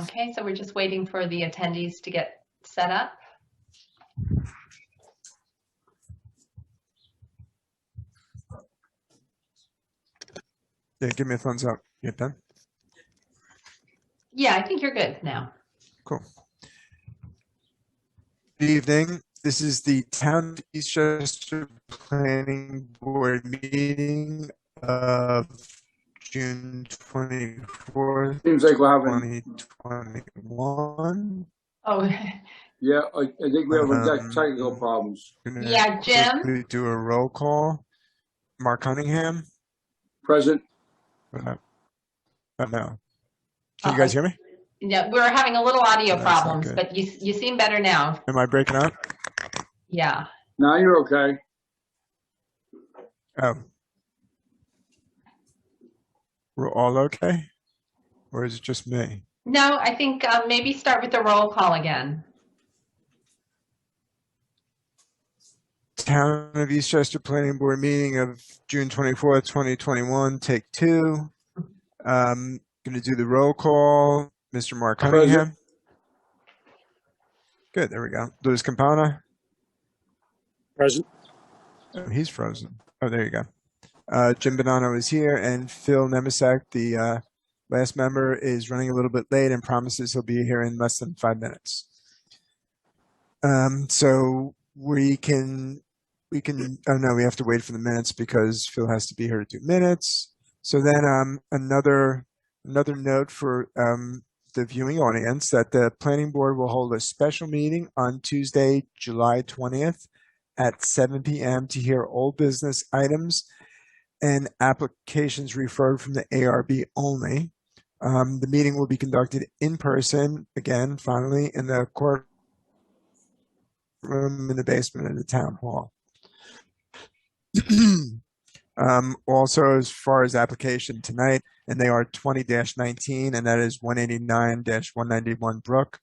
Okay, so we're just waiting for the attendees to get set up. Yeah, give me a thumbs up. You done? Yeah, I think you're good now. Cool. Good evening. This is the Town of Eastchester Planning Board meeting of June 24th, Seems like we're having, 2021. Oh, yeah, I think we have technical problems. yeah, Jim. Quickly do a roll call. Mark Cunningham. Present. No. Can you guys hear me? Yeah, we're having a little audio No, that's not problems, good. but you seem better now. Am I breaking up? Yeah. Now you're okay. Oh. We're all okay? Or is it just me? No, I think maybe start with the roll call again. Town of Eastchester Planning Board meeting of June 24th, 2021, take two. Going to do the roll call. Mr. Mark Cunningham. Present. Good, there we go. Louis Campana. Present. Oh, he's frozen. Oh, there you go. Jim Bonanno is here, and Phil Nemesak, the last member, is running a little bit late and promises he'll be here in less than 5 minutes. So we can, oh no, we have to wait for the minutes because Phil has to be here to do minutes. So then another note for the viewing audience that the planning board will hold a special meeting on Tuesday, July 20th at 7 p.m. to hear old business items and applications referred from the ARB only. The meeting will be conducted in person, again, finally, in the courtroom in the basement of the town hall. Also, as far as application tonight, and they are 20-19, and that is 189-191 Brook,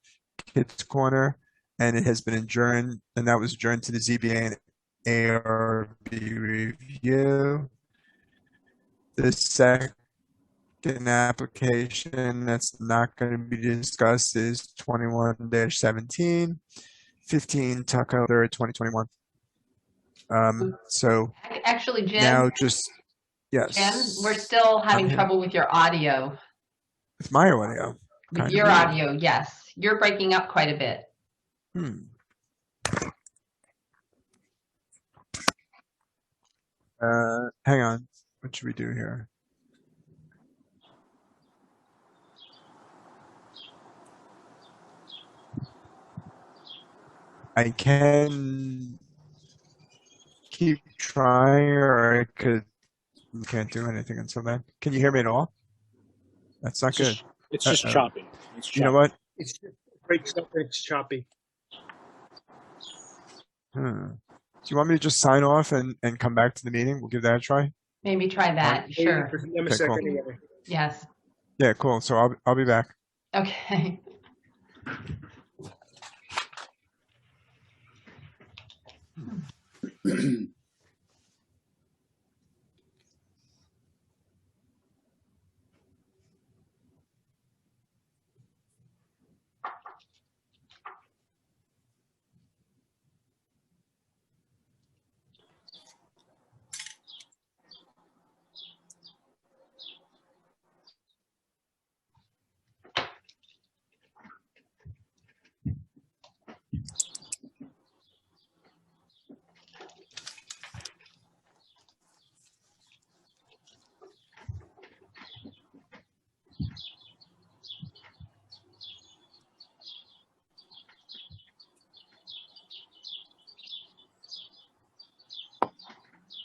Kids Corner, and it has been adjourned, and that was adjourned to the ZBA and ARB review. The second application that's not going to be discussed is 21-17, 15 Taco 3rd, 2021. So Actually, Jim. now just, yes. Jim, we're still having trouble with your audio. With my audio? With your audio, yes. You're breaking up quite a bit. Hang on. What should we do here? I can keep trying, or I could. You can't do anything until then. Can you hear me at all? That's not good. It's just choppy. It's choppy. You know what? It breaks up. It's choppy. Do you want me to just sign off and come back to the meeting? We'll give that a try. Maybe try that. Sure. Okay, cool. Anyway. Yes. Yeah, cool. So I'll be back. Okay.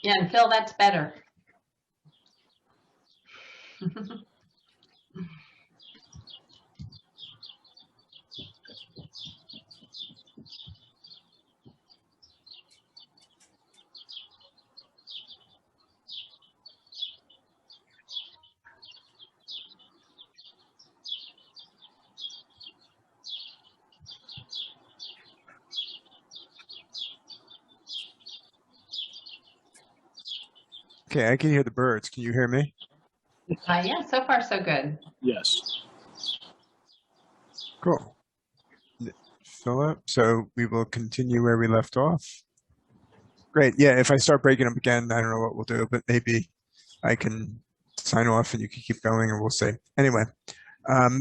Yeah, and Phil, that's better. Okay, I can hear the birds. Can you hear me? Yeah, so far so good. Yes. Cool. Philip, so we will continue where we left off. Great. Yeah, if I start breaking up again, I don't know what we'll do, but maybe I can sign off and you can keep going and we'll see. Anyway,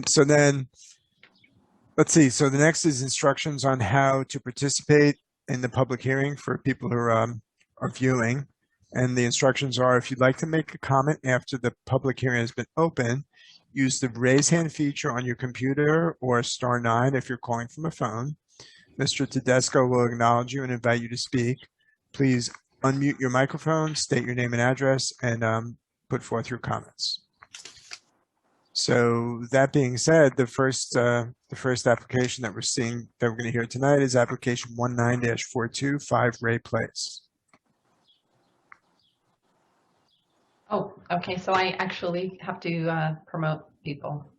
so then let's see. So the next is instructions on how to participate in the public hearing for people who are viewing. And the instructions are, if you'd like to make a comment after the public hearing has been open, use the raise hand feature on your computer or *9 if you're calling from a phone. Mr. Tedesco will acknowledge you and invite you to speak. Please unmute your microphone, state your name and address, and put forth your comments. So that being said, the first application that we're going to hear tonight is application 19-42, 5 Ray Place. Oh, okay. So I actually have to promote people.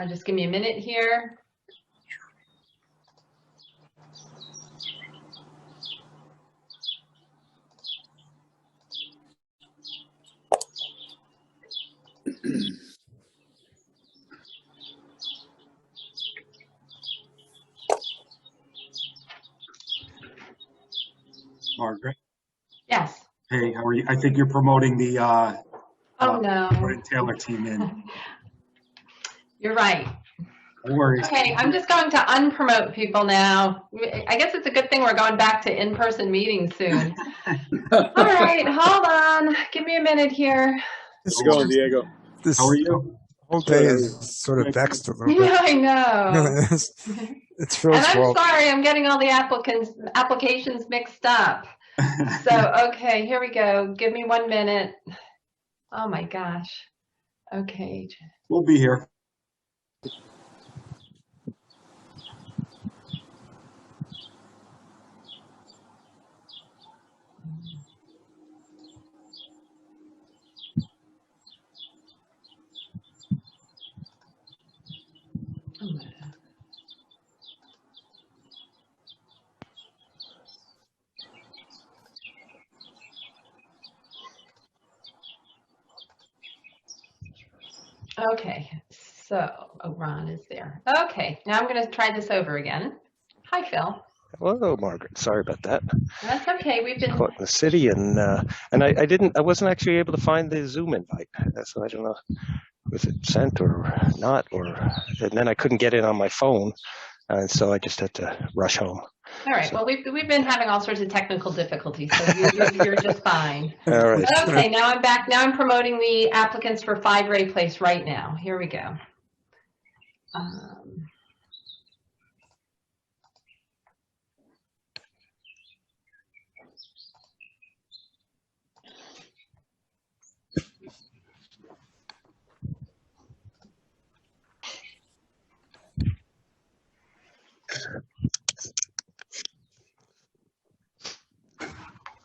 Just give me a minute here. Margaret. Yes. Hey, how are you? I think you're promoting the Oh, no. Taylor team in. You're right. No worries. Okay, I'm just going to unpromote people now. I guess it's a good thing we're going back to in-person meetings soon. All right, hold on. Give me a minute here. How's it going, Diego? This How are you? whole day is sort of vexed a little bit. Yeah, I know. It's Phil's And I'm fault. sorry, I'm getting all the applications mixed up. So, okay, here we go. Give me 1 minute. Oh my gosh. Okay. We'll be here. Okay, so, oh, Ron is there. Okay, now I'm going to try this over again. Hi, Phil. Hello, Margaret. Sorry about that. That's okay. We've been Caught in the city, and I wasn't actually able to find the Zoom invite, so I don't know if it sent or not, and then I couldn't get it on my phone, and so I just had to rush home. all right. Well, we've been having all sorts of technical difficulties, so you're just fine. All right. Okay, now I'm back. Now I'm promoting the applicants for 5 Ray Place right now. Here we go.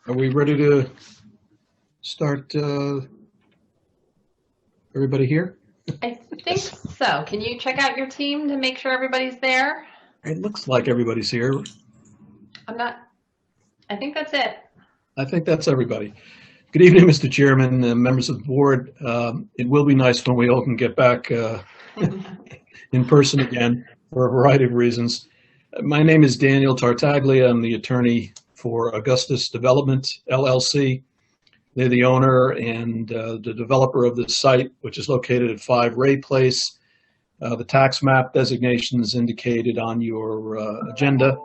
Are we ready to start? Everybody here? I think so. Can you check out your team to make sure everybody's there? It looks like everybody's here. I'm not. I think that's it. I think that's everybody. Good evening, Mr. Chairman, members of the board. It will be nice when we all can get back in person again for a variety of reasons. My name is Daniel Tartaglia. I'm the attorney for Augustus Development, LLC. They're the owner and the developer of this site, which is located at 5 Ray Place. The tax map designation is indicated on your agenda.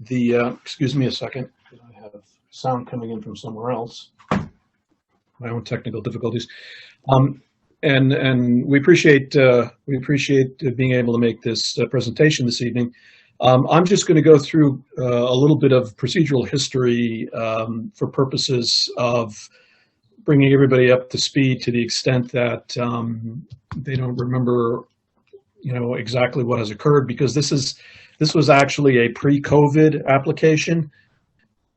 Excuse me a second. I have sound coming in from somewhere else. My own technical difficulties. And we appreciate being able to make this presentation this evening. I'm just going to go through a little bit of procedural history for purposes of bringing everybody up to speed to the extent that they don't remember, exactly what has occurred, because this was actually a pre-COVID application,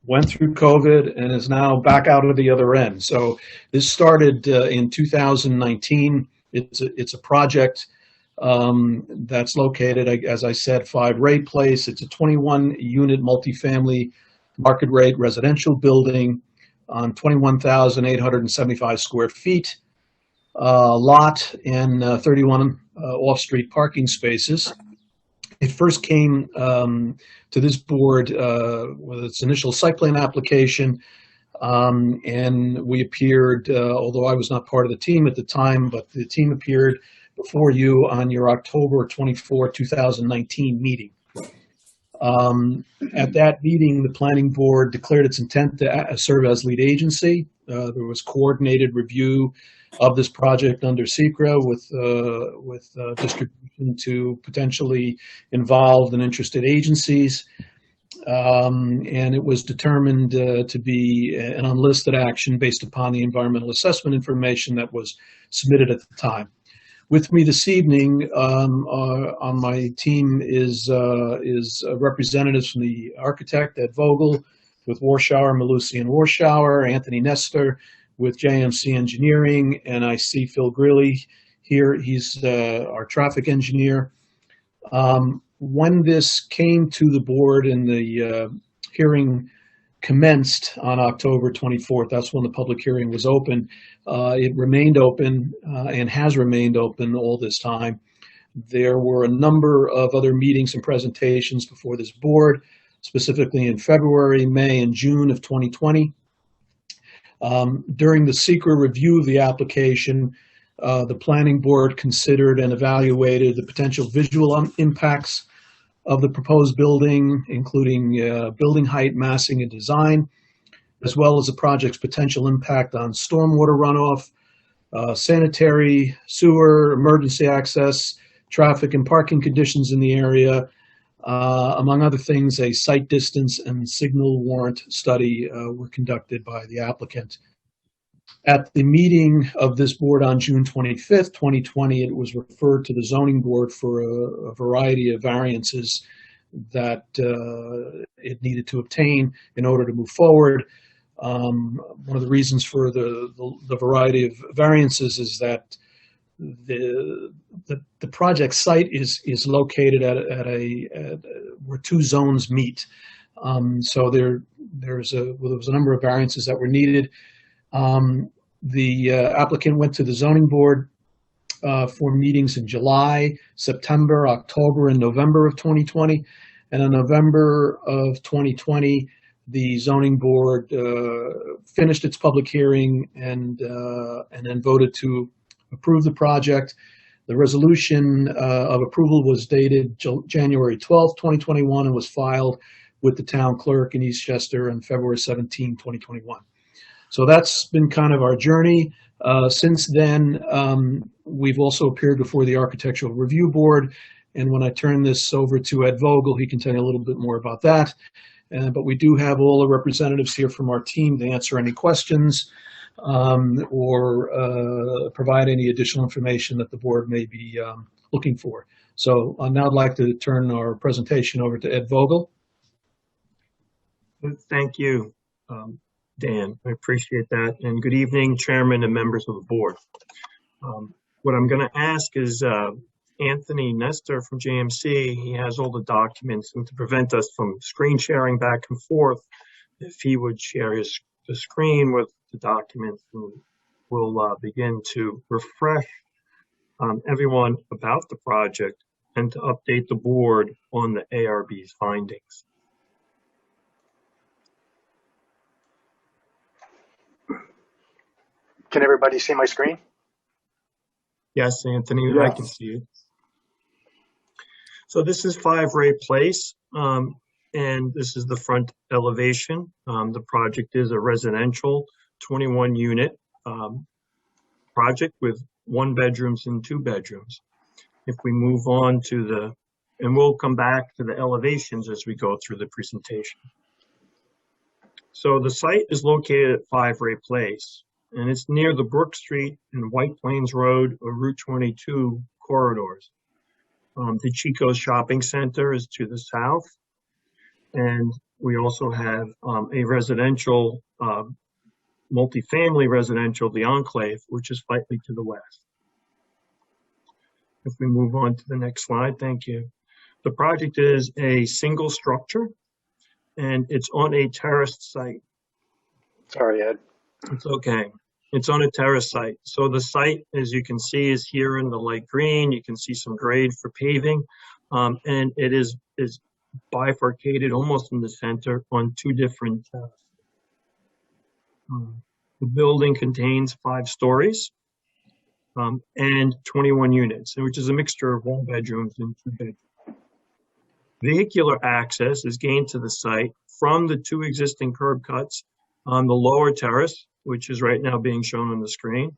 went through COVID, and is now back out of the other end. So this started in 2019. It's a project That's located, as I said, 5 Ray Place. It's a 21-unit multifamily market rate residential building on 21,875 square feet lot and 31 off-street parking spaces. It first came to this board with its initial site plan application, and we appeared, although I was not part of the team at the time, but the team appeared before you on your October 24, 2019 meeting. At that meeting, the planning board declared its intent to serve as lead agency. There was coordinated review of this project under SECRA with distribution to potentially involved and interested agencies. And it was determined to be an unlisted action based upon the environmental assessment information that was submitted at the time. With me this evening on my team is representatives from the architect, Ed Vogel, with Warschauer, Malusi and Warschauer, Anthony Nestor with JMC Engineering, and I see Phil Greeley here. He's our traffic engineer. When this came to the board and the hearing commenced on October 24th, that's when the public hearing was open. It remained open and has remained open all this time. There were a number of other meetings and presentations before this board, specifically in February, May, and June of 2020. During the SECRA review of the application, the planning board considered and evaluated the potential visual impacts of the proposed building, including building height, massing, and design, as well as the project's potential impact on stormwater runoff, sanitary, sewer, emergency access, traffic and parking conditions in the area. Among other things, a site distance and signal warrant study were conducted by the applicant. At the meeting of this board on June 25th, 2020, it was referred to the zoning board for a variety of variances that it needed to obtain in order to move forward. One of the reasons for the variety of variances is that the project site is located at where 2 zones meet. So there was a number of variances that were needed. The applicant went to the zoning board for meetings in July, September, October, and November of 2020. And in November of 2020, the zoning board finished its public hearing and then voted to approve the project. The resolution of approval was dated January 12th, 2021, and was filed with the town clerk in Eastchester on February 17, 2021. So that's been kind of our journey. Since then, we've also appeared before the Architectural Review Board. And when I turn this over to Ed Vogel, he can tell you a little bit more about that. But we do have all the representatives here from our team to answer any questions or provide any additional information that the board may be looking for. So now I'd like to turn our presentation over to Ed Vogel. Thank you, Dan. I appreciate that. And good evening, Chairman and members of the board. What I'm going to ask is Anthony Nestor from JMC, he has all the documents, and to prevent us from screen sharing back and forth, if he would share the screen with the documents, and we'll begin to refresh everyone about the project and to update the board on the ARB's findings. Can everybody see my screen? Yes, Anthony, Yeah. I can see it. So this is 5 Ray Place, and this is the front elevation. The project is a residential 21-unit project with 1 bedrooms and 2 bedrooms. If we move on to and we'll come back to the elevations as we go through the presentation. So the site is located at 5 Ray Place, and it's near the Brook Street and White Plains Road or Route 22 corridors. The Chico's Shopping Center is to the south, and we also have a residential, multifamily residential, the Enclave, which is slightly to the west. If we move on to the next slide, thank you. The project is a single structure, and it's on a terraced site. Sorry, Ed. It's okay. It's on a terrace site. So the site, as you can see, is here in the light green. You can see some grade for paving, and it is bifurcated almost in the center on two different terraces. The building contains 5 stories and 21 units, which is a mixture of 1 bedrooms and 2 bedrooms. Vehicular access is gained to the site from the 2 existing curb cuts on the lower terrace, which is right now being shown on the screen.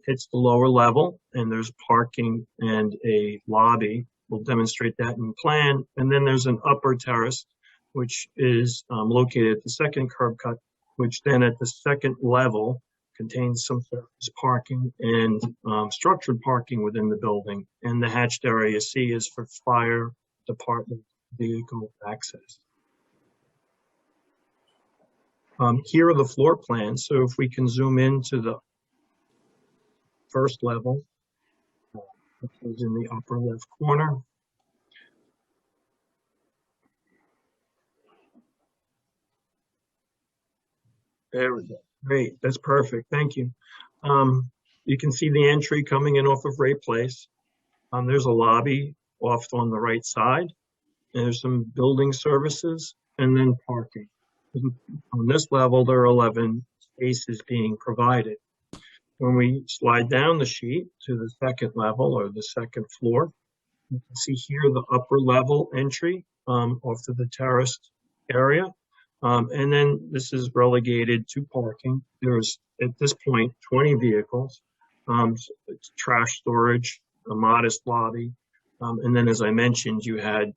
It's the lower level, and there's parking and a lobby. We'll demonstrate that in the plan. And then there's an upper terrace, which is located at the second curb cut, which then at the second level contains some surface parking and structured parking within the building. And the hatched area you see is for fire department vehicle access. Here are the floor plans. So if we can zoom into the first level, which is in the upper left corner. There we go. Great. That's perfect. Thank you. You can see the entry coming in off of Ray Place. There's a lobby off on the right side. And there's some building services and then parking. On this level, there are 11 spaces being provided. When we slide down the sheet to the second level or the second floor, you can see here the upper level entry off to the terraced area. And then this is relegated to parking. There's, at this point, 20 vehicles, it's trash storage, a modest lobby. And then, as I mentioned, you had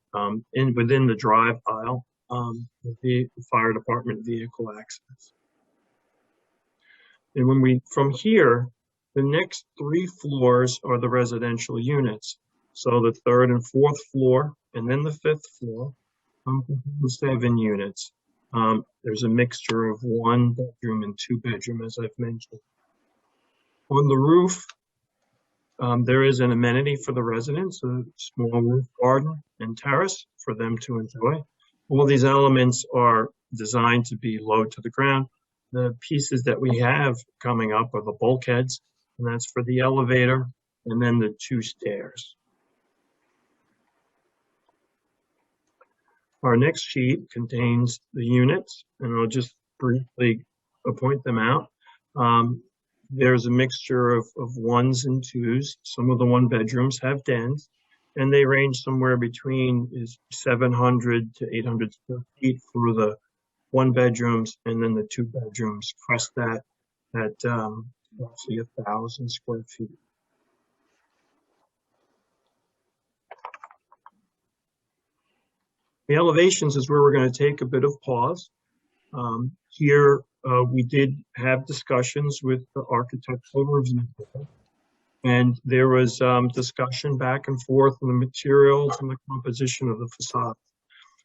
within the drive aisle, the fire department vehicle access. And when from here, the next 3 floors are the residential units. So the 3rd and 4th floor, and then the 5th floor, 7 units. There's a mixture of 1 bedroom and 2 bedroom, as I've mentioned. On the roof, there is an amenity for the residents, a small roof garden and terrace for them to enjoy. All these elements are designed to be low to the ground. The pieces that we have coming up are the bulkheads, and that's for the elevator, and then the 2 stairs. Our next sheet contains the units, and I'll just briefly point them out. There's a mixture of 1s and 2s. Some of the 1 bedrooms have dens, and they range somewhere between 700 to 800 square feet for the 1 bedrooms, and then the 2 bedrooms crest that at roughly 1,000 square feet. The elevations is where we're going to take a bit of pause. Here, we did have discussions with the architectural review, and there was discussion back and forth on the materials and the composition of the facade.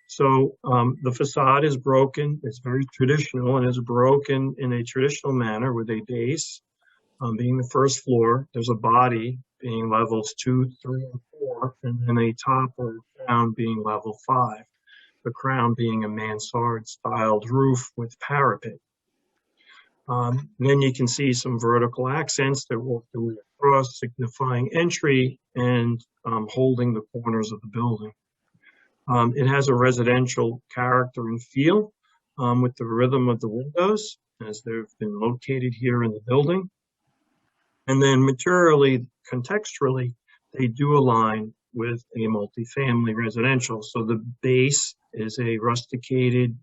So the facade is broken. It's very traditional and is broken in a traditional manner with a base being the first floor. There's a body being levels 2, 3, and 4, and then a top or crown being level 5. The crown being a mansard-styled roof with parapet. Then you can see some vertical accents that walk the way across, signifying entry and holding the corners of the building. It has a residential character and feel with the rhythm of the windows as they've been located here in the building. And then materially, contextually, they do align with a multifamily residential. So the base is a rusticated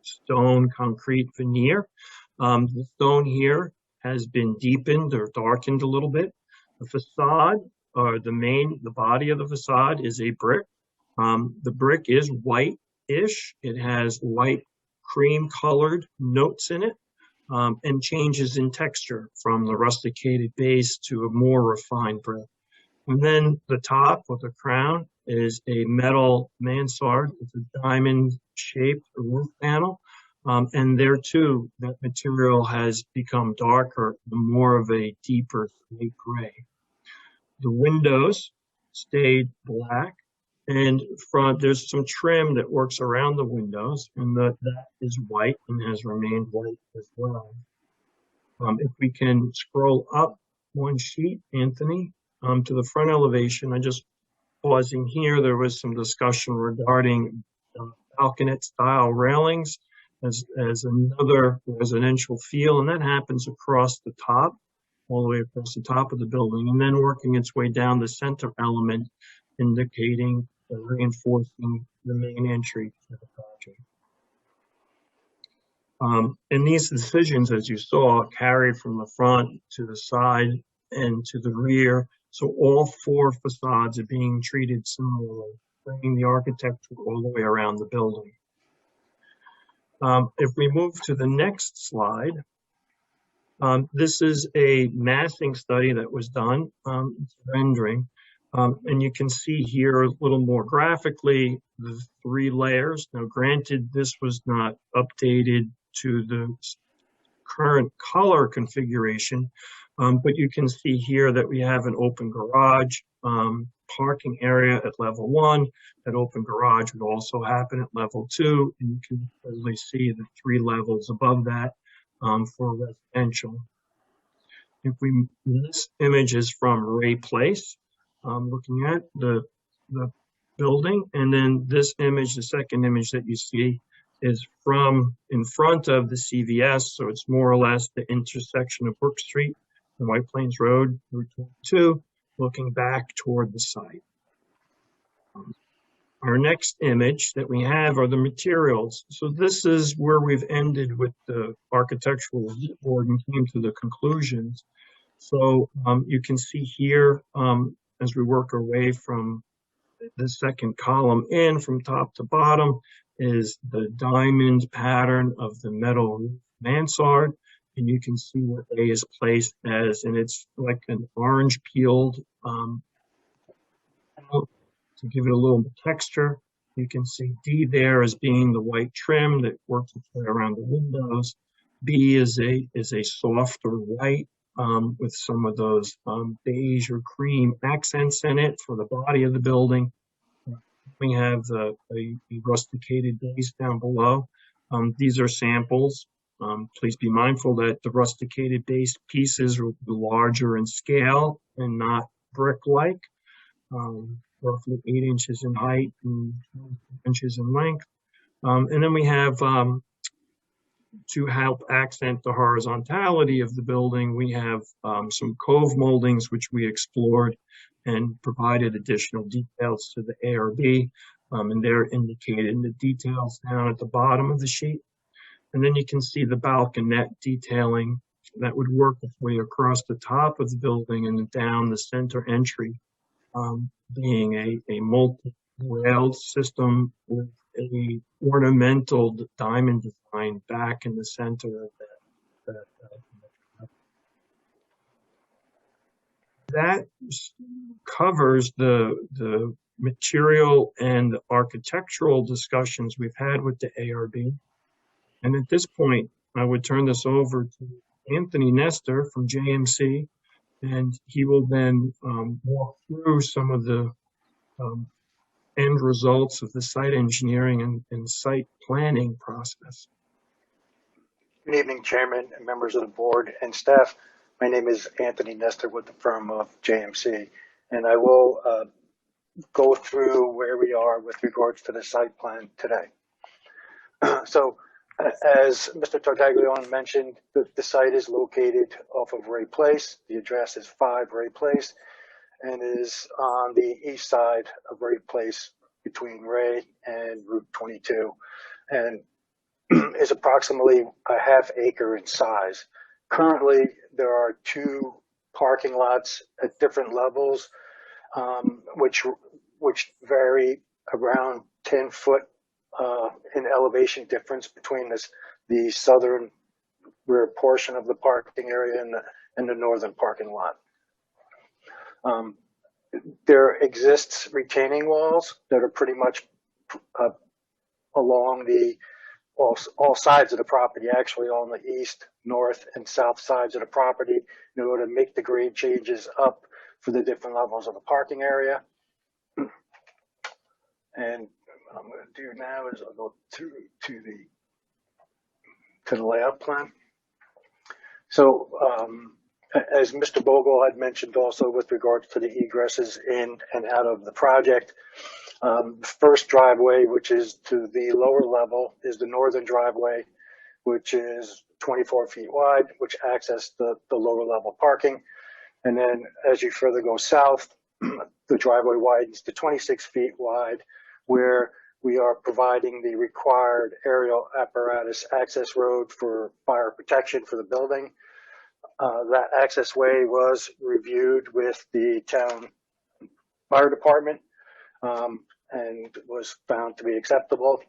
stone concrete veneer. The stone here has been deepened or darkened a little bit. The facade, or the body of the facade is a brick. The brick is white-ish. It has light cream colored notes in it and changes in texture from the rusticated base to a more refined brick. And then the top or the crown is a metal mansard. It's a diamond-shaped roof panel. And there too, that material has become darker, more of a deeper slate gray. The windows stayed black, and there's some trim that works around the windows, and that is white and has remained white as well. If we can scroll up one sheet, Anthony, to the front elevation, I just pausing here, there was some discussion regarding balconette style railings as another residential feel, and that happens across the top, all the way across the top of the building, and then working its way down the center element, indicating reinforcing the main entry to the project. And these decisions, as you saw, carried from the front to the side and to the rear. So all four facades are being treated similarly, bringing the architecture all the way around the building. If we move to the next slide, this is a massing study that was done, it's rendering. And you can see here a little more graphically the 3 layers. Now, granted, this was not updated to the current color configuration, but you can see here that we have an open garage, parking area at level 1. That open garage would also happen at level 2, and you can clearly see the 3 levels above that for residential. This image is from Ray Place, looking at the building, and then this image, the second image that you see, is from in front of the CVS, so it's more or less the intersection of Brook Street and White Plains Road, Route 22, looking back toward the site. Our next image that we have are the materials. So this is where we've ended with the architectural board and came to the conclusions. So you can see here, as we work our way from the second column in from top to bottom, is the diamond pattern of the metal mansard. And you can see what A is placed as, and it's like an orange peeled, to give it a little texture. You can see D there as being the white trim that works its way around the windows. B is a softer white with some of those beige or cream accents in it for the body of the building. We have a rusticated base down below. These are samples. Please be mindful that the rusticated base pieces will be larger in scale and not brick-like. Roughly 8 inches in height and 2 inches in length. And then we have, to help accent the horizontality of the building, we have some cove moldings, which we explored and provided additional details to the ARB. And they're indicated in the details down at the bottom of the sheet. And then you can see the balconette detailing that would work its way across the top of the building and down the center entry. Being a multi-railed system with a ornamental diamond design back in the center of that covers the material and the architectural discussions we've had with the ARB. And at this point, I would turn this over to Anthony Nestor from JMC, and he will then walk through some of the end results of the site engineering and site planning process. Good evening, Chairman and members of the board and staff. My name is Anthony Nestor with the firm of JMC, and I will go through where we are with regards to the site plan today. So, as Mr. Tartaglione mentioned, the site is located off of Ray Place. The address is 5 Ray Place and is on the east side of Ray Place between Ray and Route 22, and is approximately a half acre in size. Currently, there are 2 parking lots at different levels, which vary around 10 foot in elevation difference between the southern rear portion of the parking area and the northern parking lot. There exists retaining walls that are pretty much along all sides of the property, actually on the east, north, and south sides of the property, in order to make the grade changes up for the different levels of the parking area. And what I'm going to do now is I'll go through to the layout plan. So as Mr. Bogle had mentioned also with regards to the egresses in and out of the project, first driveway, which is to the lower level, is the northern driveway, which is 24 feet wide, which access the lower level parking. And then as you further go south, the driveway widens to 26 feet wide, where we are providing the required aerial apparatus access road for fire protection for the building. That access way was reviewed with the town fire department and was found to be acceptable.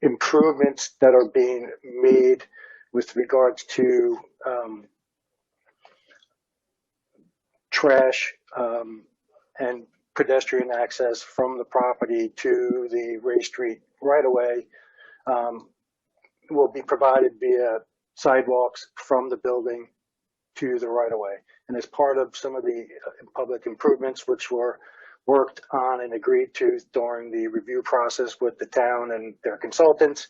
Improvements that are being made with regards to trash and pedestrian access from the property to the Ray Street right-of-way will be provided via sidewalks from the building to the right-of-way. And as part of some of the public improvements which were worked on and agreed to during the review process with the town and their consultants,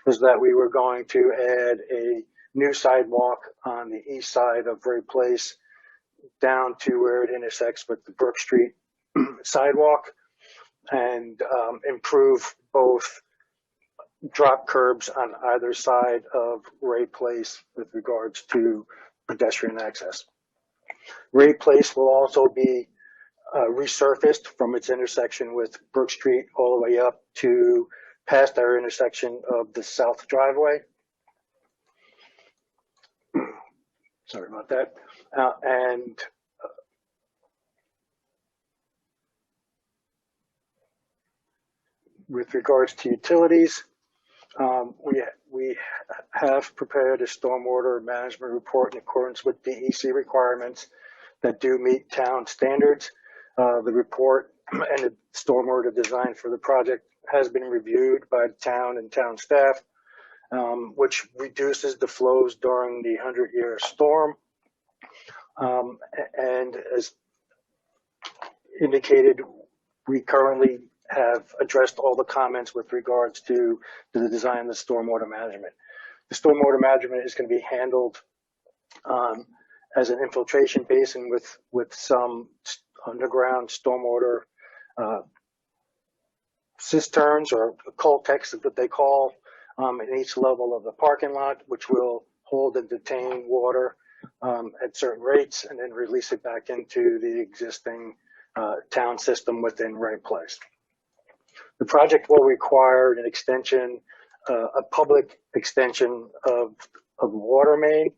was that we were going to add a new sidewalk on the east side of Ray Place down to where it intersects with the Brook Street sidewalk, and improve both drop curbs on either side of Ray Place with regards to pedestrian access. Ray Place will also be resurfaced from its intersection with Brook Street all the way up to past our intersection of the south driveway. Sorry about that. And with regards to utilities, we have prepared a stormwater management report in accordance with DEC requirements that do meet town standards. The report and the stormwater design for the project has been reviewed by the town and town staff, which reduces the flows during the 100-year storm. And as indicated, we currently have addressed all the comments with regards to the design of the stormwater management. The stormwater management is going to be handled as an infiltration basin with some underground stormwater cisterns or coltex that they call in each level of the parking lot, which will hold and detain water at certain rates and then release it back into the existing town system within Ray Place. The project will require an extension, a public extension of water main.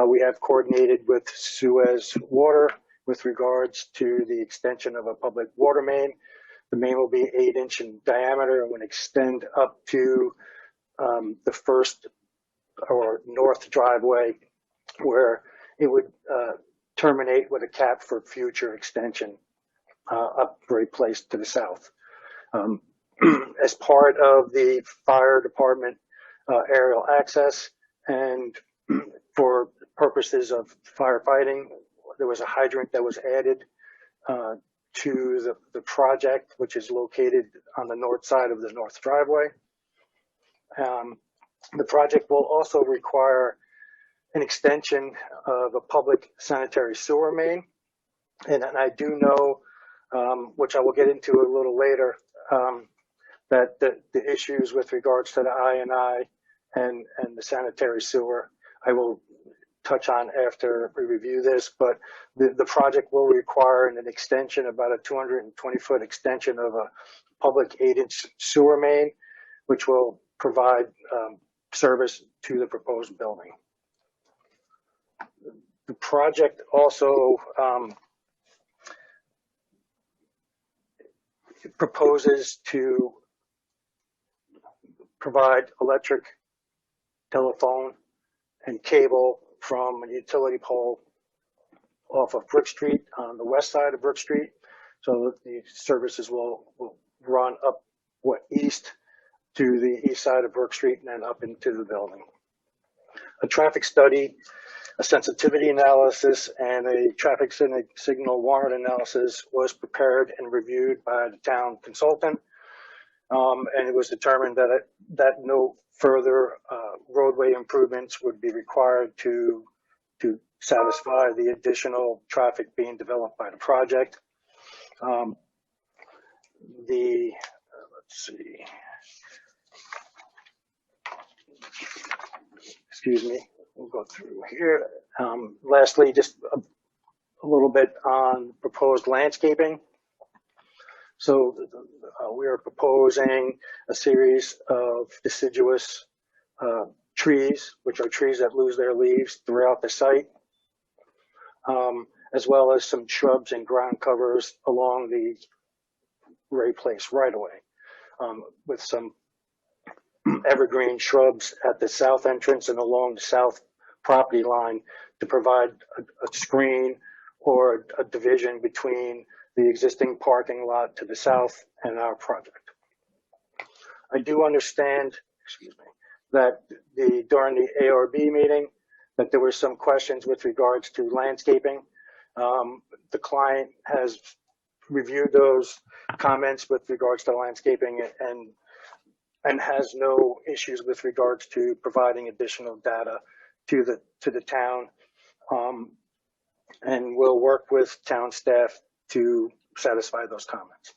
We have coordinated with Suez Water with regards to the extension of a public water main. The main will be 8-inch in diameter and will extend up to the first or north driveway, where it would terminate with a cap for future extension up Ray Place to the south. As part of the fire department aerial access and for purposes of firefighting, there was a hydrant that was added to the project, which is located on the north side of the north driveway. The project will also require an extension of a public sanitary sewer main. And I do know, which I will get into a little later, that the issues with regards to the I&I and the sanitary sewer, I will touch on after we review this, but the project will require an extension, about a 220-foot extension of a public 8-inch sewer main, which will provide service to the proposed building. The project also proposes to provide electric, telephone, and cable from a utility pole off of Brook Street on the west side of Brook Street. So the services will run up east to the east side of Brook Street and then up into the building. A traffic study A sensitivity analysis and a traffic signal warrant analysis was prepared and reviewed by the town consultant. And it was determined that no further roadway improvements would be required to satisfy the additional traffic being developed by the project. Let's see. Excuse me. We'll go through here. Lastly, just a little bit on proposed landscaping. So we are proposing a series of deciduous trees, which are trees that lose their leaves throughout the site, as well as some shrubs and ground covers along the Ray Place right-of-way, with some evergreen shrubs at the south entrance and along the south property line to provide a screen or a division between the existing parking lot to the south and our project. I do understand, excuse me, that during the ARB meeting that there were some questions with regards to landscaping. The client has reviewed those comments with regards to landscaping and has no issues with regards to providing additional data to the town, and we'll work with town staff to satisfy those comments.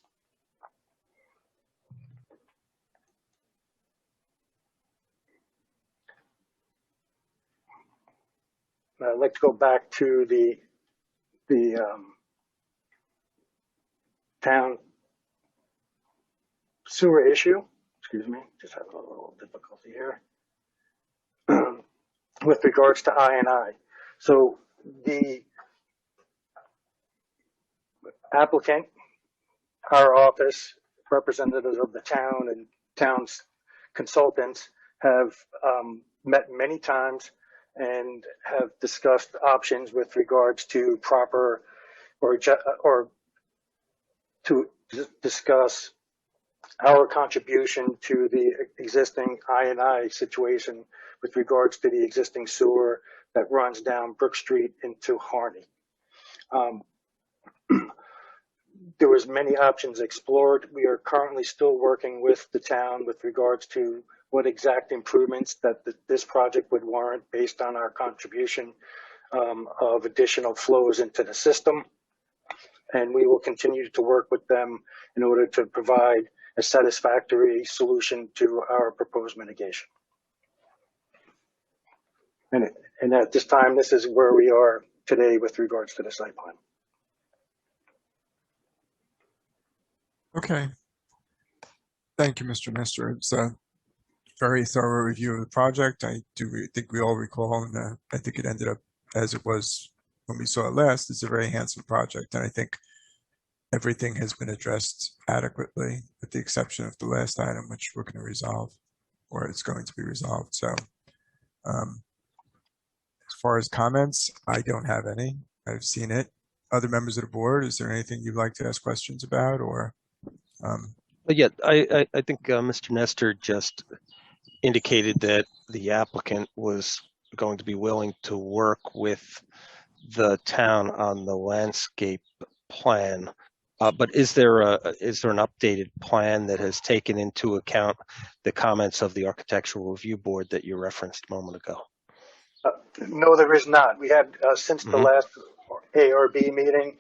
I'd like to go back to the town sewer issue. Excuse me, just have a little difficulty here. With regards to I&I. So the applicant, our office, representatives of the town and town's consultants have met many times and have discussed options with regards to proper or to discuss our contribution to the existing I&I situation with regards to the existing sewer that runs down Brook Street into Harney. There was many options explored. We are currently still working with the town with regards to what exact improvements that this project would warrant based on our contribution of additional flows into the system. And we will continue to work with them in order to provide a satisfactory solution to our proposed mitigation. And at this time, this is where we are today with regards to the site plan. Okay. Thank you, Mr. Nestor. It's a very thorough review of the project. I think we all recall, and I think it ended up as it was when we saw it last. It's a very handsome project, and I think everything has been addressed adequately, with the exception of the last item, which we're going to resolve, or it's going to be resolved. So as far as comments, I don't have any. I've seen it. Other members of the board, is there anything you'd like to ask questions about, or? Yeah, I think Mr. Nestor just indicated that the applicant was going to be willing to work with the town on the landscape plan. But is there an updated plan that has taken into account the comments of the Architectural Review Board that you referenced a moment ago? No, there is not. We had, since the last ARB meeting,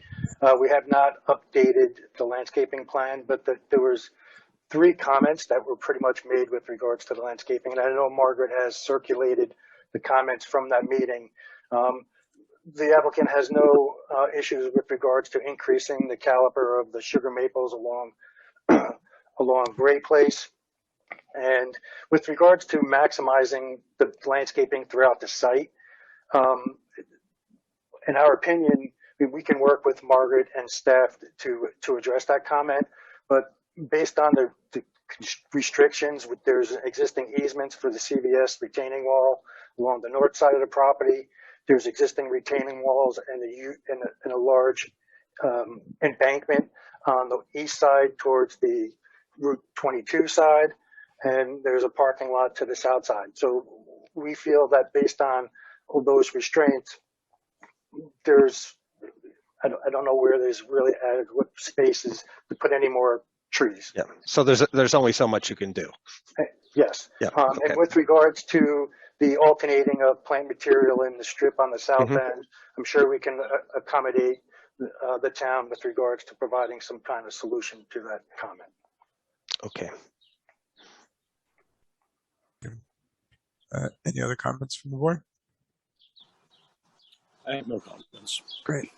we have not updated the landscaping plan, but there was 3 comments that were pretty much made with regards to the landscaping. And I know Margaret has circulated the comments from that meeting. The applicant has no issues with regards to increasing the caliber of the sugar maples along Gray Place. And with regards to maximizing the landscaping throughout the site, in our opinion, we can work with Margaret and staff to address that comment. But based on the restrictions, there's existing easements for the CVS retaining wall along the north side of the property. There's existing retaining walls and a large embankment on the east side towards the Route 22 side, and there's a parking lot to the south side. So we feel that based on those restraints, I don't know where there's really adequate spaces to put any more trees. Yeah. So there's only so much you can do. Yes. Yeah. And Okay. with regards to the alternating of plant material in the strip on the south end, I'm sure we can accommodate the town with regards to providing some kind of solution to that comment. Okay. Any other comments from the board? I have no comments. Great.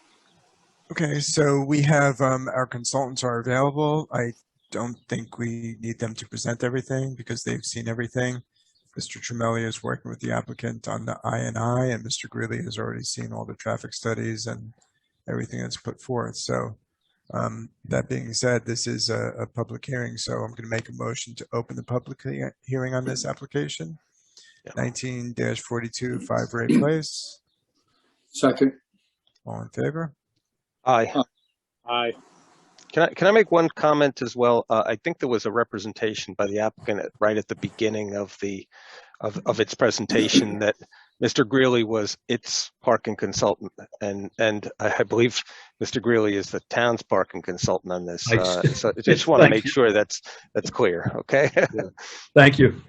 Okay, so we have our consultants are available. I don't think we need them to present everything because they've seen everything. Mr. Tremelli is working with the applicant on the INI, and Mr. Greeley has already seen all the traffic studies and everything that's put forth. So that being said, this is a public hearing, so I'm going to make a motion to open the public hearing on this application. 19-42 5 Ray Place. Second. All in favor? Aye. Aye. Can I make one comment as well? I think there was a representation by the applicant right at the beginning of its presentation that Mr. Greeley was its parking consultant, and I believe Mr. Greeley is the town's parking consultant on this. So I just want to make sure that's clear. Okay. Thank you.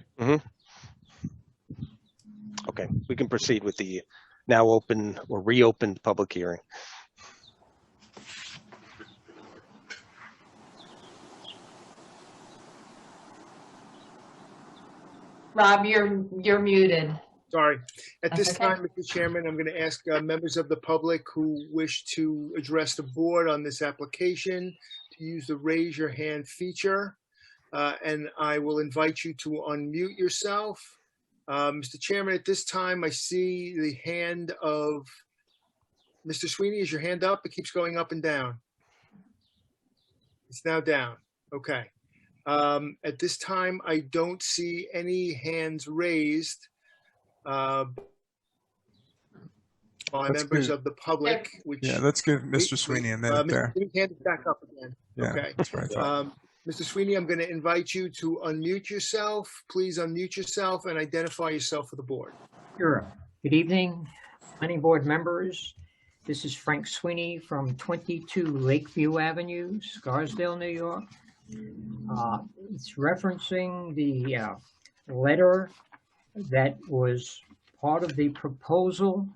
Okay, we can proceed with the now open or reopened public hearing. Rob, you're muted. Sorry. At That's this okay. time, Mr. Chairman, I'm going to ask members of the public who wish to address the board on this application to use the raise your hand feature. And I will invite you to unmute yourself. Mr. Chairman, at this time, I see the hand of Mr. Sweeney. Is your hand up? It keeps going up and down. It's now down. Okay. At this time, I don't see any hands raised by members of the public. Which Yeah, let's give Mr. Sweeney a minute there. Mr. Sweeney's hand is back up again. Yeah, Okay. that's what I thought. Mr. Sweeney, I'm going to invite you to unmute yourself. Please unmute yourself and identify yourself for the board. Sure. Good evening, planning board members. This is Frank Sweeney from 22 Lakeview Avenue, Scarsdale, New York. It's referencing the letter that was part of the proposal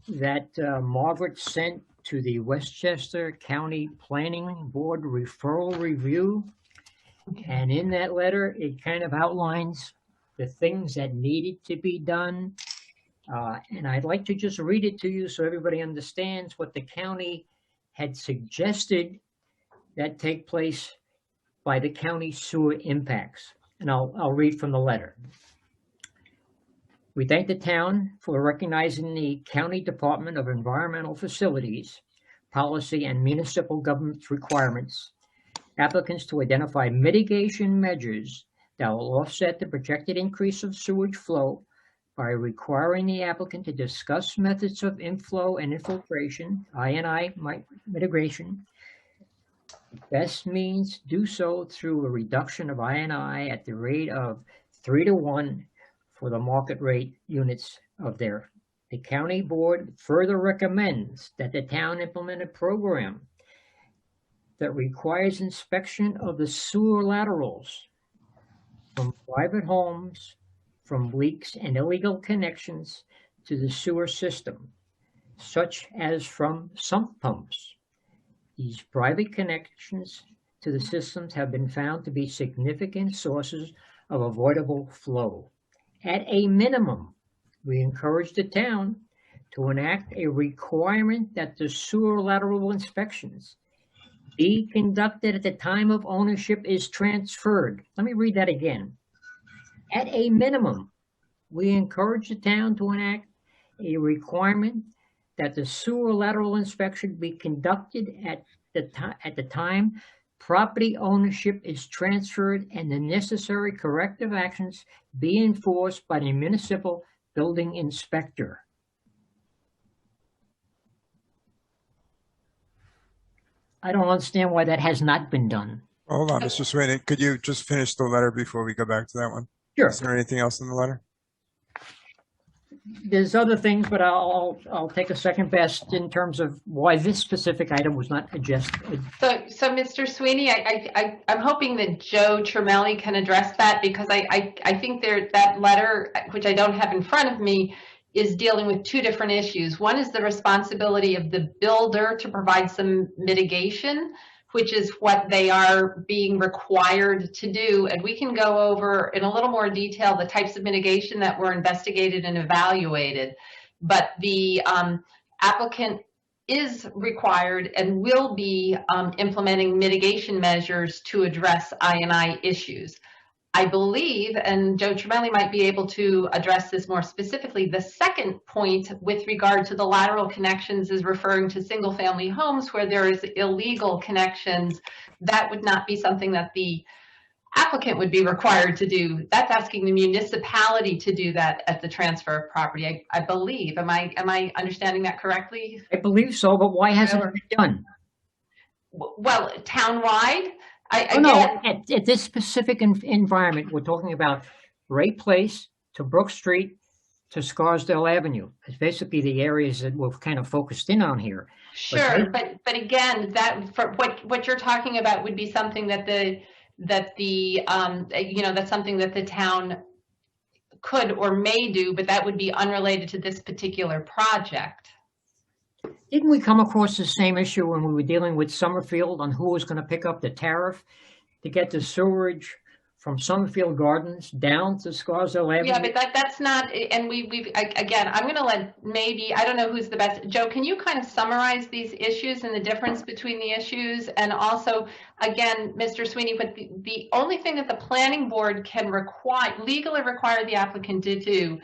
that Margaret sent to the Westchester County Planning Board referral review. And in that letter, it kind of outlines the things that needed to be done. And I'd like to just read it to you so everybody understands what the county had suggested that take place by the county sewer impacts. And I'll read from the letter. We thank the town for recognizing the County Department of Environmental Facilities, Policy and Municipal Government requirements, applicants to identify mitigation measures that will offset the projected increase of sewage flow by requiring the applicant to discuss methods of inflow and infiltration, INI mitigation. Best means do so through a reduction of INI at the rate of 3:1 for the market rate units of there. The county board further recommends that the town implement a program that requires inspection of the sewer laterals from private homes, from leaks and illegal connections to the sewer system, such as from sump pumps. These private connections to the systems have been found to be significant sources of avoidable flow. At a minimum, we encourage the town to enact a requirement that the sewer lateral inspections be conducted at the time of ownership is transferred. Let me read that again. At a minimum, we encourage the town to enact a requirement that the sewer lateral inspection be conducted at the time property ownership is transferred and the necessary corrective actions be enforced by the municipal building inspector. I don't understand why that has not been done. Hold on, Mr. Sweeney. Could you just finish the letter before we go back to that one? Sure. Is there anything else in the letter? there's other things, but I'll take a second best in terms of why this specific item was not adjusted. So Mr. Sweeney, I'm hoping that Joe Tramelli can address that, because I think that letter, which I don't have in front of me, is dealing with two different issues. One is the responsibility of the builder to provide some mitigation, which is what they are being required to do. And we can go over in a little more detail the types of mitigation that were investigated and evaluated. But the applicant is required and will be implementing mitigation measures to address I&I issues. I believe, and Joe Tramelli might be able to address this more specifically, the second point with regard to the lateral connections is referring to single family homes where there is illegal connections. That would not be something that the applicant would be required to do. That's asking the municipality to do that at the transfer of property, I believe. Am I understanding that correctly? I believe so, but why hasn't it been done? Well, townwide? No, at this specific environment, we're talking about Ray Place to Brook Street to Scarsdale Avenue. It's basically the areas that we've kind of focused in on here. Sure, but again, that for what you're talking about would be something that's something that the town could or may do, but that would be unrelated to this particular project. Didn't we come across the same issue when we were dealing with Summerfield on who was going to pick up the tariff to get the sewerage from Summerfield Gardens down to Scarsdale Avenue? Yeah, but that's not, and again, I'm going to let I don't know who's the best. Joe, can you kind of summarize these issues and the difference between the issues? And also, again, Mr. Sweeney, but the only thing that the planning board can legally require the applicant to do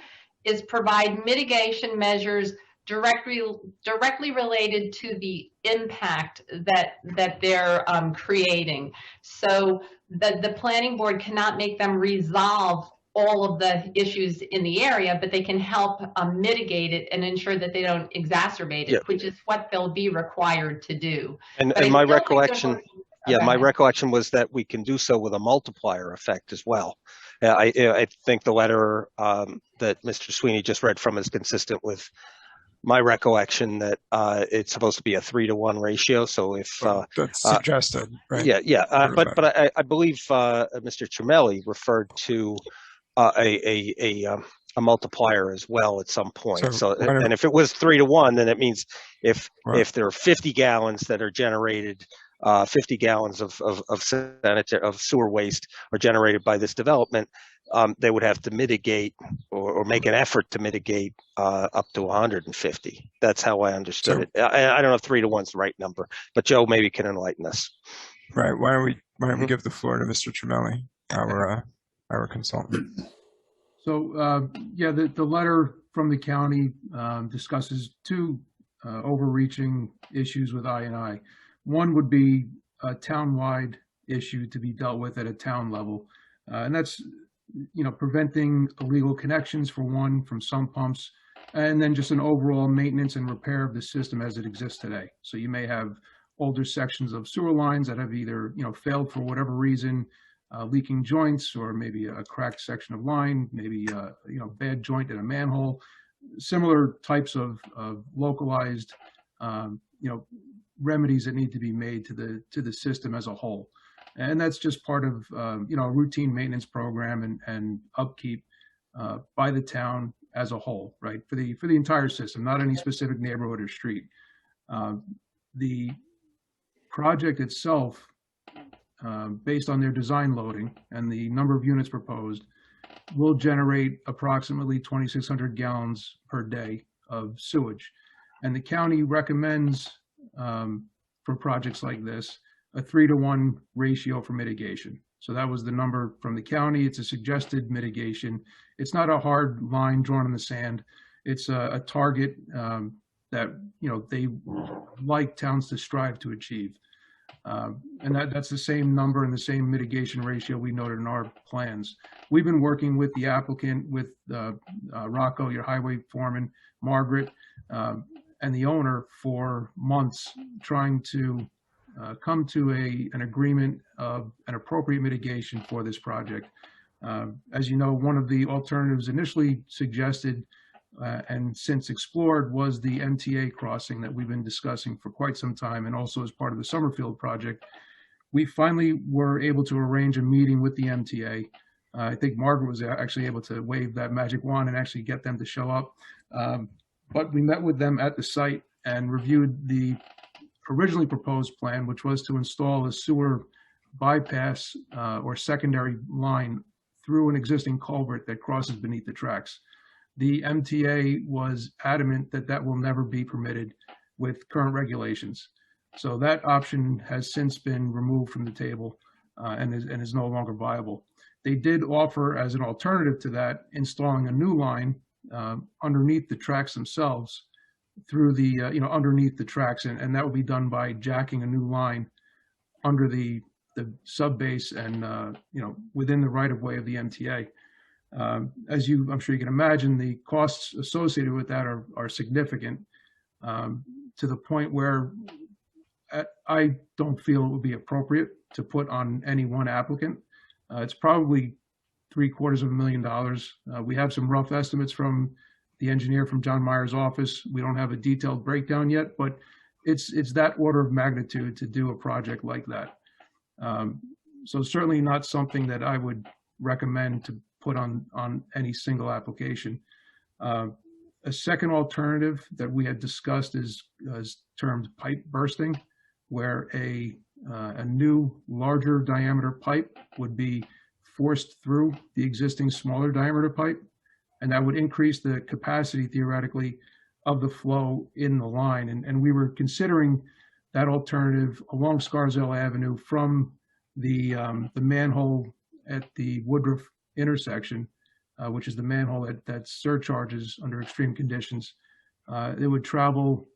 is provide mitigation measures directly related to the impact that they're creating. So the planning board cannot make them resolve all of the issues in the area, but they can help mitigate it and ensure that they don't exacerbate it, which is what they'll be required to do. And my recollection, my recollection was that we can do so with a multiplier effect as well. I think the letter that Mr. Sweeney just read from is consistent with my recollection that it's supposed to be a 3-to-1 ratio. So if that's suggested, right? But I believe Mr. Tramelli referred to a multiplier as well at some point. So and if it was 3-to-1, then it means if there are 50 gallons that are generated, 50 gallons of sewer waste are generated by this development, they would have to mitigate or make an effort to mitigate up to 150. That's how I understood it. I don't know if 3-to-1 is the right number, but Joe maybe can enlighten us. Right. Why don't we give the floor to Mr. Tramelli, our consultant? So the letter from the county discusses two overreaching issues with I&I. One would be a town-wide issue to be dealt with at a town level, and that's preventing illegal connections for one from sump pumps, and then just an overall maintenance and repair of the system as it exists today. So you may have older sections of sewer lines that have either failed for whatever reason, leaking joints, or maybe a cracked section of line, maybe bad joint in a manhole. Similar types of localized remedies that need to be made to the system as a whole. And that's just part of a routine maintenance program and upkeep by the town as a whole, right? For the entire system, not any specific neighborhood or street. The project itself, based on their design loading and the number of units proposed, will generate approximately 2,600 gallons per day of sewage. And the county recommends for projects like this a 3-to-1 ratio for mitigation. So that was the number from the county. It's a suggested mitigation. It's not a hard line drawn in the sand. It's a target that they like towns to strive to achieve. And that's the same number and the same mitigation ratio we noted in our plans. We've been working with the applicant, with Rocco, your highway foreman, Margaret, and the owner for months, trying to come to an agreement of an appropriate mitigation for this project. As you know, one of the alternatives initially suggested and since explored was the MTA crossing that we've been discussing for quite some time, and also as part of the Summerfield project. We finally were able to arrange a meeting with the MTA. I think Margaret was actually able to wave that magic wand and actually get them to show up. But we met with them at the site and reviewed the originally proposed plan, which was to install a sewer bypass or secondary line through an existing culvert that crosses beneath the tracks. The MTA was adamant that that will never be permitted with current regulations. So that option has since been removed from the table and is no longer viable. They did offer as an alternative to that, installing a new line underneath the tracks themselves through the, underneath the tracks. And that will be done by jacking a new line under the sub base and, within the right of way of the MTA. As I'm sure you can imagine, the costs associated with that are significant to the point where I don't feel it would be appropriate to put on any one applicant. It's probably $750,000. We have some rough estimates from the engineer from John Meyer's office. We don't have a detailed breakdown yet, but it's that order of magnitude to do a project like that. So certainly not something that I would recommend to put on any single application. A second alternative that we had discussed is termed pipe bursting, where a new larger diameter pipe would be forced through the existing smaller diameter pipe, and that would increase the capacity theoretically of the flow in the line. And we were considering that alternative along Scarsdale Avenue from the manhole at the Woodruff intersection, which is the manhole that surcharges under extreme conditions. It would travel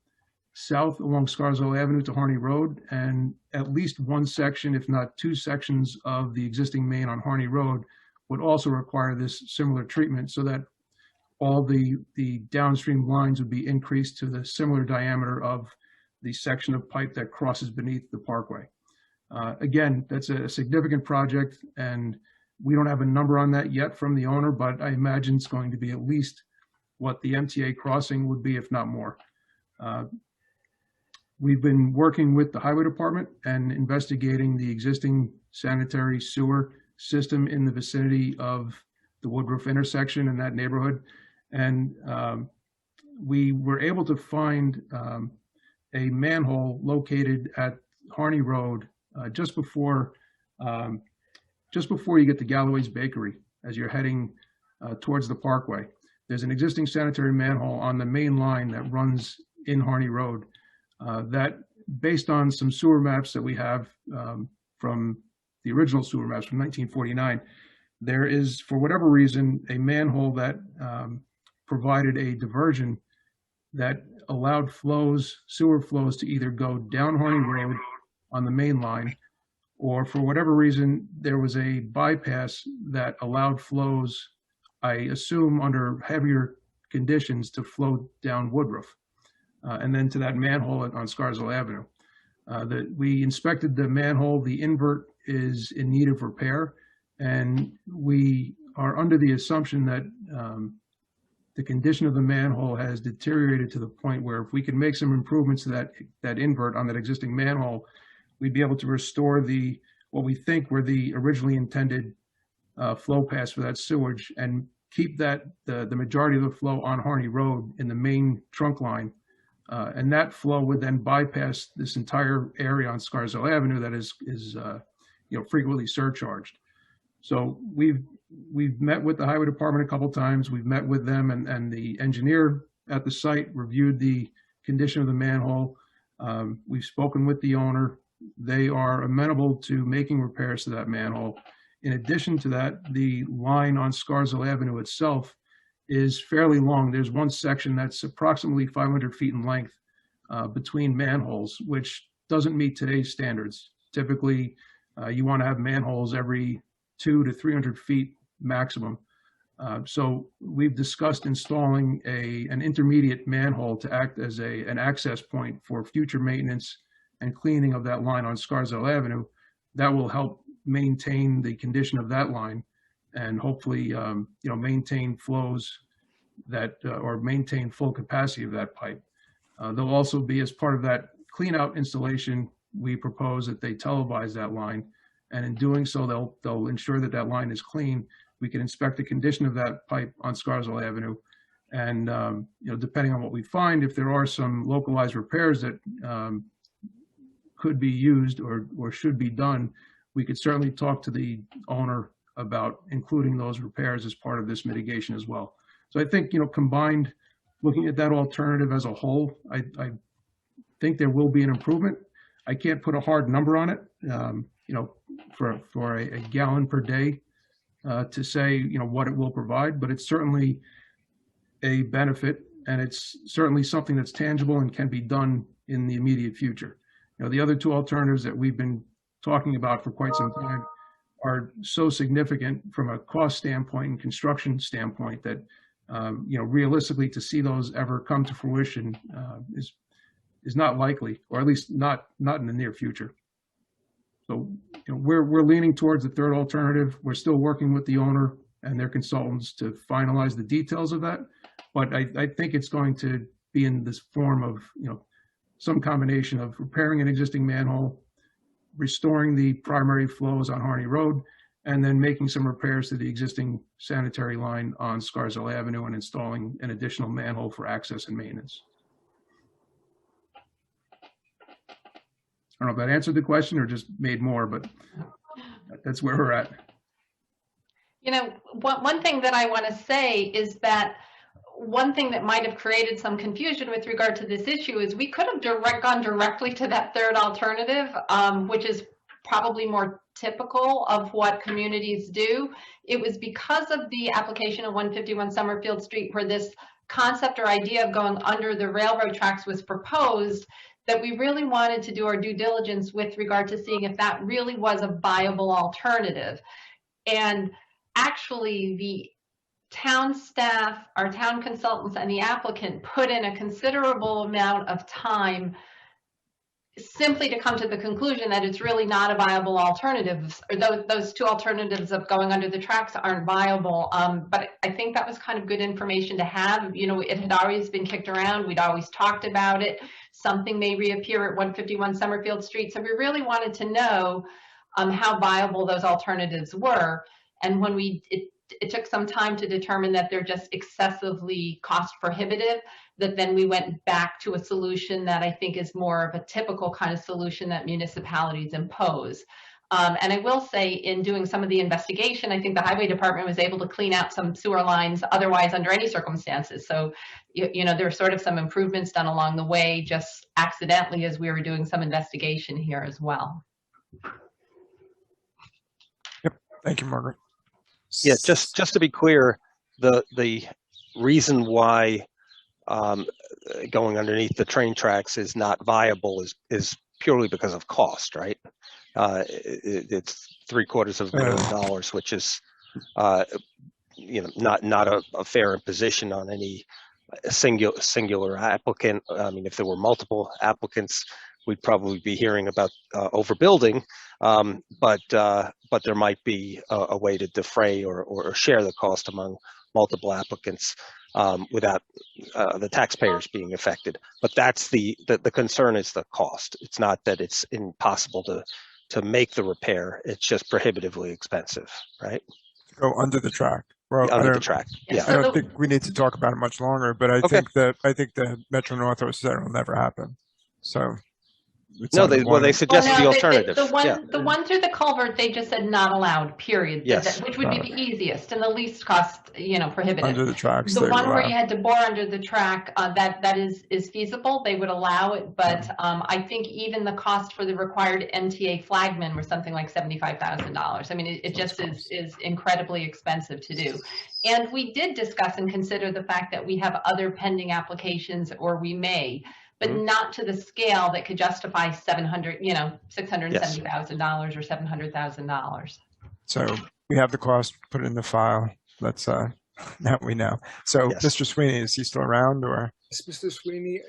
south along Scarsdale Avenue to Harney Road, and at least one section, if not two sections of the existing main on Harney Road would also require this similar treatment, so that all the downstream lines would be increased to the similar diameter of the section of pipe that crosses beneath the parkway. Again, that's a significant project, and we don't have a number on that yet from the owner, but I imagine it's going to be at least what the MTA crossing would be, if not more. We've been working with the highway department and investigating the existing sanitary sewer system in the vicinity of the Woodruff intersection in that neighborhood. And we were able to find a manhole located at Harney Road just before you get to Galloway's Bakery as you're heading towards the parkway. There's an existing sanitary manhole on the main line that runs in Harney Road that, based on some sewer maps that we have from the original sewer maps from 1949, there is, for whatever reason, a manhole that provided a diversion that allowed sewer flows to either go down Harney Road on the main line, or for whatever reason, there was a bypass that allowed flows, I assume under heavier conditions, to flow down Woodruff and then to that manhole on Scarsdale Avenue. We inspected the manhole. The invert is in need of repair, and we are under the assumption that the condition of the manhole has deteriorated to the point where if we can make some improvements to that invert on that existing manhole, we'd be able to restore what we think were the originally intended flow paths for that sewage and keep the majority of the flow on Harney Road in the main trunk line. And that flow would then bypass this entire area on Scarsdale Avenue that is frequently surcharged. So we've met with the highway department a couple times. We've met with them, and the engineer at the site reviewed the condition of the manhole. We've spoken with the owner. They are amenable to making repairs to that manhole. In addition to that, the line on Scarsdale Avenue itself is fairly long. There's one section that's approximately 500 feet in length between manholes, which doesn't meet today's standards. Typically, you want to have manholes every 200 to 300 feet maximum. So we've discussed installing an intermediate manhole to act as an access point for future maintenance and cleaning of that line on Scarsdale Avenue. That will help maintain the condition of that line and hopefully maintain flows that or maintain full capacity of that pipe. There'll also be, as part of that clean out installation, we propose that they televise that line, and in doing so, they'll ensure that that line is clean. We can inspect the condition of that pipe on Scarswell Avenue, and depending on what we find, if there are some localized repairs that could be used or should be done, we could certainly talk to the owner about including those repairs as part of this mitigation as well. So I think, combined, looking at that alternative as a whole, I think there will be an improvement. I can't put a hard number on it, for a gallon per day to say, what it will provide, but it's certainly a benefit, and it's certainly something that's tangible and can be done in the immediate future. The other two alternatives that we've been talking about for quite some time are so significant from a cost standpoint and construction standpoint that, realistically, to see those ever come to fruition is not likely, or at least not in the near future. So we're leaning towards the third alternative. We're still working with the owner and their consultants to finalize the details of that, but I think it's going to be in this form of some combination of repairing an existing manhole, restoring the primary flows on Harney Road, and then making some repairs to the existing sanitary line on Scarswell Avenue and installing an additional manhole for access and maintenance. I don't know if that answered the question or just made more, but that's where we're at. One thing that I want to say is that one thing that might have created some confusion with regard to this issue is we could have gone directly to that third alternative, which is probably more typical of what communities do. It was because of the application of 151 Summerfield Street where this concept or idea of going under the railroad tracks was proposed that we really wanted to do our due diligence with regard to seeing if that really was a viable alternative. And actually, the town staff, our town consultants, and the applicant put in a considerable amount of time simply to come to the conclusion that it's really not a viable alternative, or those two alternatives of going under the tracks aren't viable. But I think that was kind of good information to have. It had always been kicked around. We'd always talked about it. Something may reappear at 151 Summerfield Street. So we really wanted to know how viable those alternatives were. And when it took some time to determine that they're just excessively cost prohibitive, that then we went back to a solution that I think is more of a typical kind of solution that municipalities impose. And I will say, in doing some of the investigation, I think the highway department was able to clean out some sewer lines otherwise under any circumstances. So, there were sort of some improvements done along the way, just accidentally, as we were doing some investigation here as well. Yep. Thank you, Margaret. Yeah, just to be clear, the reason why going underneath the train tracks is not viable is purely because of cost, right? It's $750 million, which is not a fair imposition on any singular applicant. I mean, if there were multiple applicants, we'd probably be hearing about overbuilding, but there might be a way to defray or share the cost among multiple applicants without the taxpayers being affected. But that's the concern is the cost. It's not that it's impossible to make the repair. It's just prohibitively expensive, right? Go under the track. Well, Under the track. Yeah. I don't think we need to talk about it much longer, but I think the Metro North said it will never happen. So. No, they suggested the alternatives. The one through the culvert, they just said not allowed, period. Yes. Which would be the easiest and the least cost, prohibitive. Under the tracks. The one where you had to bore under the track, that is feasible. They would allow it, but I think even the cost for the required MTA flagman was something like $75,000. I mean, it just is incredibly expensive to do. And we did discuss and consider the fact that we have other pending applications, or we may, but not to the scale that could justify $670,000 or $700,000. So we have the cost, put it in the file. Let's now we know. So yes. Mr. Sweeney, is he still around or? Yes, Mr. Sweeney,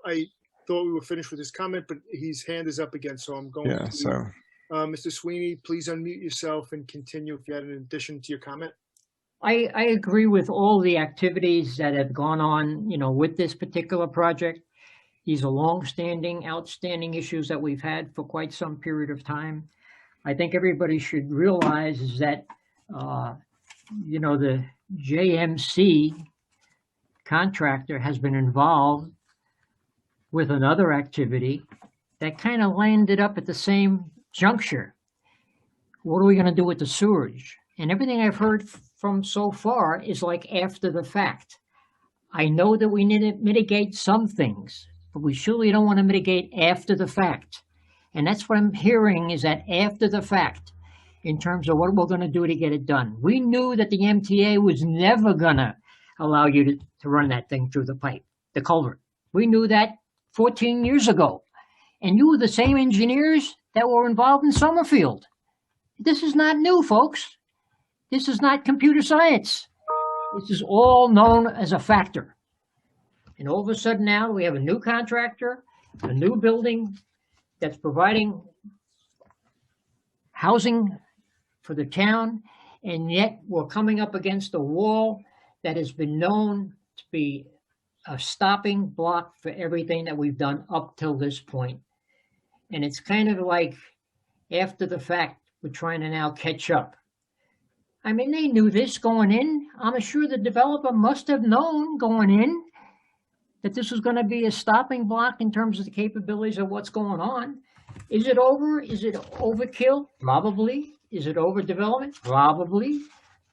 I thought we were finished with his comment, but his hand is up again, so I'm going to. So Mr. Sweeney, please unmute yourself and continue if you had an addition to your comment. I agree with all the activities that have gone on, with this particular project. These are long-standing, outstanding issues that we've had for quite some period of time. I think everybody should realize is that, the JMC contractor has been involved with another activity that kind of landed up at the same juncture. What are we going to do with the sewage? And everything I've heard from so far is like after the fact. I know that we need to mitigate some things, but we surely don't want to mitigate after the fact. And that's what I'm hearing is that after the fact, in terms of what we're going to do to get it done. We knew that the MTA was never going to allow you to run that thing through the pipe, the culvert. We knew that 14 years ago. And you were the same engineers that were involved in Summerfield. This is not new, folks. This is not computer science. This is all known as a factor. And all of a sudden now we have a new contractor, a new building that's providing housing for the town, and yet we're coming up against a wall that has been known to be a stopping block for everything that we've done up till this point. And it's kind of like after the fact, we're trying to now catch up. I mean, they knew this going in. I'm sure the developer must have known going in that this was going to be a stopping block in terms of the capabilities of what's going on. Is it over? Is it overkill? Probably. Is it overdevelopment? Probably.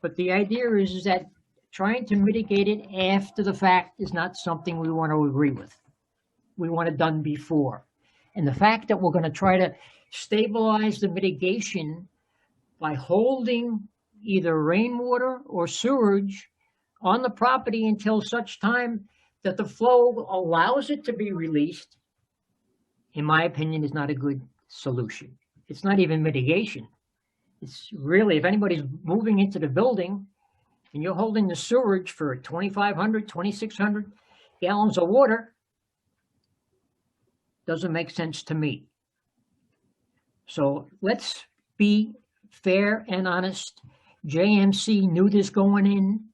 But the idea is that trying to mitigate it after the fact is not something we want to agree with. We want it done before. And the fact that we're going to try to stabilize the mitigation by holding either rainwater or sewage on the property until such time that the flow allows it to be released, in my opinion, is not a good solution. It's not even mitigation. It's really, if anybody's moving into the building and you're holding the sewage for 2,500, 2,600 gallons of water, doesn't make sense to me. So let's be fair and honest. JMC knew this going in.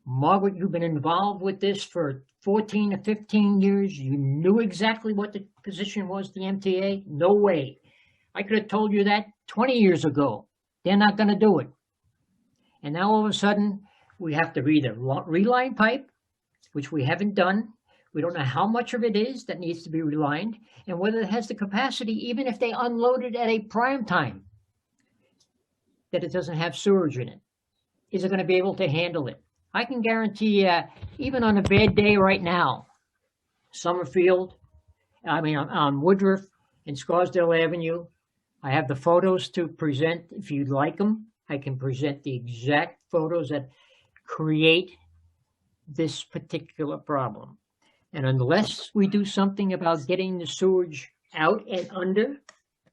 Margaret, you've been involved with this for 14 to 15 years. You knew exactly what the position was, the MTA. No way. I could have told you that 20 years ago. They're not going to do it. And now all of a sudden, we have to either reline pipe, which we haven't done. We don't know how much of it is that needs to be relined, and whether it has the capacity, even if they unload it at a prime time, that it doesn't have sewage in it. Is it going to be able to handle it? I can guarantee you, even on a bad day right now, Summerfield, on Woodruff and Scarsdale Avenue, I have the photos to present. If you'd like them, I can present the exact photos that create this particular problem. And unless we do something about getting the sewage out and under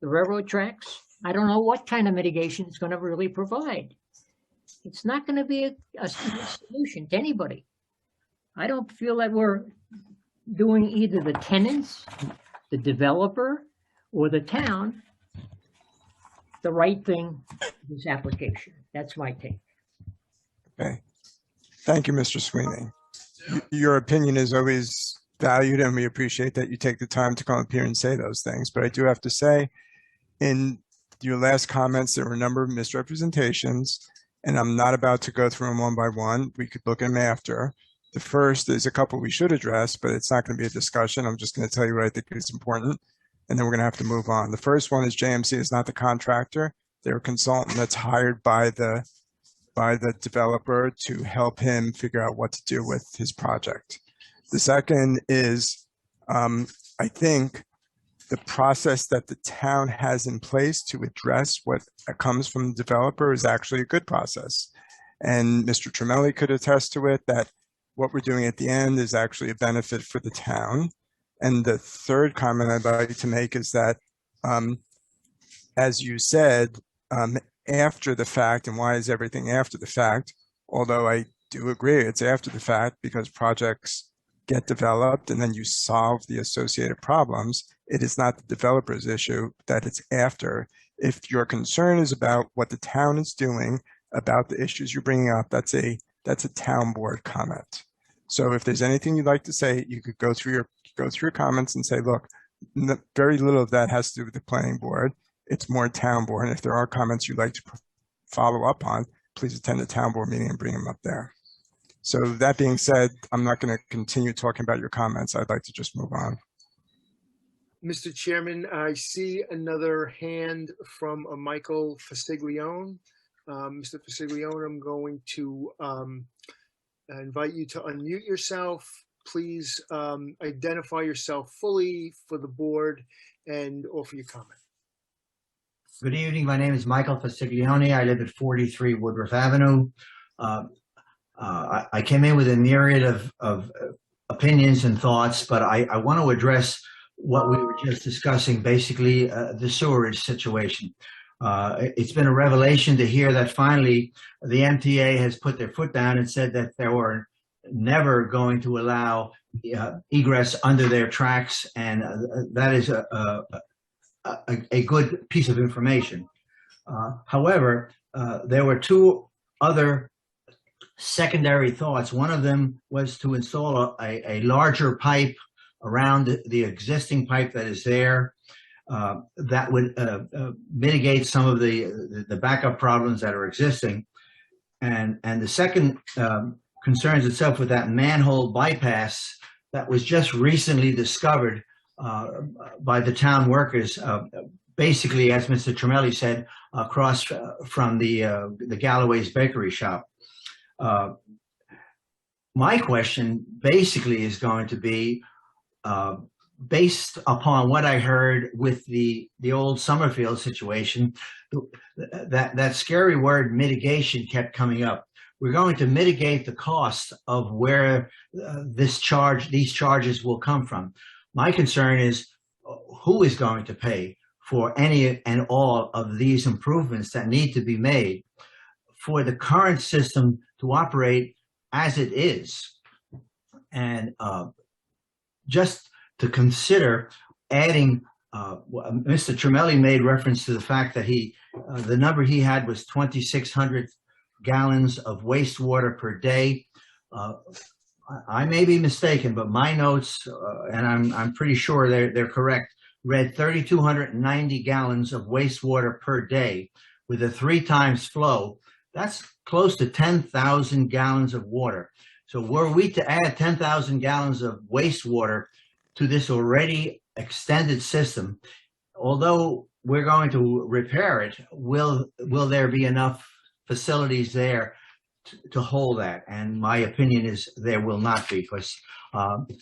the railroad tracks, I don't know what kind of mitigation it's going to really provide. It's not going to be a solution to anybody. I don't feel that we're doing either the tenants, the developer, or the town the right thing for this application. That's my take. Okay. Thank you, Mr. Sweeney. Your opinion is always valued, and we appreciate that you take the time to come up here and say those things. But I do have to say, in your last comments, there were a number of misrepresentations, and I'm not about to go through them one by one. We could look at them after. The first is a couple we should address, but it's not going to be a discussion. I'm just going to tell you what I think is important, and then we're going to have to move on. The first one is JMC is not the contractor. They're a consultant that's hired by the developer to help him figure out what to do with his project. The second is, I think the process that the town has in place to address what comes from the developer is actually a good process. And Mr. Tremelli could attest to it, that what we're doing at the end is actually a benefit for the town. And the third comment I'd like to make is that, as you said, after the fact, and why is everything after the fact? Although I do agree it's after the fact because projects get developed and then you solve the associated problems. It is not the developer's issue that it's after. If your concern is about what the town is doing about the issues you're bringing up, that's a town board comment. So if there's anything you'd like to say, you could go through your comments and say, look, very little of that has to do with the planning board. It's more town board. And if there are comments you'd like to follow up on, please attend the town board meeting and bring them up there. So that being said, I'm not going to continue talking about your comments. I'd like to just move on. Mr. Chairman, I see another hand from Michael Fasiglione. Mr. Fasiglione, I'm going to invite you to unmute yourself. Please identify yourself fully for the board and offer your comment. Good evening. My name is Michael Fasiglione. I live at 43 Woodruff Avenue. I came in with a myriad of opinions and thoughts, but I want to address what we were just discussing, basically the sewerage situation. It's been a revelation to hear that finally the MTA has put their foot down and said that they were never going to allow egress under their tracks, and that is a good piece of information. However, there were two other secondary thoughts. One of them was to install a larger pipe around the existing pipe that is there that would mitigate some of the backup problems that are existing. And the second concerns itself with that manhole bypass that was just recently discovered by the town workers, basically, as Mr. Tremelli said, across from the Galloway's bakery shop. My question basically is going to be, based upon what I heard with the old Summerfield situation, that scary word mitigation kept coming up. We're going to mitigate the cost of where these charges will come from. My concern is who is going to pay for any and all of these improvements that need to be made for the current system to operate as it is. And just to consider adding, Mr. Tremelli made reference to the fact that the number he had was 2,600 gallons of wastewater per day. I may be mistaken, but my notes, and I'm pretty sure they're correct, read 3,290 gallons of wastewater per day with a 3 times flow. That's close to 10,000 gallons of water. So were we to add 10,000 gallons of wastewater to this already extended system, although we're going to repair it, will there be enough facilities there to hold that? And my opinion is there will not be, because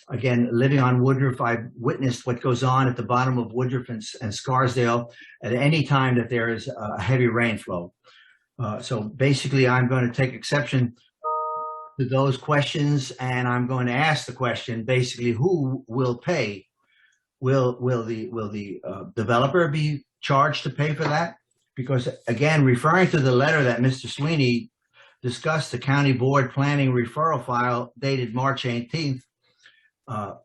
again, living on Woodruff, I've witnessed what goes on at the bottom of Woodruff and Scarsdale at any time that there is a heavy rainflow. So basically, I'm going to take exception to those questions, and I'm going to ask the question: basically, who will pay? Will the developer be charged to pay for that? Because again, referring to the letter that Mr. Sweeney discussed, the county board planning referral file dated March 18th. I'm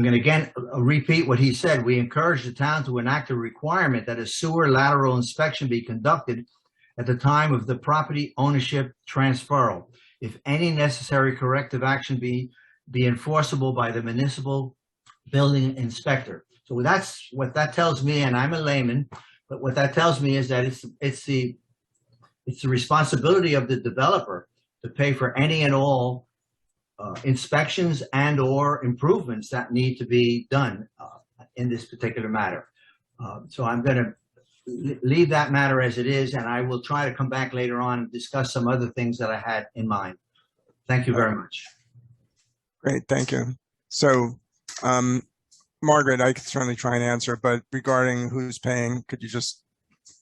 going to again repeat what he said. We encourage the town to enact a requirement that a sewer lateral inspection be conducted at the time of the property ownership transferal, if any necessary corrective action be enforceable by the municipal building inspector. So that's what that tells me, and I'm a layman, but what that tells me is that it's the responsibility of the developer to pay for any and all inspections and or improvements that need to be done in this particular matter. So I'm going to leave that matter as it is, and I will try to come back later on and discuss some other things that I had in mind. Thank you very much. Great, thank you. So, Margaret, I could certainly try and answer, but regarding who's paying, could you just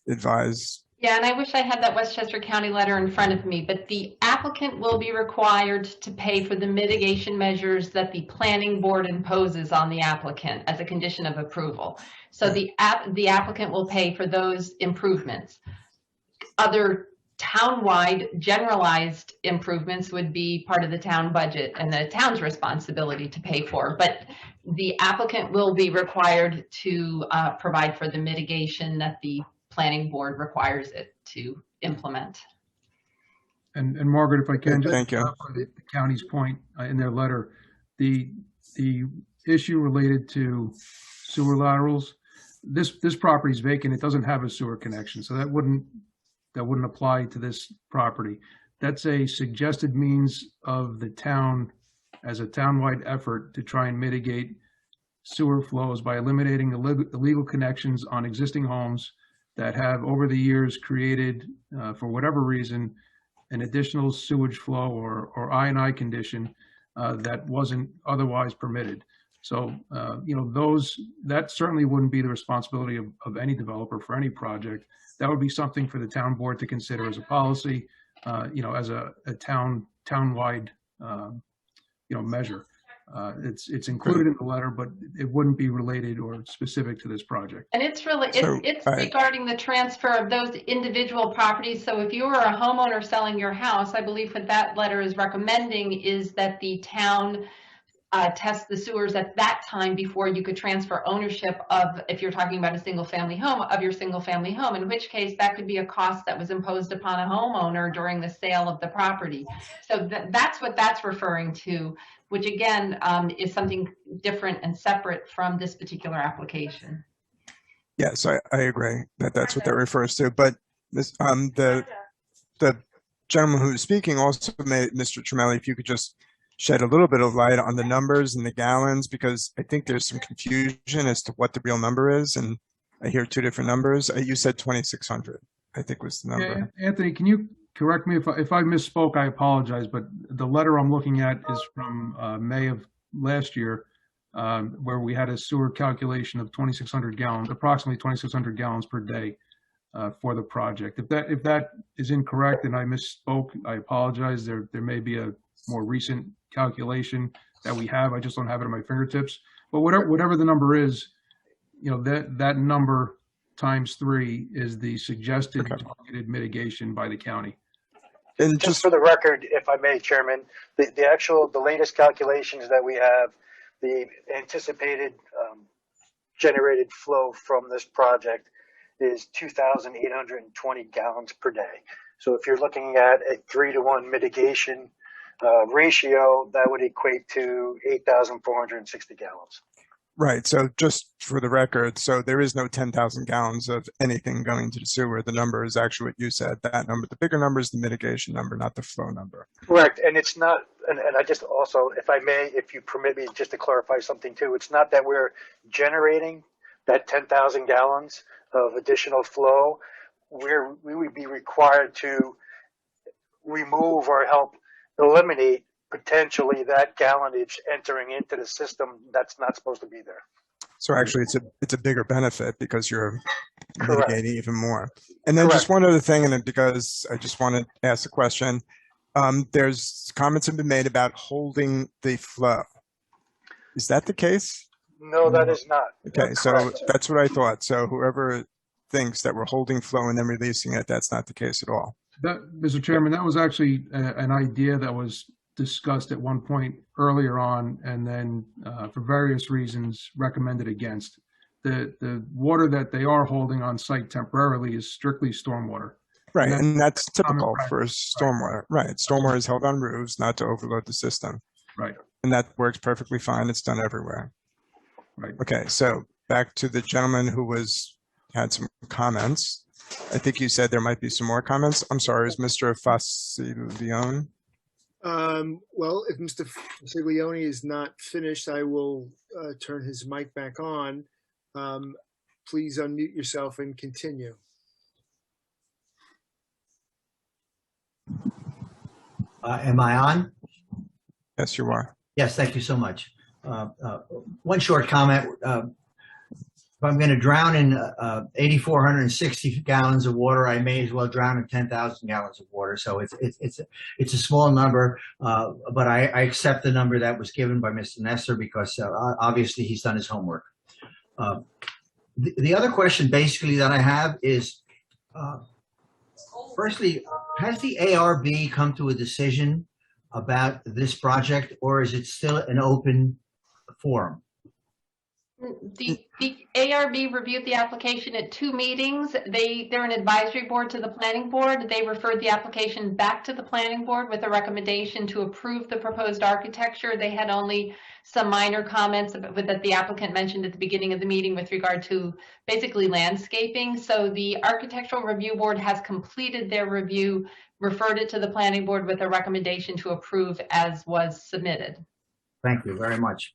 advise? Yeah, and I wish I had that Westchester County letter in front of me, but the applicant will be required to pay for the mitigation measures that the planning board imposes on the applicant as a condition of approval. So the applicant will pay for those improvements. Other town-wide generalized improvements would be part of the town budget and the town's responsibility to pay for, but the applicant will be required to provide for the mitigation that the planning board requires it to implement. And Margaret, if I can, just Thank you. clarify the county's point in their letter, the issue related to sewer laterals, this property is vacant. It doesn't have a sewer connection, so that wouldn't apply to this property. That's a suggested means of the town as a townwide effort to try and mitigate sewer flows by eliminating illegal connections on existing homes that have over the years created, for whatever reason, an additional sewage flow or I&I condition that wasn't otherwise permitted. So, that certainly wouldn't be the responsibility of any developer for any project. That would be something for the town board to consider as a policy, as a townwide, measure. It's included in the letter, but it wouldn't be related or specific to this project. And it's really, it's regarding the transfer of those individual properties. So if you were a homeowner selling your house, I believe what that letter is recommending is that the town test the sewers at that time before you could transfer ownership of, if you're talking about a single family home, of your single family home, in which case that could be a cost that was imposed upon a homeowner during the sale of the property. So that's what that's referring to, which again is something different and separate from this particular application. Yes, I agree that's what that refers to. But this, the gentleman who was speaking also made, Mr. Tremelli, if you could just shed a little bit of light on the numbers and the gallons, because I think there's some confusion as to what the real number is, and I hear two different numbers. You said 2,600, I think was the number. Yeah, Anthony, can you correct me if I misspoke? I apologize, but the letter I'm looking at is from May of last year, where we had a sewer calculation of 2,600 gallons, approximately 2,600 gallons per day for the project. If that is incorrect and I misspoke, I apologize. There may be a more recent calculation that we have. I just don't have it at my fingertips. But whatever the number is, that number times 3 is the suggested targeted mitigation by the county. And just for the record, if I may, Chairman, the latest calculations that we have, the anticipated generated flow from this project is 2,820 gallons per day. So if you're looking at a 3-to-1 mitigation ratio, that would equate to 8,460 gallons. Right. So just for the record, so there is no 10,000 gallons of anything going to the sewer. The number is actually what you said, that number. The bigger number is the mitigation number, not the flow number. Correct. And it's not, and I just also, if I may, if you permit me just to clarify something too, it's not that we're generating that 10,000 gallons of additional flow. We would be required to remove or help eliminate potentially that gallonage entering into the system that's not supposed to be there. So actually it's a bigger benefit because you're Correct. mitigating even more. And then Correct. just one other thing, and because I just want to ask a question, there's comments have been made about holding the flow. Is that the case? No, that is not. Okay, That's so correct. that's what I thought. So whoever thinks that we're holding flow and then releasing it, that's not the case at all. Mr. Chairman, that was actually an idea that was discussed at one point earlier on, and then for various reasons recommended against. The water that they are holding on site temporarily is strictly stormwater. Right, and that's typical common for practice. stormwater. Right, stormwater is held on roofs, not to overload the system. Right. And that works perfectly fine. It's done everywhere. Right. Okay, so back to the gentleman who had some comments. I think you said there might be some more comments. I'm sorry, is Mr. Faciglione? Well, if Mr. Faciglione is not finished, I will turn his mic back on. Please unmute yourself and continue. Am I on? Yes, you are. Yes, thank you so much. One short comment. If I'm going to drown in 8,460 gallons of water, I may as well drown in 10,000 gallons of water. So it's a small number, but I accept the number that was given by Mr. Nestor because obviously he's done his homework. The other question basically that I have is, firstly, has the ARB come to a decision about this project, or is it still an open forum? The ARB reviewed the application at 2 meetings. They're an advisory board to the planning board. They referred the application back to the planning board with a recommendation to approve the proposed architecture. They had only some minor comments that the applicant mentioned at the beginning of the meeting with regard to basically landscaping. So the architectural review board has completed their review, referred it to the planning board with a recommendation to approve as was submitted. Thank you very much.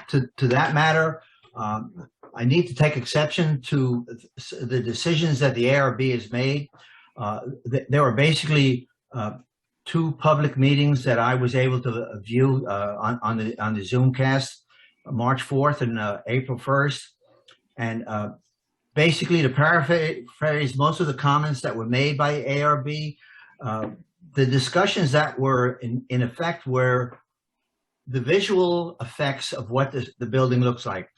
To that matter, I need to take exception to the decisions that the ARB has made. There were basically 2 public meetings that I was able to view on the Zoomcast, March 4th and April 1st. And basically, to paraphrase most of the comments that were made by ARB, the discussions that were in effect were the visual effects of what the building looks like,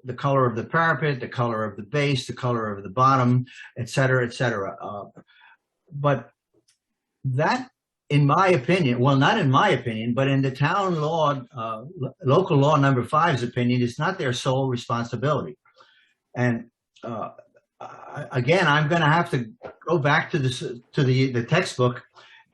the color of the parapet, the color of the base, the color of the bottom, et cetera, et cetera. But that, in my opinion, well, not in my opinion, but in the town law, local law number 5's opinion, is not their sole responsibility. And again, I'm going to have to go back to the textbook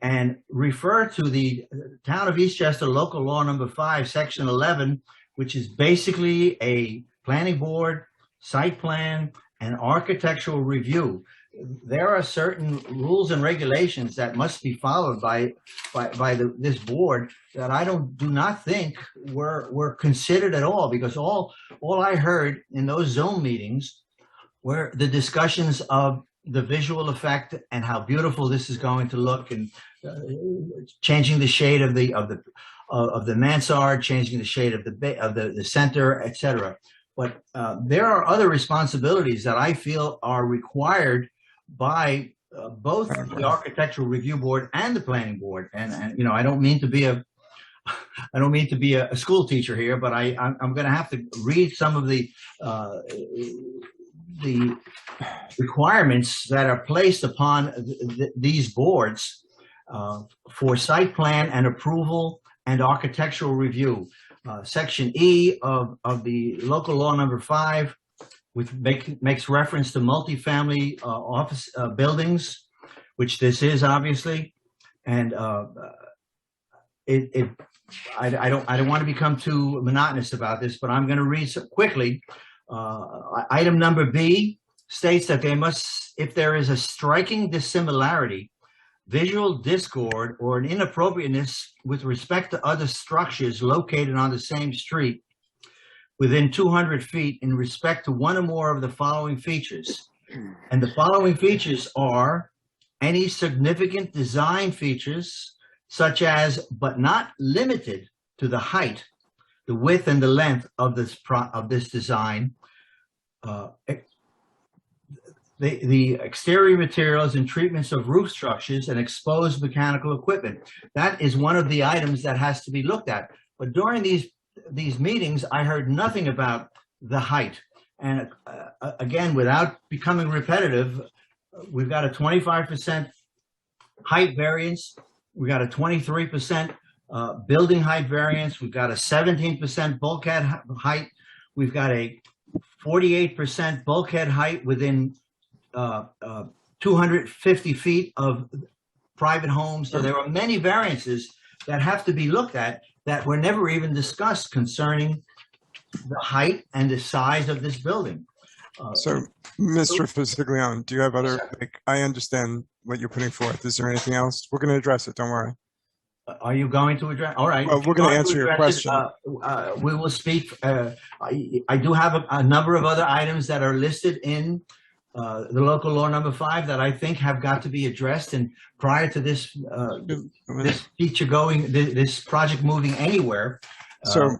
and refer to the Town of Eastchester Local Law Number 5, Section 11, which is basically a planning board, site plan, and architectural review. There are certain rules and regulations that must be followed by this board that I do not think were considered at all, because all I heard in those Zoom meetings were the discussions of the visual effect and how beautiful this is going to look, and changing the shade of the mansard, changing the shade of the center, etc. But there are other responsibilities that I feel are required by both the architectural review board and the planning board. And you know, I don't mean to be a school teacher here, but I'm going to have to read some of the requirements that are placed upon these boards for site plan and approval and architectural review. Section E of the local law number 5, which makes reference to multifamily office buildings, which this is obviously, and I don't want to become too monotonous about this, but I'm going to read quickly. Item number B states that they must, if there is a striking dissimilarity, visual discord, or an inappropriateness with respect to other structures located on the same street within 200 feet in respect to one or more of the following features. And the following features are any significant design features, such as, but not limited to, the height, the width, and the length of this design, the exterior materials and treatments of roof structures and exposed mechanical equipment. That is one of the items that has to be looked at. But during these meetings, I heard nothing about the height. And again, without becoming repetitive, we've got a 25% height variance. We've got a 23% building height variance. We've got a 17% bulkhead height. We've got a 48% bulkhead height within 250 feet of private homes. So there are many variances that have to be looked at that were never even discussed concerning the height and the size of this building. So, Mr. Fisiglione, do you have other, like, I understand what you're putting forth. Is there anything else? We're going to address it. Don't worry. Are you going to address? All right. Well, we're going to answer your question. We will speak. I do have a number of other items that are listed in the local law number 5 that I think have got to be addressed. And prior to this, this project moving anywhere. So,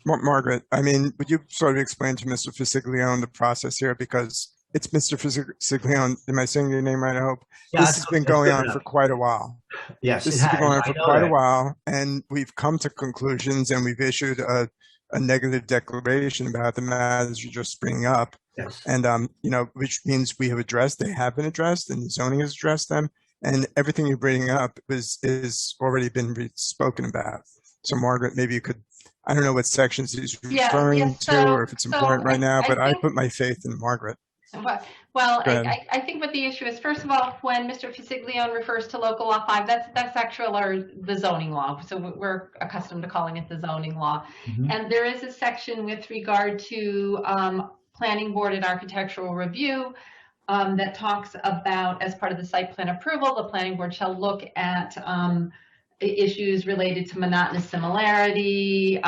Margaret, I mean, would you sort of explain to Mr. Fisiglione the process here? Because it's Mr. Fisiglione. Am I saying your name right? I hope. Yeah, this has been going on for quite a while. Yes, this has been going on for quite a while, and we've come to conclusions, and we've issued a negative declaration about the matters you're just bringing up. Yes. And you know, which means we have addressed. They have been addressed, and the zoning has addressed them, and everything you're bringing up is already been spoken about. So, Margaret, maybe you could I don't know what sections he's Yeah, referring to so or if it's important right now, but I think, put my faith in Margaret. well, Go ahead. I think what the issue is, first of all, when Mr. Fasiglione refers to local law 5, that's actually the zoning law. So we're accustomed to calling it the zoning law. And there is a section with regard to planning board and architectural review that talks about, as part of the site plan approval, the planning board shall look at issues related to monotonous similarity,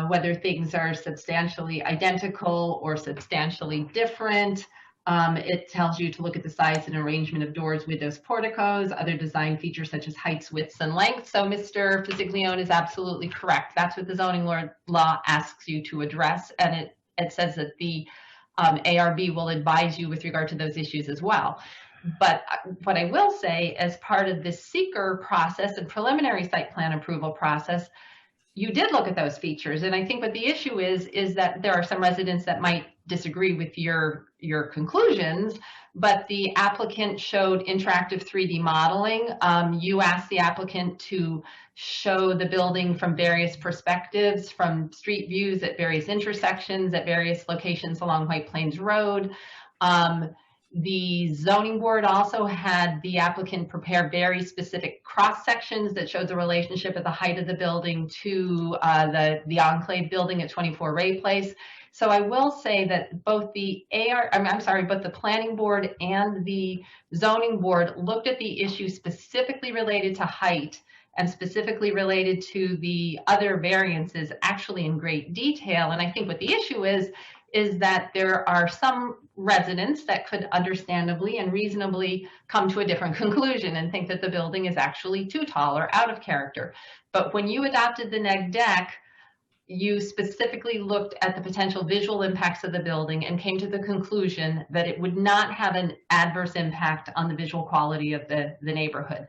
whether things are substantially identical or substantially different. It tells you to look at the size and arrangement of doors, windows, porticos, other design features such as heights, widths, and lengths. So Mr. Fasiglione is absolutely correct. That's what the zoning law asks you to address, and it says that the ARB will advise you with regard to those issues as well. But what I will say, as part of this seeker process and preliminary site plan approval process, you did look at those features. And I think what the issue is that there are some residents that might disagree with your conclusions, but the applicant showed interactive 3D modeling. You asked the applicant to show the building from various perspectives, from street views at various intersections, at various locations along White Plains Road. The zoning board also had the applicant prepare very specific cross sections that showed the relationship of the height of the building to the enclave building at 24 Ray Place. So I will say that both the both the planning board and the zoning board looked at the issue specifically related to height and specifically related to the other variances actually in great detail. And I think what the issue is that there are some residents that could understandably and reasonably come to a different conclusion and think that the building is actually too tall or out of character. But when you adopted the neg deck, you specifically looked at the potential visual impacts of the building and came to the conclusion that it would not have an adverse impact on the visual quality of the neighborhood.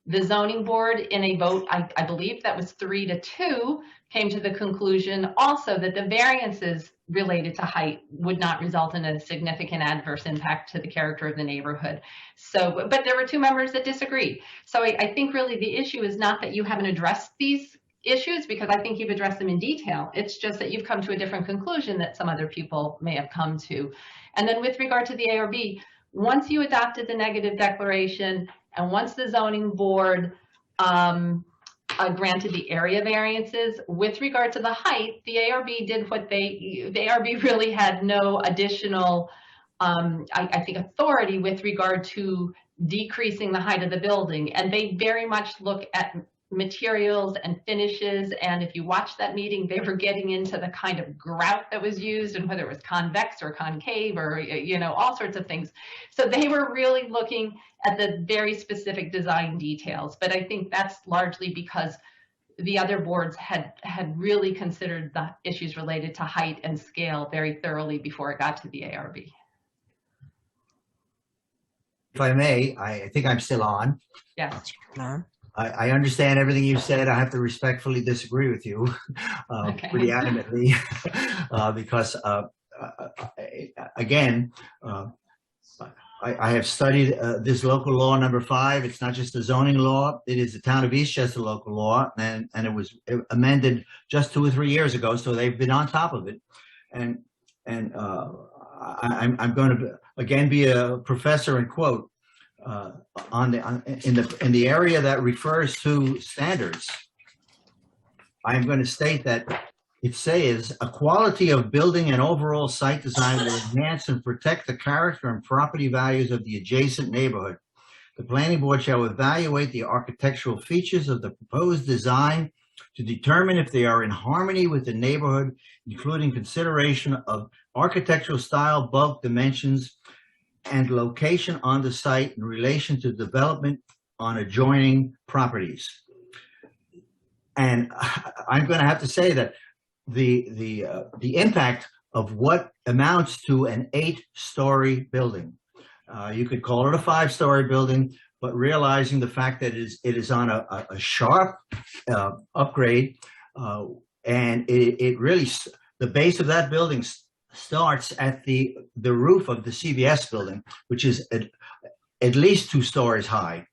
The zoning board, in a vote, I believe that was 3-2, came to the conclusion also that the variances related to height would not result in a significant adverse impact to the character of the neighborhood. So, but there were 2 members that disagreed. So I think really the issue is not that you haven't addressed these issues, because I think you've addressed them in detail. It's just that you've come to a different conclusion that some other people may have come to. And then with regard to the ARB, once you adopted the negative declaration and once the zoning board granted the area variances, with regard to the height, the ARB did what the ARB really had no additional, I think, authority with regard to decreasing the height of the building. And they very much look at materials and finishes, and if you watch that meeting, they were getting into the kind of grout that was used and whether it was convex or concave or, you know, all sorts of things. So they were really looking at the very specific design details. But I think that's largely because the other boards had really considered the issues related to height and scale very thoroughly before it got to the ARB. If I may, I think I'm still on. Yes. I understand everything you said. I have to respectfully disagree with you pretty adamantly because, again, I have studied this local law number 5. It's not just a zoning law. It is the town of Eastchester local law, and it was amended just 2 or 3 years ago, so they've been on top of it. And I'm going to, again, be a professor and quote, in the area that refers to standards, I'm going to state that it says a quality of building and overall site design will enhance and protect the character and property values of the adjacent neighborhood. The planning board shall evaluate the architectural features of the proposed design to determine if they are in harmony with the neighborhood, including consideration of architectural style, bulk, dimensions, and location on the site in relation to development on adjoining properties. And I'm going to have to say that the impact of what amounts to an 8-story building, you could call it a 5-story building, but realizing the fact that it is on a sharp upgrade, and it really, the base of that building starts at the roof of the CVS building, which is at least 2 stories high.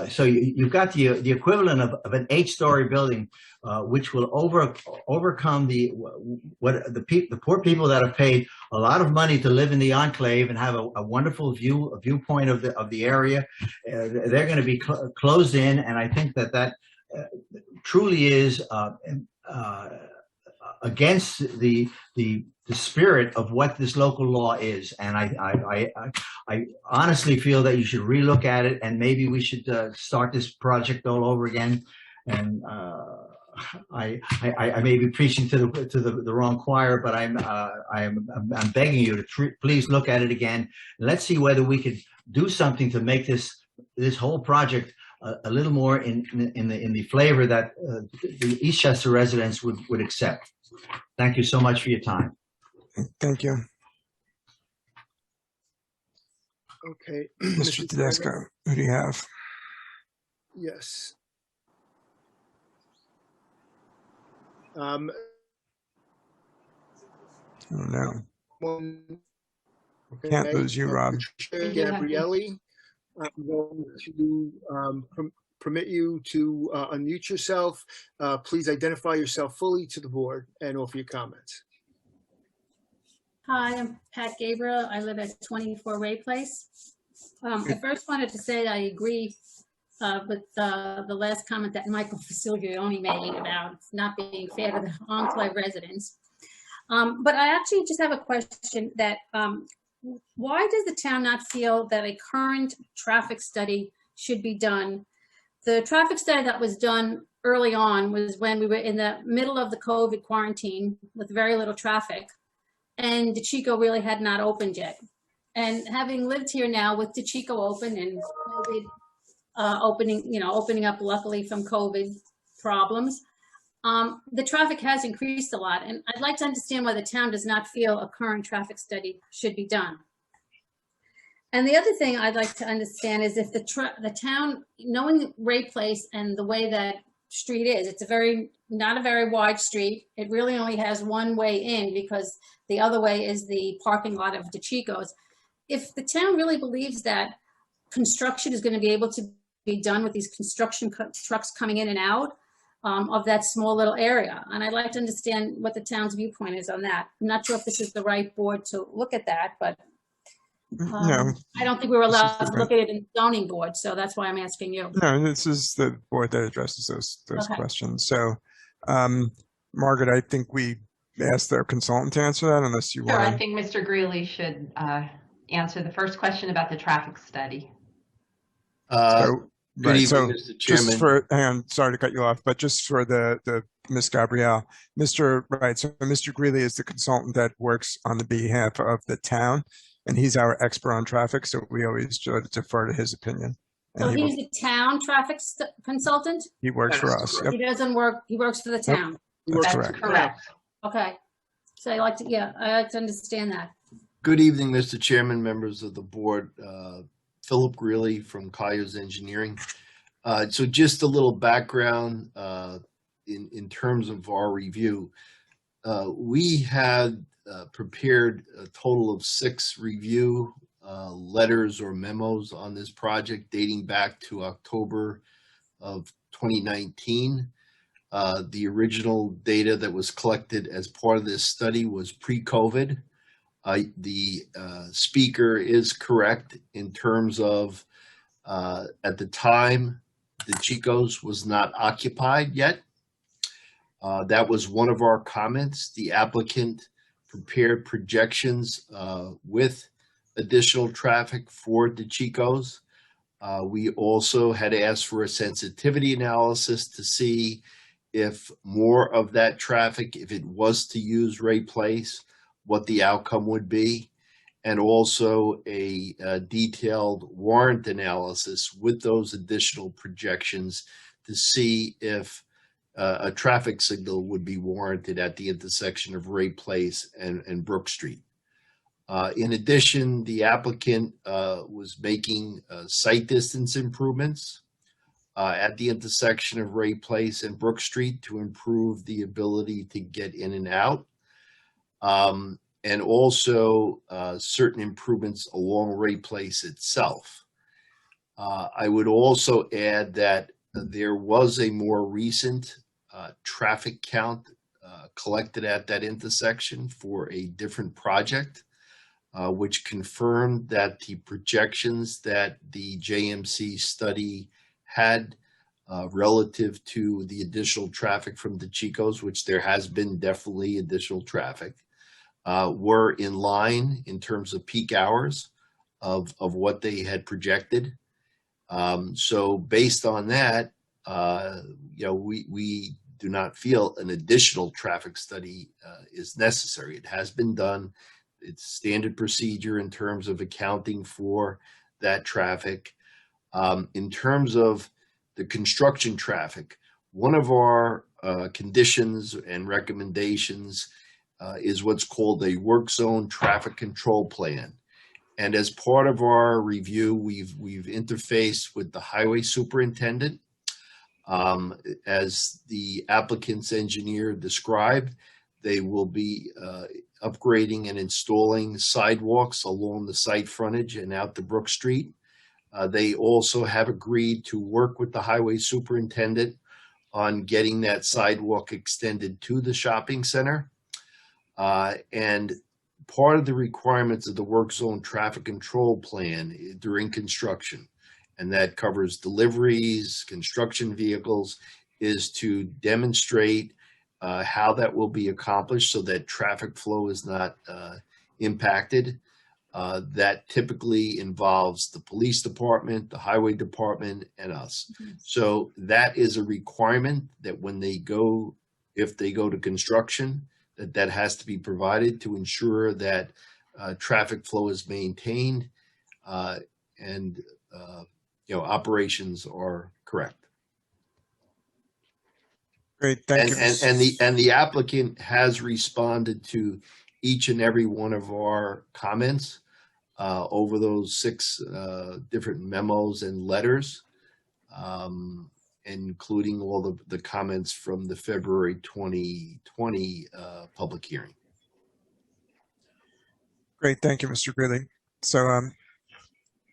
So you've got the equivalent of an 8-story building, which will overcome the poor people that have paid a lot of money to live in the enclave and have a wonderful viewpoint of the area. They're going to be closed in, and I think that truly is against the spirit of what this local law is. And I honestly feel that you should relook at it, and maybe we should start this project all over again. And I may be preaching to the wrong choir, but I'm begging you to please look at it again. Let's see whether we could do something to make this whole project a little more in the flavor that the Eastchester residents would accept. Thank you so much for your time. Thank you. Okay. Mr. Tedesco, who do you have? Yes. Oh, no. Okay. Can't lose you, Rob. Patricia Gabrielli, I'm going to permit you to unmute yourself. Please identify yourself fully to the board and offer your comments. Hi, I'm Pat Gabriel. I live at 24 Ray Place. I first wanted to say I agree with the last comment that Michael Facilione made about not being fair to the enclave residents. But I actually just have a question that why does the town not feel that a current traffic study should be done? The traffic study that was done early on was when we were in the middle of the COVID quarantine with very little traffic, and DeChico really had not opened yet. And having lived here now with DeChico open and COVID opening up luckily from COVID problems, the traffic has increased a lot. And I'd like to understand why the town does not feel a current traffic study should be done. And the other thing I'd like to understand is if the town, knowing Ray Place and the way that street is, it's not a very wide street. It really only has one way in because the other way is the parking lot of DeChico's. If the town really believes that construction is going to be able to be done with these construction trucks coming in and out of that small little area, and I'd like to understand what the town's viewpoint is on that. I'm not sure if this is the right board to look at that, but No. I don't think we were allowed to look at it in the zoning board, so that's why I'm asking you. No, this is the board that addresses those Okay. questions. So, Margaret, I think we asked their consultant to answer that, unless you Sure, want. I think Mr. Greeley should answer the first question about the traffic study. Good evening, Mr. Chairman. Just for, hang on, sorry to cut you off, but just for the Ms. Gabrielle, so Mr. Greeley is the consultant that works on the behalf of the town, and he's our expert on traffic, so we always defer to his opinion. So And he's the town traffic consultant? he works for us. Yep. He doesn't work, he works for the town? That's That's correct. correct. Okay. So I like to understand that. Good evening, Mr. Chairman, members of the board. Philip Greeley from Colliers Engineering. So just a little background in terms of our review. We had prepared a total of 6 review letters or memos on this project dating back to October of 2019. The original data that was collected as part of this study was pre-COVID. The speaker is correct in terms of at the time, the Chico's was not occupied yet. That was one of our comments. The applicant prepared projections with additional traffic for the Chico's. We also had asked for a sensitivity analysis to see if more of that traffic, if it was to use Ray Place, what the outcome would be, and also a detailed warrant analysis with those additional projections to see if a traffic signal would be warranted at the intersection of Ray Place and Brook Street. In addition, the applicant was making sight distance improvements at the intersection of Ray Place and Brook Street to improve the ability to get in and out. And also certain improvements along Ray Place itself. I would also add that there was a more recent traffic count collected at that intersection for a different project, which confirmed that the projections that the JMC study had relative to the additional traffic from the Chicos, which there has been definitely additional traffic, were in line in terms of peak hours of what they had projected. So based on that, we do not feel an additional traffic study is necessary. It has been done. It's standard procedure in terms of accounting for that traffic. In terms of the construction traffic, one of our conditions and recommendations is what's called a work zone traffic control plan. And as part of our review, we've interfaced with the highway superintendent. As the applicant's engineer described, they will be upgrading and installing sidewalks along the site frontage and out to Brook Street. They also have agreed to work with the highway superintendent on getting that sidewalk extended to the shopping center. And part of the requirements of the work zone traffic control plan during construction, and that covers deliveries, construction vehicles, is to demonstrate how that will be accomplished so that traffic flow is not impacted. That typically involves the police department, the highway department, and us. Mm-hmm. So that is a requirement that when they go, if they go to construction, that has to be provided to ensure that traffic flow is maintained and operations are correct. Great, thank you. And the applicant has responded to each and every one of our comments over those 6 different memos and letters, including all the comments from the February 2020 public hearing. Great, thank you, Mr. Greeley. So,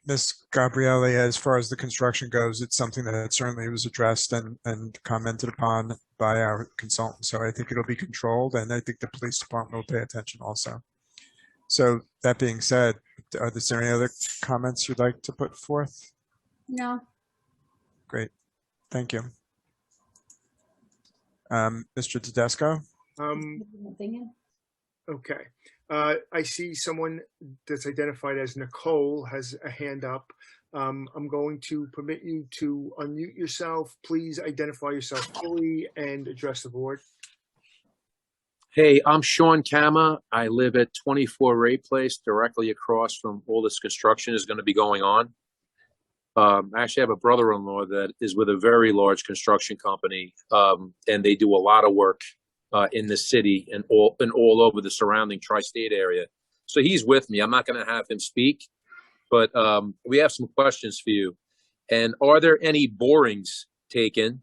Ms. Gabriele, as far as the construction goes, it's something that certainly was addressed and commented upon by our consultant. So I think it'll be controlled, and I think the police department will pay attention also. So that being said, are there any other comments you'd like to put forth? No. Great, thank you. Mr. Tedesco? Okay. I see someone that's identified as Nicole has a hand up. I'm going to permit you to unmute yourself. Please identify yourself fully and address the board. Hey, I'm Sean Kama. I live at 24 Ray Place, directly across from all this construction is going to be going on. I actually have a brother-in-law that is with a very large construction company, and they do a lot of work in the city and all over the surrounding tri-state area. So he's with me. I'm not going to have him speak, but we have some questions for you. And are there any borings taken?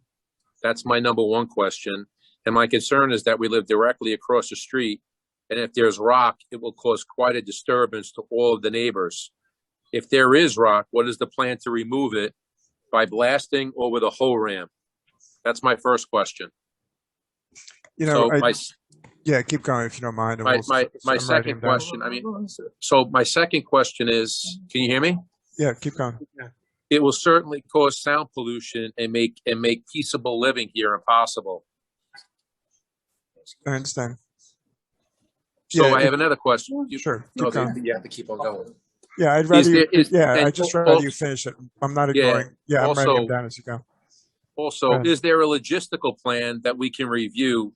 That's my number one question. And my concern is that we live directly across the street, and if there's rock, it will cause quite a disturbance to all of the neighbors. If there is rock, what is the plan to remove it, by blasting or with a hoe ram? That's my first question. You know, so yeah, keep going if you don't mind. My second question, so my second question is, can you hear me? Yeah, keep going. Yeah. It will certainly cause sound pollution and make peaceable living here impossible. I understand. So I have another question. Sure. You have to keep on going. Yeah, I'd rather I'd just rather you finish it. I'm not ignoring. Yeah, I'm writing them down as you go. Also, is there a logistical plan that we can review?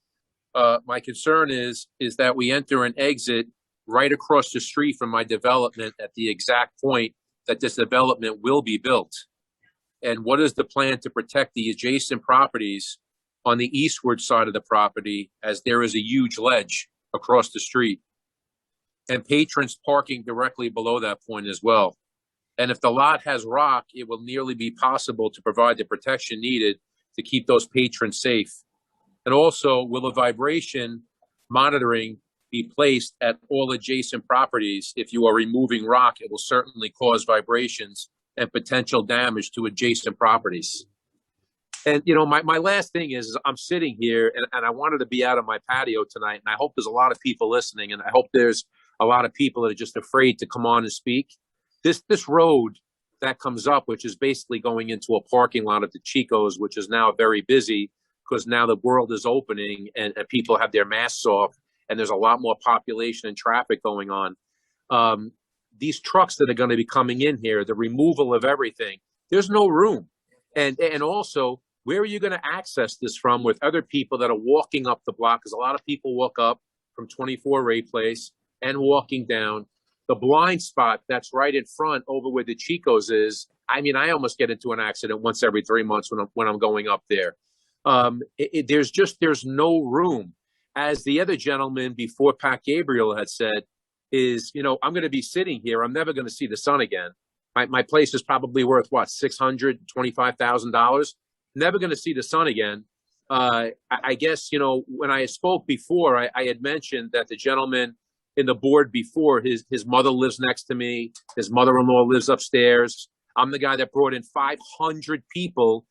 My concern is that we enter and exit right across the street from my development at the exact point that this development will be built. And what is the plan to protect the adjacent properties on the eastward side of the property, as there is a huge ledge across the street and patrons parking directly below that point as well? And if the lot has rock, it will nearly be possible to provide the protection needed to keep those patrons safe. And also, will a vibration monitoring be placed at all adjacent properties? If you are removing rock, it will certainly cause vibrations and potential damage to adjacent properties. And, you know, my last thing is I'm sitting here and I wanted to be out on my patio tonight. And I hope there's a lot of people listening. And I hope there's a lot of people that are just afraid to come on and speak. This road that comes up, which is basically going into a parking lot at the Chico's, which is now very busy because now the world is opening and people have their masks off and there's a lot more population and traffic going on. These trucks that are going to be coming in here, the removal of everything, there's no room. And also, where are you going to access this from with other people that are walking up the block? Because a lot of people walk up from 24 Ray Place and walking down. The blind spot that's right in front over where the Chico's is, I mean, I almost get into an accident once every 3 months when I'm going up there. There's no room. As the other gentleman before Pat Gabriel had said, is, you know, I'm going to be sitting here. I'm never going to see the sun again. My place is probably worth, what, $625,000? Never going to see the sun again. I guess, you know, when I spoke before, I had mentioned that the gentleman in the board before, his mother lives next to me. His mother-in-law lives upstairs. I'm the guy that brought in 500 people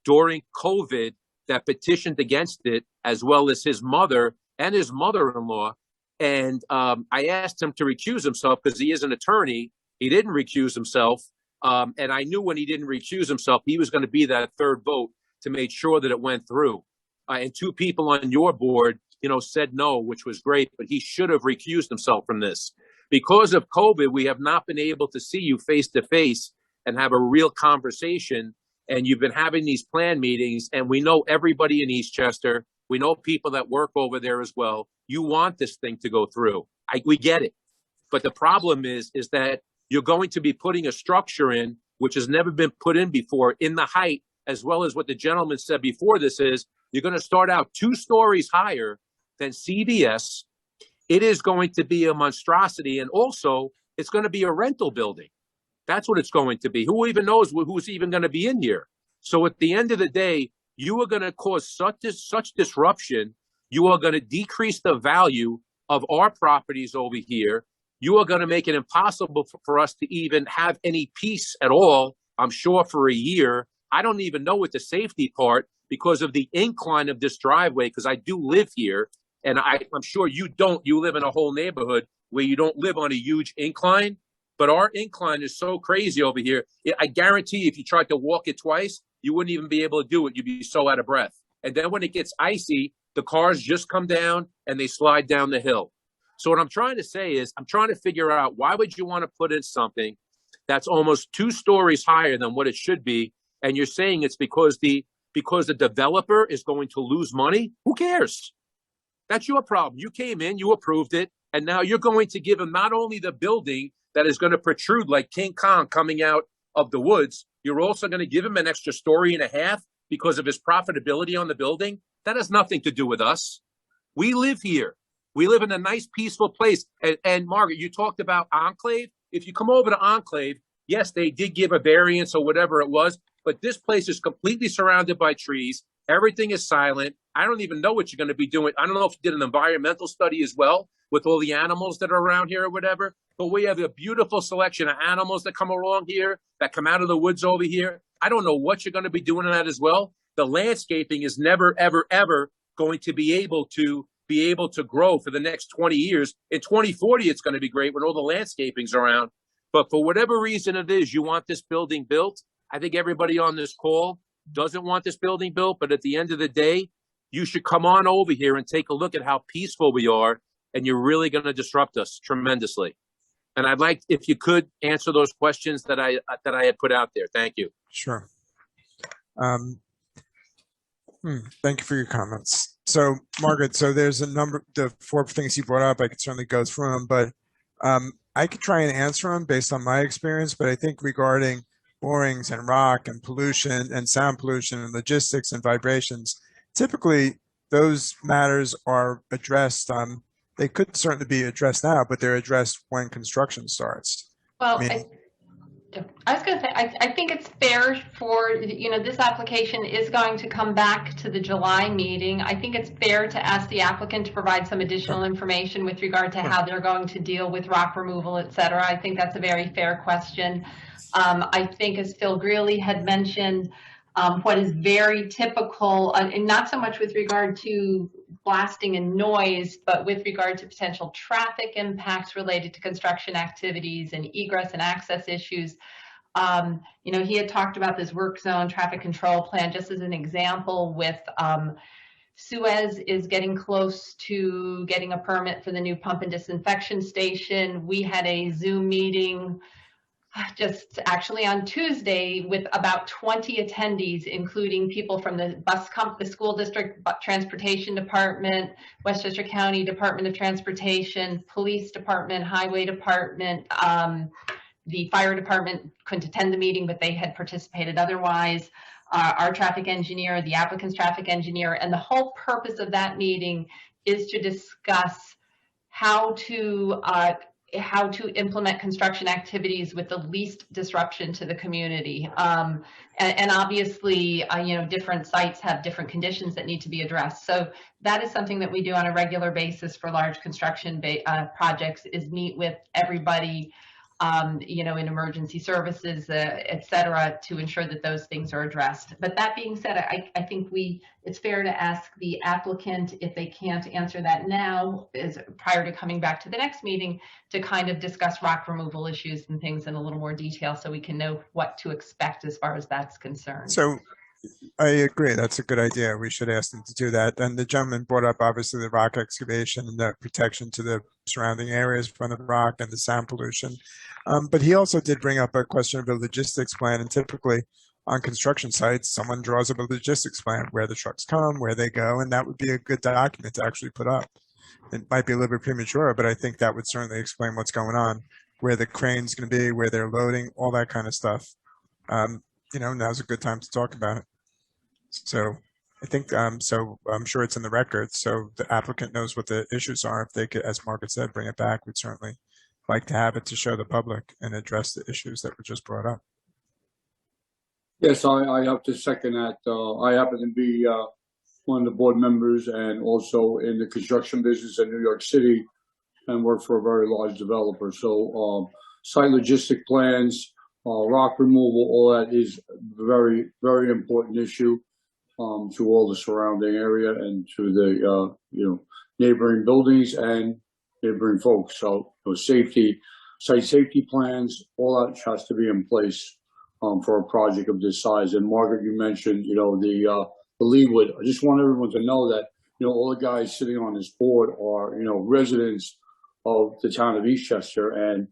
during COVID that petitioned against it, as well as his mother and his mother-in-law. And I asked him to recuse himself because he is an attorney. He didn't recuse himself. And I knew when he didn't recuse himself, he was going to be that third vote to make sure that it went through. And 2 people on your board, you know, said no, which was great, but he should have recused himself from this. Because of COVID, we have not been able to see you face to face and have a real conversation. And you've been having these plan meetings, and we know everybody in Eastchester. We know people that work over there as well. You want this thing to go through. We get it. But the problem is that you're going to be putting a structure in, which has never been put in before, in the height, as well as what the gentleman said before this is, you're going to start out 2 stories higher than CVS. It is going to be a monstrosity. And also, it's going to be a rental building. That's what it's going to be. Who even knows who's even going to be in here? So at the end of the day, you are going to cause such disruption. You are going to decrease the value of our properties over here. You are going to make it impossible for us to even have any peace at all, I'm sure, for a year. I don't even know what the safety part, because of the incline of this driveway, because I do live here, and I'm sure you don't. You live in a whole neighborhood where you don't live on a huge incline, but our incline is so crazy over here. I guarantee if you tried to walk it twice, you wouldn't even be able to do it. You'd be so out of breath. And then when it gets icy, the cars just come down and they slide down the hill. So what I'm trying to say is I'm trying to figure out, why would you want to put in something that's almost 2 stories higher than what it should be? And you're saying it's because the developer is going to lose money? Who cares? That's your problem. You came in, you approved it, and now you're going to give him not only the building that is going to protrude like King Kong coming out of the woods, you're also going to give him an extra story and a half because of his profitability on the building. That has nothing to do with us. We live here. We live in a nice, peaceful place. And Margaret, you talked about Enclave. If you come over to Enclave, yes, they did give a variance or whatever it was, but this place is completely surrounded by trees. Everything is silent. I don't even know what you're going to be doing. I don't know if you did an environmental study as well with all the animals that are around here or whatever, but we have a beautiful selection of animals that come along here, that come out of the woods over here. I don't know what you're going to be doing in that as well. The landscaping is never, ever, ever going to be able to grow for the next 20 years. In 2040, it's going to be great when all the landscaping's around. But for whatever reason it is, you want this building built. I think everybody on this call doesn't want this building built, but at the end of the day, you should come on over here and take a look at how peaceful we are, and you're really going to disrupt us tremendously. And I'd like, if you could, answer those questions that I had put out there. Thank you. Sure. Thank you for your comments. So, Margaret, so there's the 4 things you brought up. I could certainly go through them, but I could try and answer them based on my experience. But I think regarding borings and rock and pollution and sound pollution and logistics and vibrations, typically those matters are addressed. They could certainly be addressed now, but they're addressed when construction starts. Well, I was going to say, I think it's fair for, this application is going to come back to the July meeting. I think it's fair to ask the applicant to provide some additional information with regard to how they're going to deal with rock removal, et cetera. I think that's a very fair question. I think, as Phil Greeley had mentioned, what is very typical, and not so much with regard to blasting and noise, but with regard to potential traffic impacts related to construction activities and egress and access issues. He had talked about this work zone traffic control plan, just as an example, with Suez is getting close to getting a permit for the new pump and disinfection station. We had a Zoom meeting just actually on Tuesday with about 20 attendees, including people from the the school district transportation department, Westchester County Department of Transportation, police department, highway department. The fire department couldn't attend the meeting, but they had participated otherwise. Our traffic engineer, the applicant's traffic engineer, and the whole purpose of that meeting is to discuss how to implement construction activities with the least disruption to the community. And obviously, different sites have different conditions that need to be addressed. So that is something that we do on a regular basis for large construction projects, is meet with everybody, in emergency services, et cetera, to ensure that those things are addressed. But that being said, I think it's fair to ask the applicant, if they can't answer that now, is prior to coming back to the next meeting, to kind of discuss rock removal issues and things in a little more detail, so we can know what to expect as far as that's concerned. So I agree. That's a good idea. We should ask them to do that. And the gentleman brought up, obviously, the rock excavation and the protection to the surrounding areas from the rock and the sound pollution. But he also did bring up a question of a logistics plan. And typically on construction sites, someone draws up a logistics plan, where the trucks come, where they go, and that would be a good document to actually put up. It might be a little bit premature, but I think that would certainly explain what's going on, where the crane's going to be, where they're loading, all that kind of stuff. Now's a good time to talk about it. So I think, so I'm sure it's in the record, so the applicant knows what the issues are. If they could, as Margaret said, bring it back, we'd certainly like to have it to show the public and address the issues that were just brought up. Yes, I have to second that. I happen to be one of the board members and also in the construction business in New York City, and work for a very large developer. So site logistic plans, rock removal, all that is very, very important issue to all the surrounding area and to the neighboring buildings and neighboring folks. So safety, site safety plans, all that has to be in place for a project of this size. And Margaret, you mentioned the Leawood. I just want everyone to know that all the guys sitting on this board are residents of the town of Eastchester, and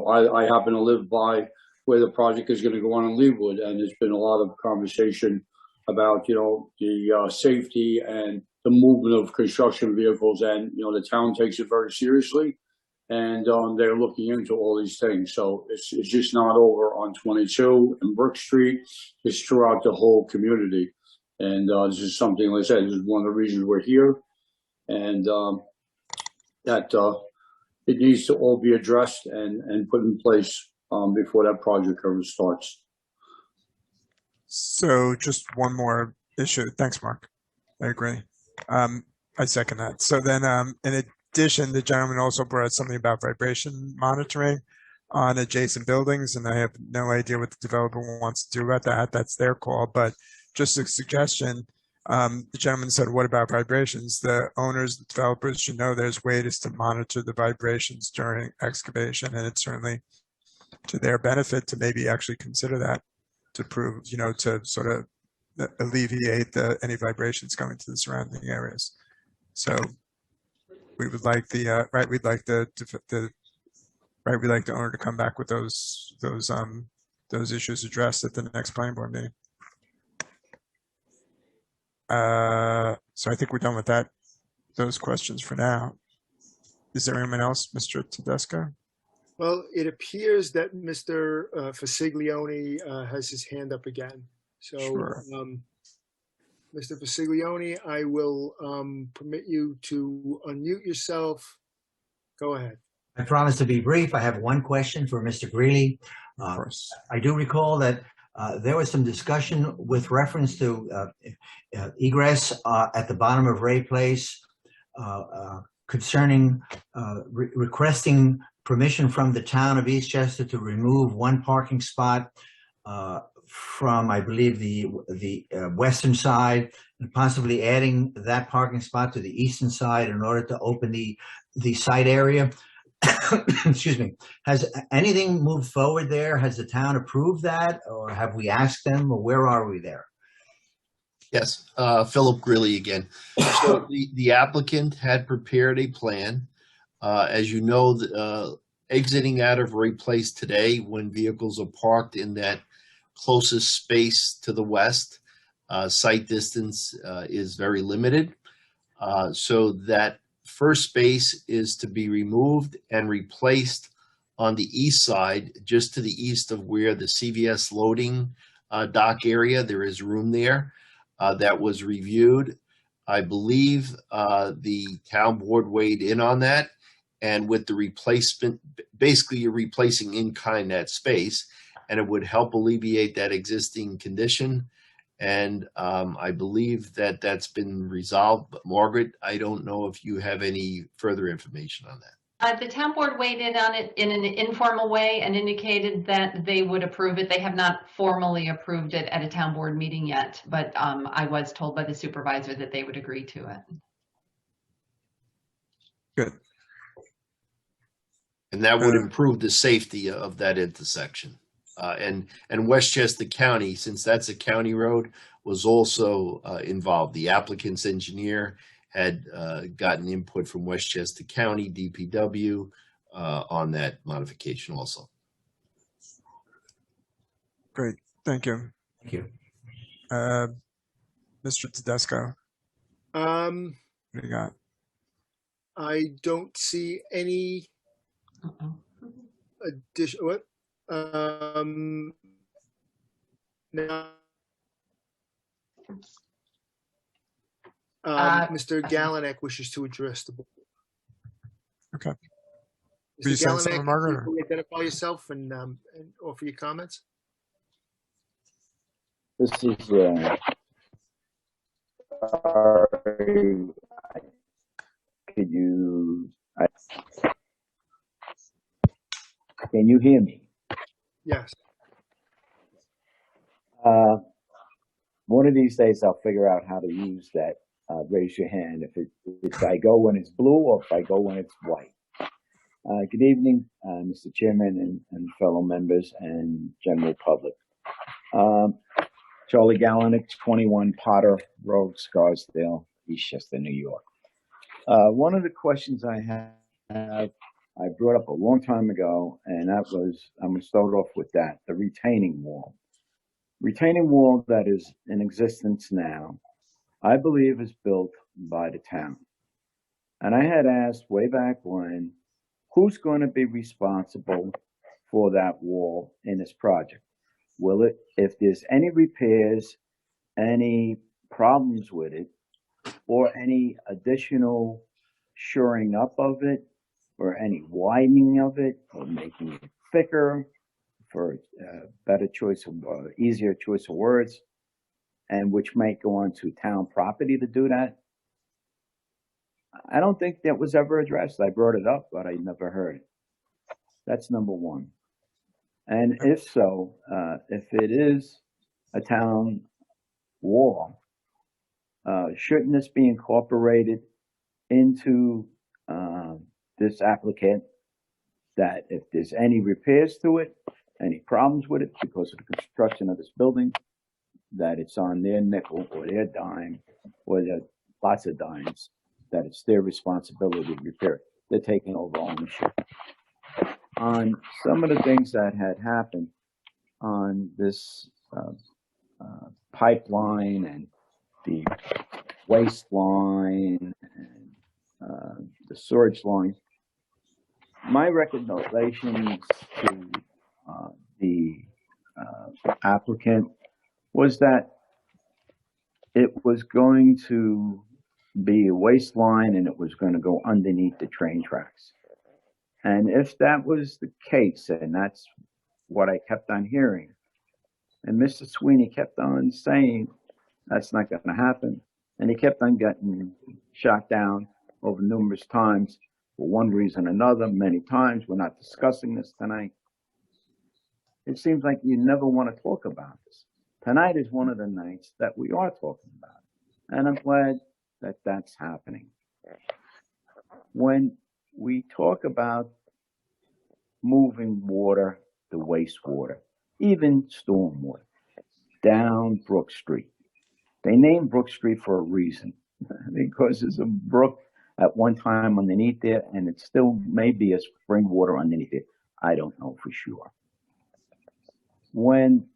I happen to live by where the project is going to go on in Leawood, and there's been a lot of conversation about the safety and the movement of construction vehicles, and the town takes it very seriously, and they're looking into all these things. So it's just not over on 22 and Brook Street. It's throughout the whole community, and this is something, like I said, this is one of the reasons we're here, and that it needs to all be addressed and put in place before that project ever starts. So just one more issue. Thanks, Mark. I agree. I second that. So then in addition, the gentleman also brought up something about vibration monitoring on adjacent buildings, and I have no idea what the developer wants to do about that. That's their call, but just a suggestion. The gentleman said, what about vibrations? The owners, the developers should know there's ways to monitor the vibrations during excavation, and it's certainly to their benefit to maybe actually consider that, to prove, to sort of alleviate any vibrations going to the surrounding areas. So we would like we'd like the owner to come back with those issues addressed at the next planning board meeting. So I think we're done with those questions for now. Is there anyone else, Mr. Tedesco? Well, it appears that Mr. Fasiglione has his hand up again. So, sure. Mr. Fasiglione, I will permit you to unmute yourself. Go ahead. I promise to be brief. I have one question for Mr. Greeley. Of course. I do recall that there was some discussion with reference to egress at the bottom of Ray Place concerning requesting permission from the town of Eastchester to remove one parking spot from, I believe, the western side, and possibly adding that parking spot to the eastern side in order to open the site area. Excuse me. Has anything moved forward there? Has the town approved that, or have we asked them, or where are we there? Yes, Philip Greeley again. So the applicant had prepared a plan. As you know, exiting out of Ray Place today, when vehicles are parked in that closest space to the west, sight distance is very limited. So that first space is to be removed and replaced on the east side, just to the east of where the CVS loading dock area. There is room there. That was reviewed. I believe the town board weighed in on that. And with the replacement, basically you're replacing in kind that space, and it would help alleviate that existing condition. And I believe that that's been resolved. But Margaret, I don't know if you have any further information on that. The town board weighed in on it in an informal way and indicated that they would approve it. They have not formally approved it at a town board meeting yet, but I was told by the supervisor that they would agree to it. Good. And that would improve the safety of that intersection. And Westchester County, since that's a county road, was also involved. The applicant's engineer had gotten input from Westchester County, DPW, on that modification also. Great, thank you. Thank you. Mr. Tedesco, Um, what do you got? I don't see any addition. What? Now, Mr. Galanek wishes to address the board. Okay. Mr. Were you saying something, Galanek, Margaret? can you identify yourself and offer your comments? This is could you can you hear me? Yes. One of these days I'll figure out how to use that. Raise your hand if I go when it's blue or if I go when it's white. Good evening, Mr. Chairman and fellow members and general public. Charlie Galanek, 21 Potter Road, Scarsdale, Eastchester, New York. One of the questions I have, I brought up a long time ago, and that was, I'm going to start off with that, the retaining wall. Retaining wall that is in existence now, I believe is built by the town. And I had asked way back when, who's going to be responsible for that wall in this project? Will it, if there's any repairs, any problems with it, or any additional shoring up of it, or any widening of it, or making it thicker, for better choice of, easier choice of words, and which might go on to town property to do that? I don't think that was ever addressed. I brought it up, but I never heard it. That's number one. And if so, if it is a town wall, shouldn't this be incorporated into this applicant, that if there's any repairs to it, any problems with it because of the construction of this building, that it's on their nickel or their dime, or their lots of dimes, that it's their responsibility to repair it. They're taking over ownership. On some of the things that had happened on this pipeline and the waste line and the storage line, my recommendations to the applicant was that it was going to be a waste line and it was going to go underneath the train tracks. And if that was the case, and that's what I kept on hearing, and Mr. Sweeney kept on saying that's not going to happen, and he kept on getting shot down over numerous times for one reason or another, many times. We're not discussing this tonight. It seems like you never want to talk about this. Tonight is one of the nights that we are talking about it, and I'm glad that that's happening. When we talk about moving water, the wastewater, even stormwater, down Brook Street. They named Brook Street for a reason, because there's a brook at one time underneath there, and it still may be a spring water underneath it. I don't know for sure. When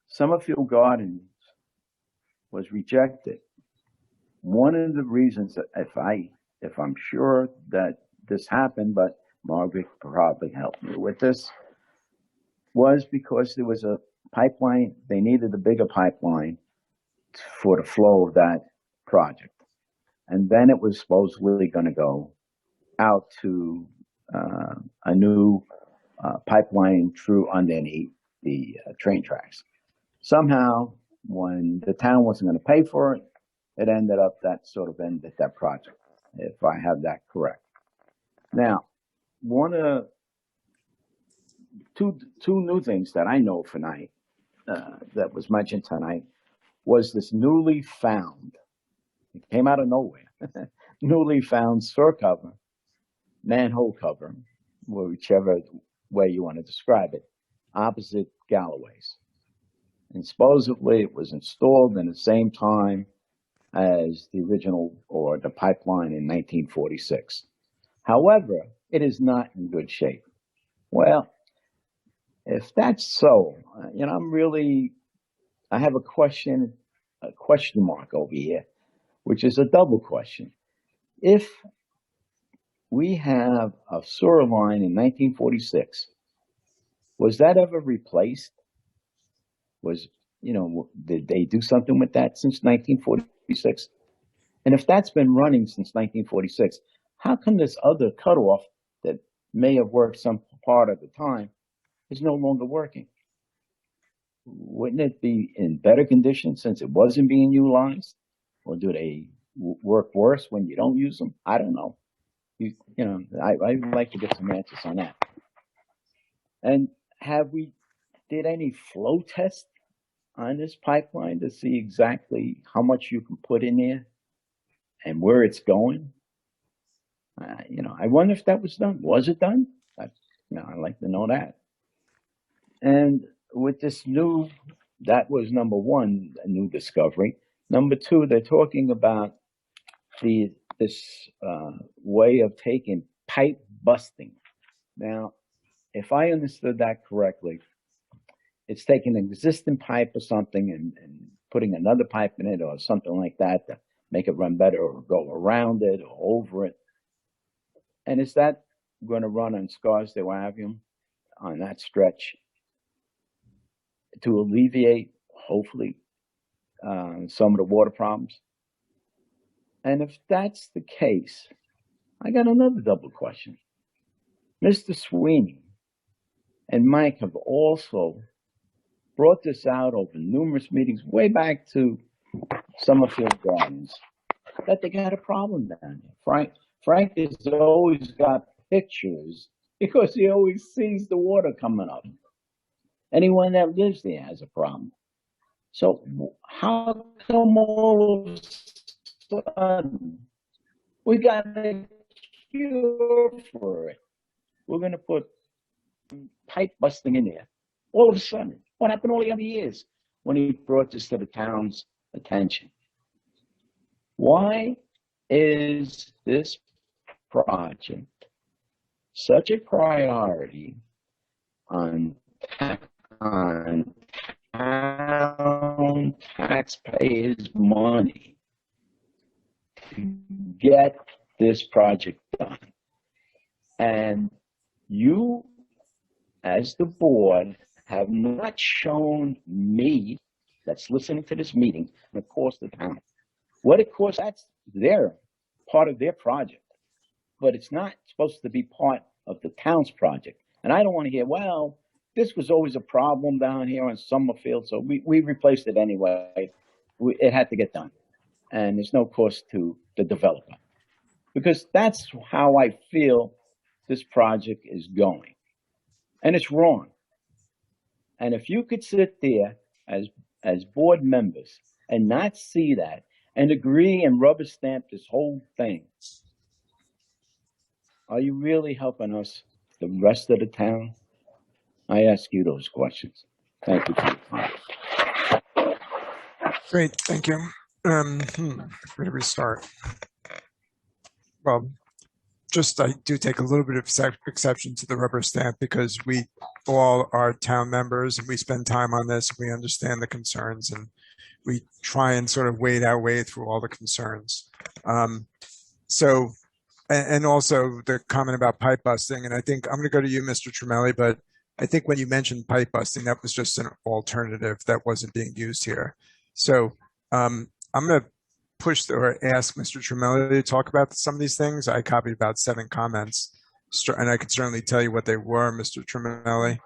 Summerfield Gardens was rejected, one of the reasons that if I'm sure that this happened, but Margaret probably helped me with this, was because there was a pipeline. They needed a bigger pipeline for the flow of that project. And then it was supposedly going to go out to a new pipeline through underneath the train tracks. Somehow, when the town wasn't going to pay for it, it ended up that project, if I have that correct. Now, two new things that I know for tonight, that was mentioned tonight, was this newly found, it came out of nowhere, newly found sewer cover, manhole cover, whichever way you want to describe it, opposite Galloway's. And supposedly it was installed in the same time as the original, or the pipeline, in 1946. However, it is not in good shape. Well, if that's so, I have a question mark over here, which is a double question. If we have a sewer line in 1946, was that ever replaced? Did they do something with that since 1946? And if that's been running since 1946, how come this other cutoff that may have worked some part of the time is no longer working? Wouldn't it be in better condition since it wasn't being utilized? Or do they work worse when you don't use them? I don't know. I'd like to get some answers on that. And have we did any flow test on this pipeline to see exactly how much you can put in there and where it's going? I wonder if that was done. Was it done? I'd like to know that. And with this that was number one, a new discovery. Number two, they're talking about this way of taking pipe busting. Now, if I understood that correctly, it's taking an existing pipe or something and putting another pipe in it or something like that to make it run better, or go around it or over it. And is that going to run on Scarsdale Avenue on that stretch to alleviate, hopefully, some of the water problems? And if that's the case, I got another double question. Mr. Sweeney and Mike have also brought this out over numerous meetings way back to Summerfield Gardens, that they got a problem down there. Frank has always got pictures because he always sees the water coming up. Anyone that lives there has a problem. So how come all of a sudden we got a cure for it? We're going to put pipe busting in there. All of a sudden, what happened all the other years when he brought this to the town's attention? Why is this project such a priority on town taxpayers' money to get this project done? And you, as the board, have not shown me, that's listening to this meeting, the cost of the town. What it costs, that's part of their project. but it's not supposed to be part of the town's project. And I don't want to hear, well, this was always a problem down here in Summerfield, so we replaced it anyway. It had to get done. And there's no cost to the developer. Because that's how I feel this project is going. And it's wrong. And if you could sit there as board members and not see that and agree and rubber stamp this whole thing, are you really helping us, the rest of the town? I ask you those questions. Thank you for your time. Great, thank you. Where do we start? Well, I do take a little bit of exception to the rubber stamp because we all are town members and we spend time on this. We understand the concerns and we try and sort of wade our way through all the concerns. And also the comment about pipe busting, and I think I'm going to go to you, Mr. Tremelli, but I think when you mentioned pipe busting, that was just an alternative that wasn't being used here. So I'm going to push or ask Mr. Tremelli to talk about some of these things. I copied about 7 comments, and I could certainly tell you what they were, Mr. Tremelli.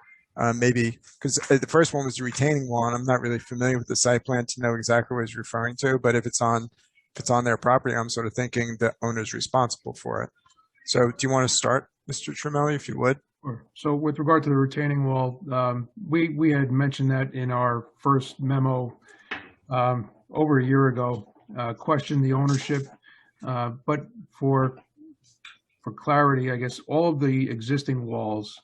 Maybe because the first one was the retaining wall, and I'm not really familiar with the site plan to know exactly what he's referring to. But if it's on their property, I'm sort of thinking the owner's responsible for it. So do you want to start, Mr. Tremelli, if you would? Sure. So with regard to the retaining wall, we had mentioned that in our first memo over a year ago. Questioned the ownership, but for clarity, I guess all of the existing walls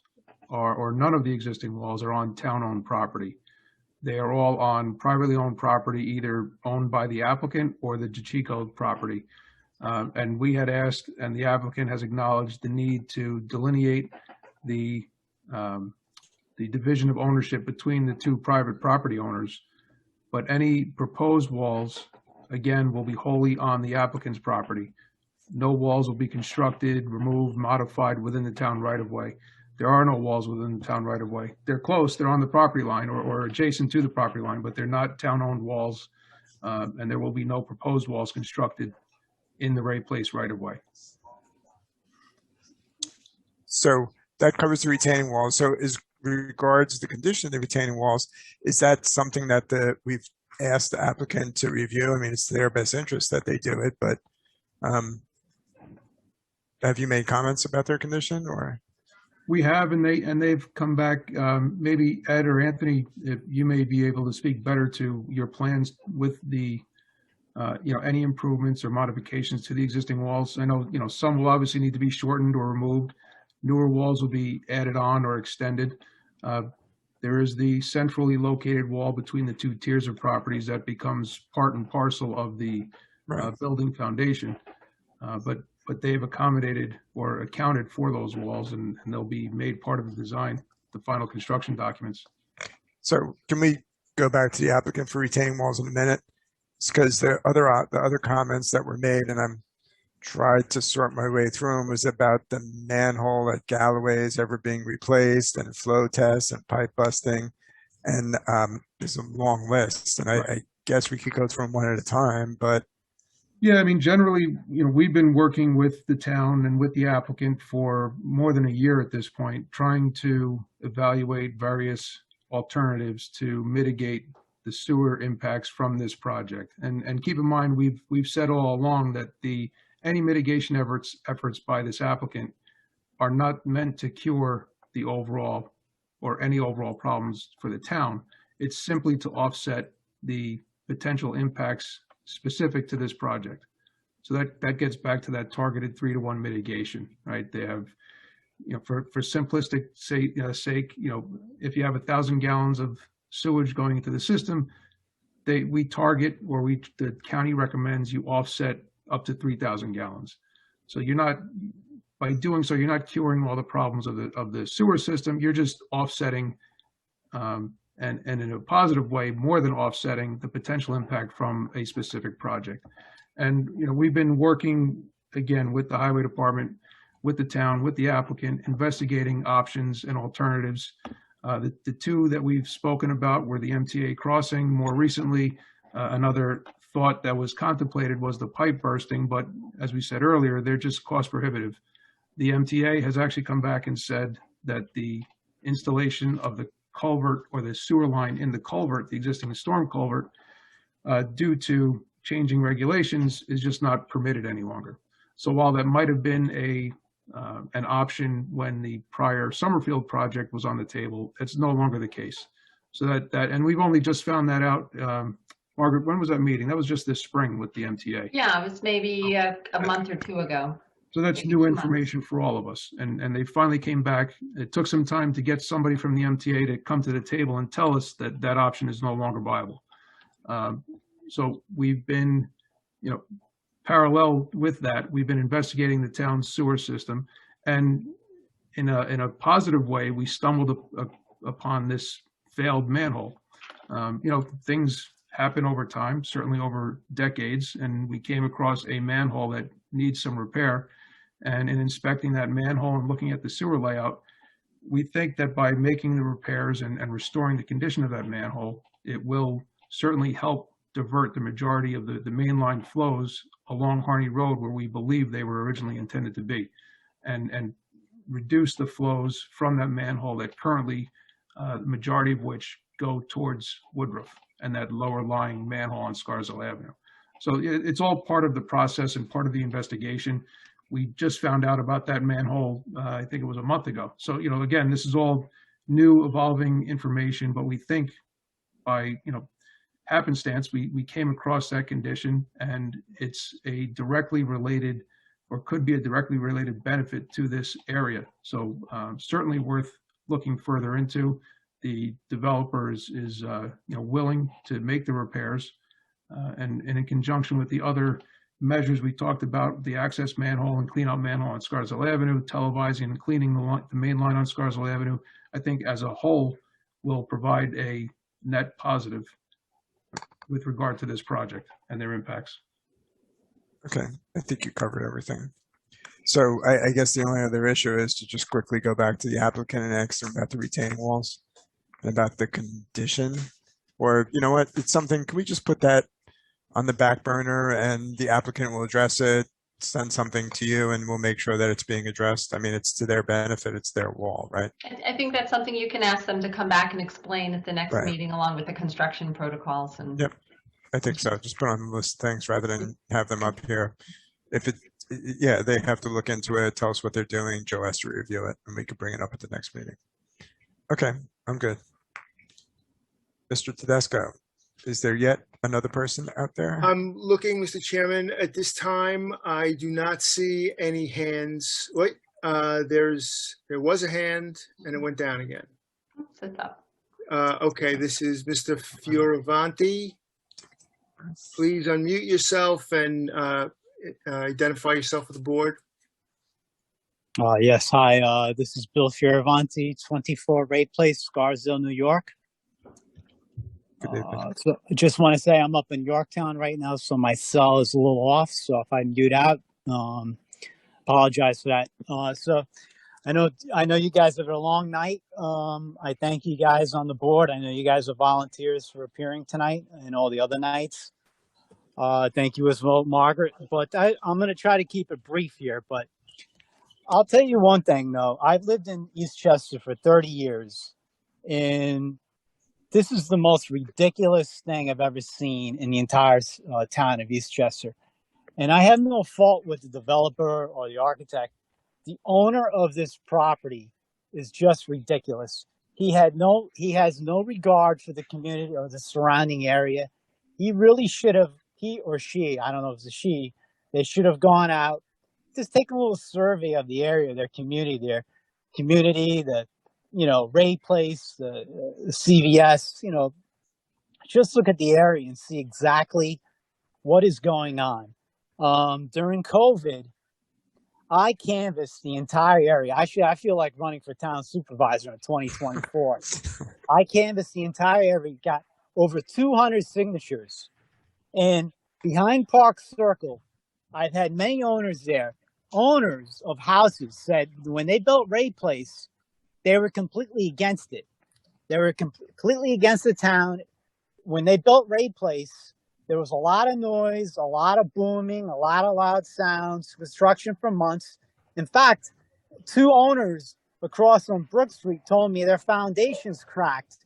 or none of the existing walls are on town-owned property. They are all on privately owned property, either owned by the applicant or the Chico property. And we had asked, and the applicant has acknowledged the need to delineate the division of ownership between the 2 private property owners. But any proposed walls, again, will be wholly on the applicant's property. No walls will be constructed, removed, modified within the town right-of-way. There are no walls within the town right-of-way. They're close, they're on the property line or adjacent to the property line, but they're not town-owned walls, and there will be no proposed walls constructed in the Ray Place right-of-way. So that covers the retaining walls. So as regards the condition of the retaining walls, is that something that we've asked the applicant to review? I mean, it's their best interest that they do it, but have you made comments about their condition or? We have, and they've come back. Maybe Ed or Anthony, if you may be able to speak better to your plans with the, any improvements or modifications to the existing walls. I know, some will obviously need to be shortened or removed. Newer walls will be added on or extended. There is the centrally located wall between the 2 tiers of properties that becomes part and parcel of the building foundation. But they've accommodated or accounted for those walls, and they'll be made part of the design, the final construction documents. So can we go back to the applicant for retaining walls in a minute? It's because the other comments that were made, and I'm tried to sort my way through them, was about the manhole at Galloway's ever being replaced and flow tests and pipe busting. And there's a long list, and I guess we could go through them one at a time, but. Yeah, I mean, generally, we've been working with the town and with the applicant for more than a year at this point, trying to evaluate various alternatives to mitigate the sewer impacts from this project. And keep in mind, we've said all along that any mitigation efforts by this applicant are not meant to cure the overall or any overall problems for the town. It's simply to offset the potential impacts specific to this project. So that gets back to that targeted 3-to-1 mitigation, right? They have, for simplistic sake, if you have 1,000 gallons of sewage going into the system, we target, or the county recommends you offset up to 3,000 gallons. So by doing so, you're not curing all the problems of the sewer system. You're just offsetting, and in a positive way, more than offsetting the potential impact from a specific project. And we've been working again with the highway department, with the town, with the applicant, investigating options and alternatives. The 2 that we've spoken about were the MTA crossing. More recently, another thought that was contemplated was the pipe bursting, but as we said earlier, they're just cost prohibitive. the MTA has actually come back and said that the installation of the culvert or the sewer line in the culvert, the existing storm culvert, due to changing regulations, is just not permitted any longer. So while that might have been an option when the prior Summerfield project was on the table, it's no longer the case. So and we've only just found that out. Margaret, when was that meeting? That was just this spring with the MTA. Yeah, it was maybe a month or two ago. So that's Maybe new 2 months. information for all of us. And they finally came back. It took some time to get somebody from the MTA to come to the table and tell us that that option is no longer viable. So we've been, parallel with that, we've been investigating the town's sewer system. And in a positive way, we stumbled upon this failed manhole. Things happen over time, certainly over decades, and we came across a manhole that needs some repair. And in inspecting that manhole and looking at the sewer layout, we think that by making the repairs and restoring the condition of that manhole, it will certainly help divert the majority of the mainline flows along Harney Road where we believe they were originally intended to be, and reduce the flows from that manhole that currently, the majority of which go towards Woodruff and that lower lying manhole on Scarsdale Avenue. So it's all part of the process and part of the investigation. We just found out about that manhole, I think it was a month ago. So, again, this is all new evolving information, but we think by, happenstance, we came across that condition, and it's a directly related, or could be a directly related benefit to this area. So certainly worth looking further into. The developer is willing to make the repairs, and in conjunction with the other measures we talked about, the access manhole and clean out manhole on Scarsdale Avenue, televising and cleaning the main line on Scarsdale Avenue, I think as a whole will provide a net positive with regard to this project and their impacts. Okay, I think you covered everything. So I guess the only other issue is to just quickly go back to the applicant and ask them about the retaining walls, about the condition, or you know what, it's something, can we just put that on the back burner and the applicant will address it, send something to you, and we'll make sure that it's being addressed. I mean, it's to their benefit, it's their wall, right? I think that's something you can ask them to come back and explain at the next Right. meeting, along with the construction protocols. And Yep, I think so. Just put on the list of things rather than have them up here. If yeah, they have to look into it, tell us what they're doing. Joe has to review it, and we could bring it up at the next meeting. Okay, I'm good. Mr. Tedesco, is there yet another person out there? I'm looking, Mr. Chairman. At this time, I do not see any hands. Wait, there was a hand and it went down again. Sit up. Okay, this is Mr. Fioravanti. Please unmute yourself and identify yourself with the board. Yes, hi, this is Bill Fioravanti, 24 Ray Place, Scarsdale, New York. So I just want to say I'm up in Yorktown right now, so my cell is a little off. So if I mute out, apologize for that. So I know you guys have a long night. I thank you guys on the board. I know you guys are volunteers for appearing tonight and all the other nights. Thank you as well, Margaret. But I'm going to try to keep it brief here. But I'll tell you one thing, though. I've lived in Eastchester for 30 years, and this is the most ridiculous thing I've ever seen in the entire town of Eastchester. And I have no fault with the developer or the architect. The owner of this property is just ridiculous. He has no regard for the community or the surrounding area. He really should have, he or she, I don't know if it's a she, they should have gone out, just take a little survey of the area, their community, the Ray Place, the CVS, just look at the area and see exactly what is going on. During COVID, I canvassed the entire area. Actually, I feel like running for town supervisor in 2024. I canvassed the entire area, got over 200 signatures. And behind Park Circle, I've had many owners there. Owners of houses said when they built Ray Place, they were completely against it. They were completely against the town. When they built Ray Place, there was a lot of noise, a lot of booming, a lot of loud sounds, construction for months. In fact, two owners across on Brook Street told me their foundation's cracked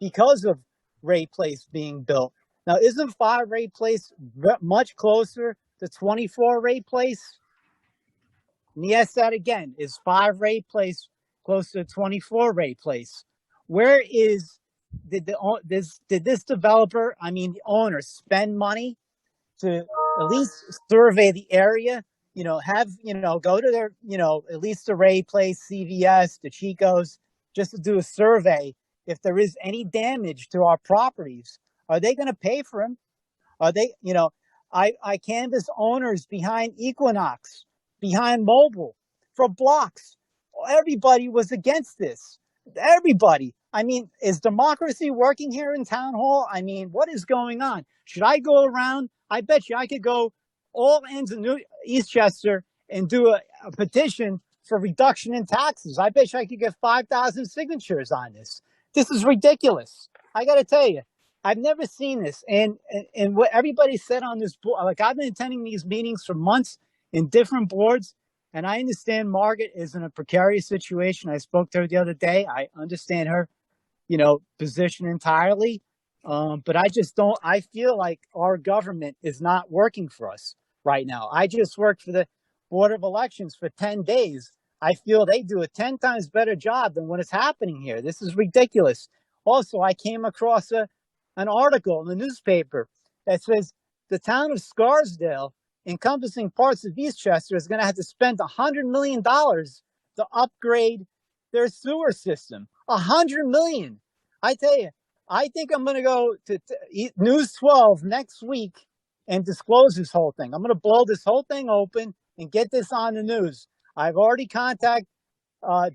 because of Ray Place being built. Now, isn't 5 Ray Place much closer to 24 Ray Place? And he asked that again. Is 5 Ray Place close to 24 Ray Place? Where is, did this developer, I mean, the owner, spend money to at least survey the area? You know, have, you know, go to their, you know, at least the Ray Place, CVS, the Chico's, just to do a survey. If there is any damage to our properties, are they going to pay for them? Are they, you know, I canvass owners behind Equinox, behind Mobile, for blocks. Everybody was against this. Everybody. I mean, is democracy working here in town hall? I mean, what is going on? Should I go around? I bet you I could go all ends of Eastchester and do a petition for reduction in taxes. I bet you I could get 5,000 signatures on this. This is ridiculous. I got to tell you, I've never seen this. And what everybody said on this board, like I've been attending these meetings for months in different boards, and I understand Margaret is in a precarious situation. I spoke to her the other day. I understand her, you know, position entirely. But I just don't, I feel like our government is not working for us right now. I just worked for the Board of Elections for 10 days. I feel they do a 10 times better job than what is happening here. This is ridiculous. Also, I came across an article in the newspaper that says the town of Scarsdale, encompassing parts of Eastchester, is going to have to spend $100 million to upgrade their sewer system. $100 million. I tell you, I think I'm going to go to News 12 next week and disclose this whole thing. I'm going to blow this whole thing open and get this on the news. I've already contacted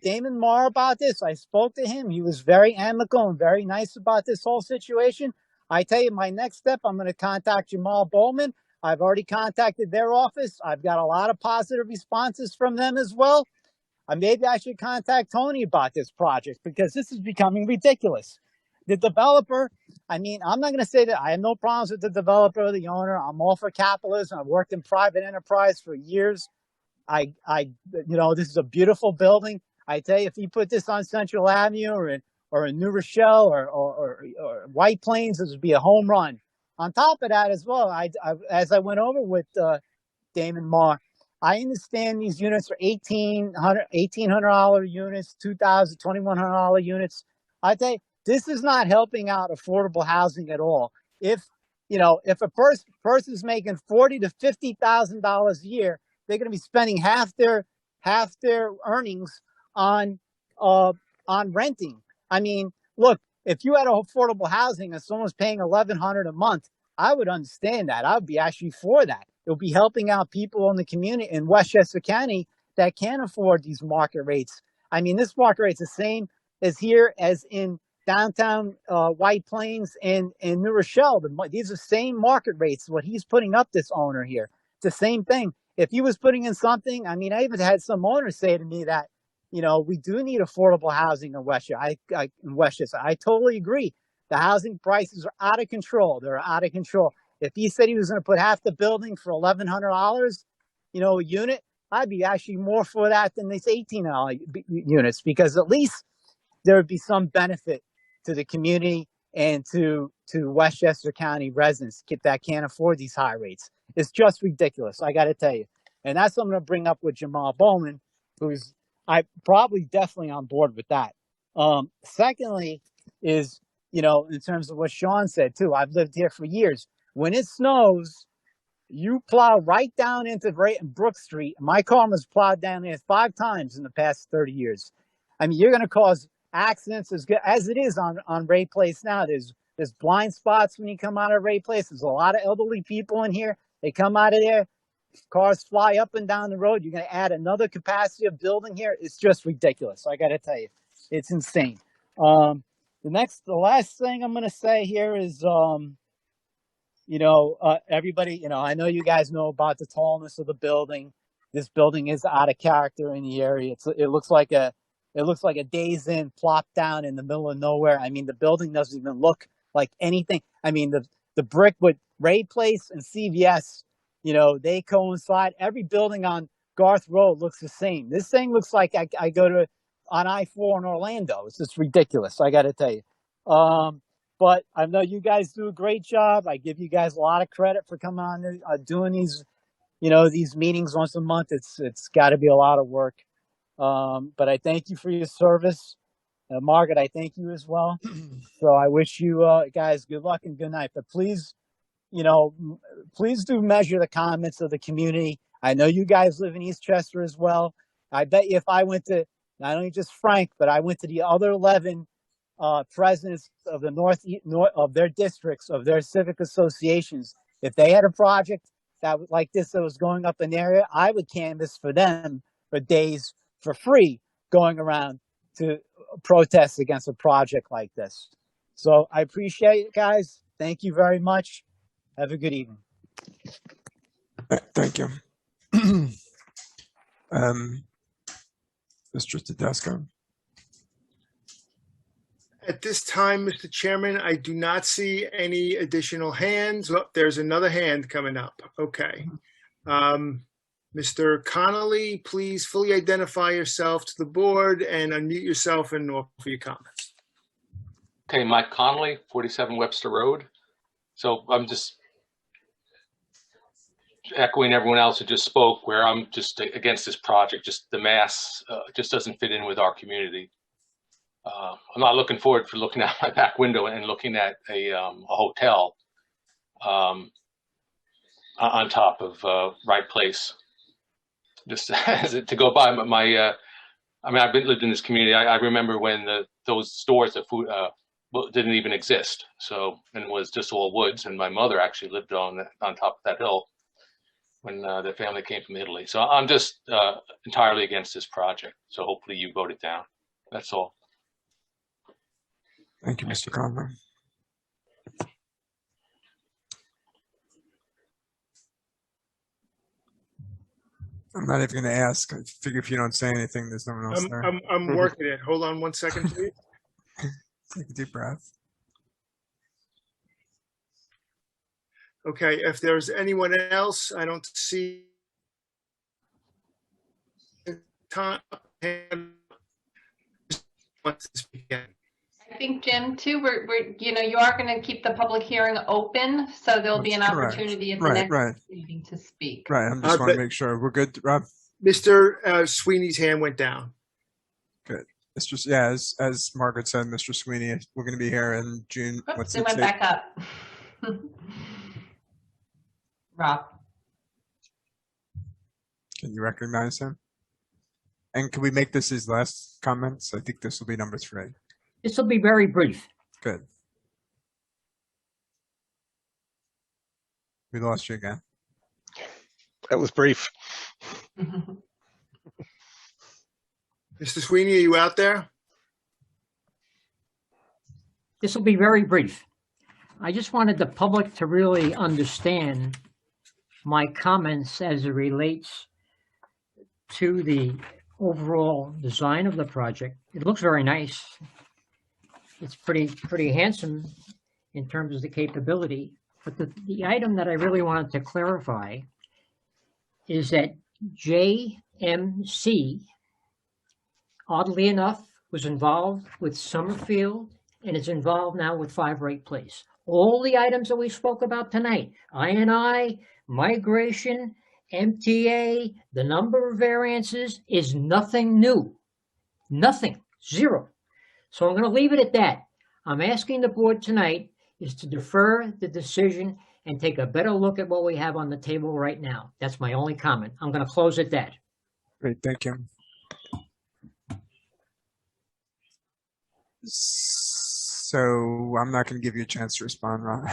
Damon Marr about this. I spoke to him. He was very amicable and very nice about this whole situation. I tell you, my next step, I'm going to contact Jamal Bowman. I've already contacted their office. I've got a lot of positive responses from them as well. Maybe I should contact Tony about this project because this is becoming ridiculous. The developer, I mean, I'm not going to say that I have no problems with the developer or the owner. I'm all for capitalism. I've worked in private enterprise for years. You know, this is a beautiful building. I tell you, if you put this on Central Avenue or in New Rochelle or White Plains, this would be a home run. On top of that as well, as I went over with Damon Marr, I understand these units are $1,800 units, $2,000, $2,100 units. I tell you, this is not helping out affordable housing at all. If, you know, if a person's making $40,000 to $50,000 a year, they're going to be spending half their earnings on renting. I mean, look, if you had affordable housing and someone's paying $1,100 a month, I would understand that. I would be actually for that. It would be helping out people in the community in Westchester County that can't afford these market rates. I mean, this market rate's the same as here as in downtown White Plains and New Rochelle. These are the same market rates. What he's putting up, this owner here, it's the same thing. If he was putting in something, I mean, I even had some owners say to me that, you know, we do need affordable housing in Westchester. I totally agree. The housing prices are out of control. They're out of control. If he said he was going to put half the building for $1,100, you know, a unit, I'd be actually more for that than these $1,800 units, because at least there would be some benefit to the community and to Westchester County residents that can't afford these high rates. It's just ridiculous, I got to tell you. And that's what I'm going to bring up with Jamal Bowman, who's definitely on board with that. Secondly is, you know, in terms of what Sean said too, I've lived here for years. When it snows, you plow right down into Brook Street. My car was plowed down there 5 times in the past 30 years. I mean, you're going to cause accidents as it is on Ray Place now. There's blind spots when you come out of Ray Place. There's a lot of elderly people in here. They come out of there, cars fly up and down the road. You're going to add another capacity of building here. It's just ridiculous. I got to tell you, it's insane. The last thing I'm going to say here is, you know, everybody, you know, I know you guys know about the tallness of the building. This building is out of character in the area. It looks like a Days Inn plopped down in the middle of nowhere. I mean, the building doesn't even look like anything. I mean, the brick with Ray Place and CVS, you know, they coincide. Every building on Garth Road looks the same. This thing looks like I go to on I-4 in Orlando. It's just ridiculous. I got to tell you. But I know you guys do a great job. I give you guys a lot of credit for coming on there, doing these, these meetings once a month. It's got to be a lot of work. But I thank you for your service. Margaret, I thank you as well. So I wish you guys good luck and good night. But please, please do measure the comments of the community. I know you guys live in Eastchester as well. I bet you if I went to not only just Frank, but I went to the other 11 presidents of the north of their districts, of their civic associations, if they had a project that like this that was going up in the area, I would canvass for them for days for free, going around to protest against a project like this. So I appreciate it, guys. Thank you very much. Have a good evening. Thank you. Mr. Tedesco. At this time, Mr. Chairman, I do not see any additional hands. Oh, there's another hand coming up. Okay. Mr. Connolly, please fully identify yourself to the board and unmute yourself and offer your comments. Okay, Mike Connolly, 47 Webster Road. So I'm just echoing everyone else who just spoke, where I'm just against this project. Just the mass just doesn't fit in with our community. I'm not looking forward for looking out my back window and looking at a hotel on top of Right Place. Just to go by my, I mean, I've lived in this community. I remember when those stores of food didn't even exist. So, and it was just all woods. And my mother actually lived on top of that hill when the family came from Italy. So I'm just entirely against this project. So hopefully you vote it down. That's all. Thank you, Mr. Conley. I'm not even going to ask. I figure if you don't say anything, there's no one else there. I'm working it. Hold on one second, please. Take a deep breath. Okay, if there's anyone else, I don't see time. I think, Jim, too, we're you are going to keep the public hearing open, so there'll be an opportunity at the next meeting to speak. Right, I'm just want to make sure we're good, Rob. Mr. Sweeney's hand went down. Good. Mr. Yeah, as Margaret said, Mr. Sweeney, we're going to be here in June. Oops, it went back up. Rob. Can you recognize him? And can we make this his last comments? I think this will be number 3. This will be very brief. Good. We lost you again. That was brief. Mr. Sweeney, are you out there? This will be very brief. I just wanted the public to really understand my comments as it relates to the overall design of the project. It looks very nice. It's pretty handsome in terms of the capability. But the item that I really wanted to clarify is that JMC, oddly enough, was involved with Summerfield and is involved now with 5 Right Place. All the items that we spoke about tonight, I&I, migration, MTA, the number of variances is nothing new. Nothing. Zero. So I'm going to leave it at that. I'm asking the board tonight is to defer the decision and take a better look at what we have on the table right now. That's my only comment. I'm going to close at that. Great, thank you. So I'm not going to give you a chance to respond, Ron.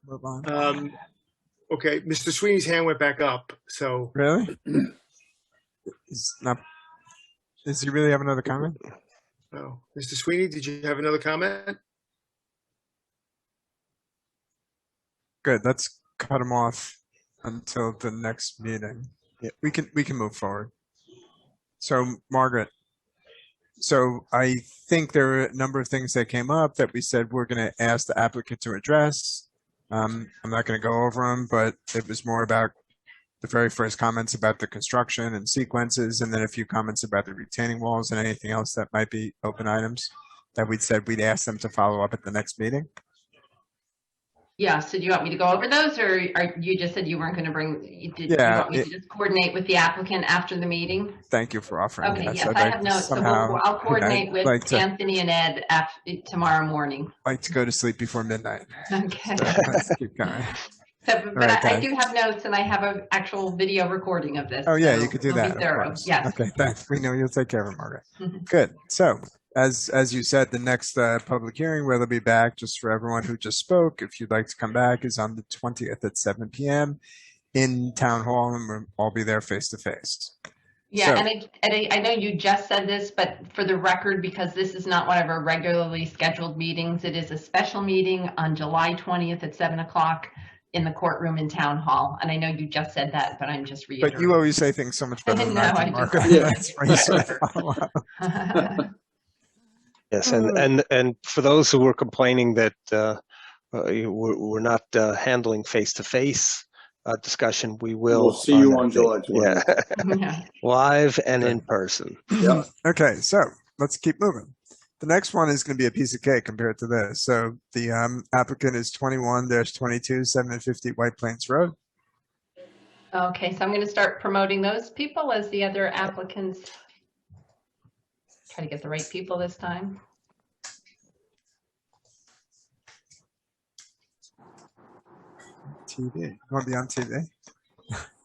Move on. Okay, Mr. Sweeney's hand went back up. So really, does he really have another comment? Oh, Mr. Sweeney, did you have another comment? Good. Let's cut him off until the next meeting. Yeah, we can move forward. So Margaret, so I think there are a number of things that came up that we said we're going to ask the applicant to address. I'm not going to go over them, but it was more about the very first comments about the construction and sequences, and then a few comments about the retaining walls and anything else that might be open items that we'd said we'd ask them to follow up at the next meeting. Yeah, so do you want me to go over those, or you just said you weren't going to bring, you want me to just coordinate with the applicant after the meeting? Thank you for offering Okay, that. yes, I'd I like have to notes, so somehow, I'll coordinate with like to, Anthony and Ed tomorrow morning. like to go to sleep before midnight. Okay. So let's keep going. So, but right, I do have notes, and I have an actual video recording of this. Oh yeah, so you could do it'll that. be thorough. Of course. Yes. Okay, thanks. We know you'll take care of it, Margaret. Mhm. Good. So, as you said, the next public hearing where they'll be back, just for everyone who just spoke, if you'd like to come back, is on the 20th at 7 p.m. in Town Hall, and we'll all be there face to face. Yeah, So- and I know you just said this, but for the record, because this is not one of our regularly scheduled meetings, it is a special meeting on July 20th at 7 o'clock in the courtroom in Town Hall. And I know you just said that, but I'm just reiterating. But you always say things so much better than No, I I do, just- Margaret. Yeah. That's why you sort of follow up. Yes, and for those who were complaining that we're not handling face-to-face discussion, we will. We'll see you that on day. July 20th. Yeah. Live and in person. Yeah. Okay, so let's keep moving. The next one is going to be a piece of cake compared to this. So the applicant is 21-22 750 White Plains Road. Okay, so I'm going to start promoting those people as the other applicants. Try to get the right people this time. TV. You want to be on TV?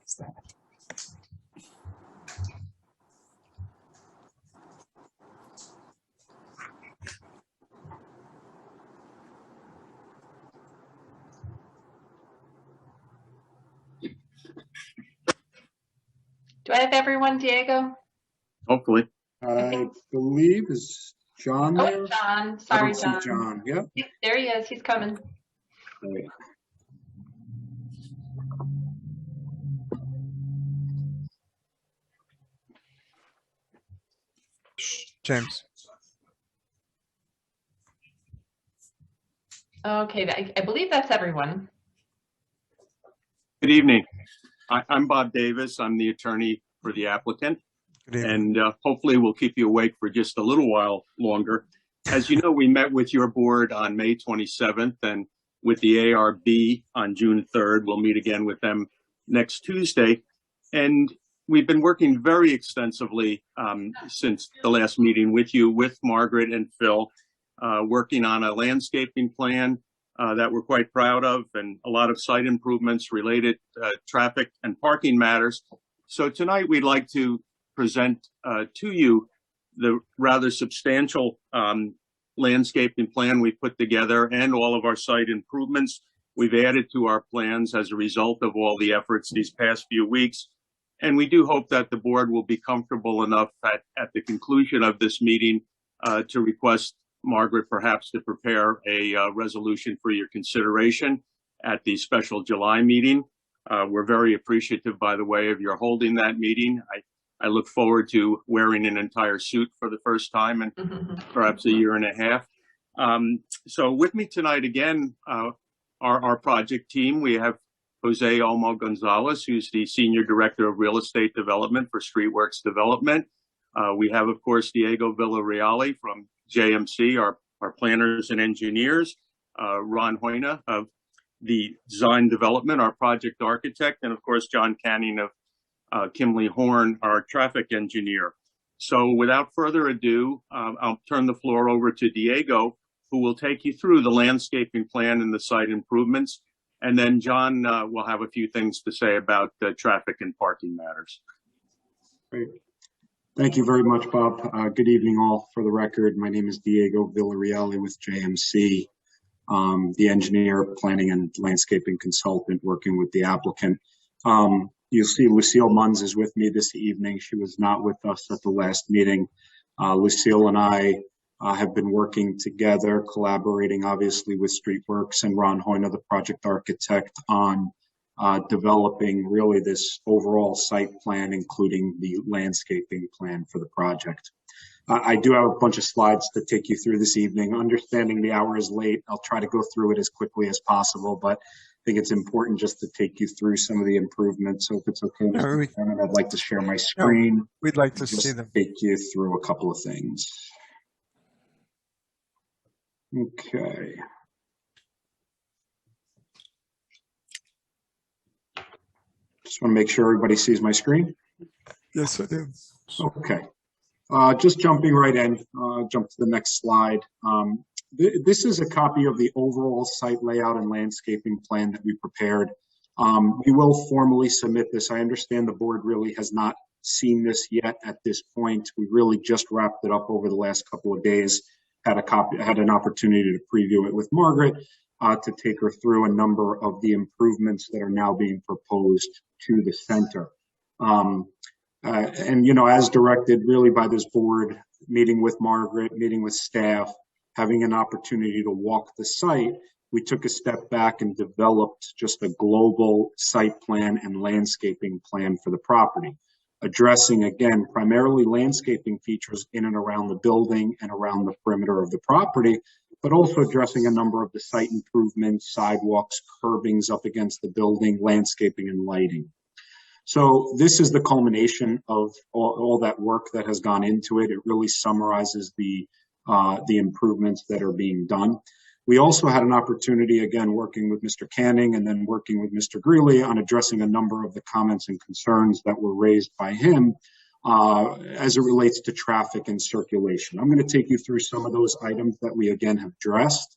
Stop. Do I have everyone, Diego? Hopefully. I I believe is John Oh, there? it's John. I Sorry, don't see John. John. Yep. Yep, there he is. He's coming. Great. James. Okay, I believe that's everyone. Good evening. I'm Bob Davis. I'm the attorney for the applicant. And hopefully we'll keep you awake for just a little while longer. As you know, we met with your board on May 27th and with the ARB on June 3rd. We'll meet again with them next Tuesday. And we've been working very extensively since the last meeting with you, with Margaret and Phil, working on a landscaping plan that we're quite proud of, and a lot of site improvements related traffic and parking matters. So tonight we'd like to present to you the rather substantial landscaping plan we put together and all of our site improvements we've added to our plans as a result of all the efforts these past few weeks. And we do hope that the board will be comfortable enough at the conclusion of this meeting to request Margaret perhaps to prepare a resolution for your consideration at the special July meeting. We're very appreciative, by the way, of your holding that meeting. I look forward to wearing an entire suit for the first time in perhaps a year and a half. So with me tonight again, our project team, we have Jose Olmo Gonzalez, who's the Senior Director of Real Estate Development for Streetworks Development. We have, of course, Diego Villarreal from JMC, our planners and engineers, Ron Hoyna of the Design Development, our project architect, and of course, John Canning of Kimley Horn, our traffic engineer. So without further ado, I'll turn the floor over to Diego, who will take you through the landscaping plan and the site improvements. And then John will have a few things to say about traffic and parking matters. Great. Thank you very much, Bob. Good evening, all. For the record, my name is Diego Villarreal with JMC, the engineer, planning, and landscaping consultant working with the applicant. You'll see Lucille Munz is with me this evening. She was not with us at the last meeting. Lucille and I have been working together, collaborating obviously with Streetworks and Ron Hoyna, the project architect, on developing really this overall site plan, including the landscaping plan for the project. I do have a bunch of slides to take you through this evening. Understanding the hour is late, I'll try to go through it as quickly as possible, but think it's important just to take you through some of the improvements. So if it's okay, Mr. Chairman, I'd like to share my screen. We'd like to just see them. take you through a couple of things. Okay. Just want to make sure everybody sees my screen. Yes, I do. Okay. Just jumping right in, jump to the next slide. This is a copy of the overall site layout and landscaping plan that we prepared. We will formally submit this. I understand the board really has not seen this yet at this point. We really just wrapped it up over the last couple of days. Had an opportunity to preview it with Margaret to take her through a number of the improvements that are now being proposed to the center. And, you know, as directed really by this board, meeting with Margaret, meeting with staff, having an opportunity to walk the site, we took a step back and developed just a global site plan and landscaping plan for the property, addressing, again, primarily landscaping features in and around the building and around the perimeter of the property, but also addressing a number of the site improvements, sidewalks, curbings up against the building, landscaping, and lighting. So this is the culmination of all that work that has gone into it. It really summarizes the improvements that are being done. We also had an opportunity, again, working with Mr. Canning and then working with Mr. Greeley on addressing a number of the comments and concerns that were raised by him as it relates to traffic and circulation. I'm going to take you through some of those items that we, again, have addressed.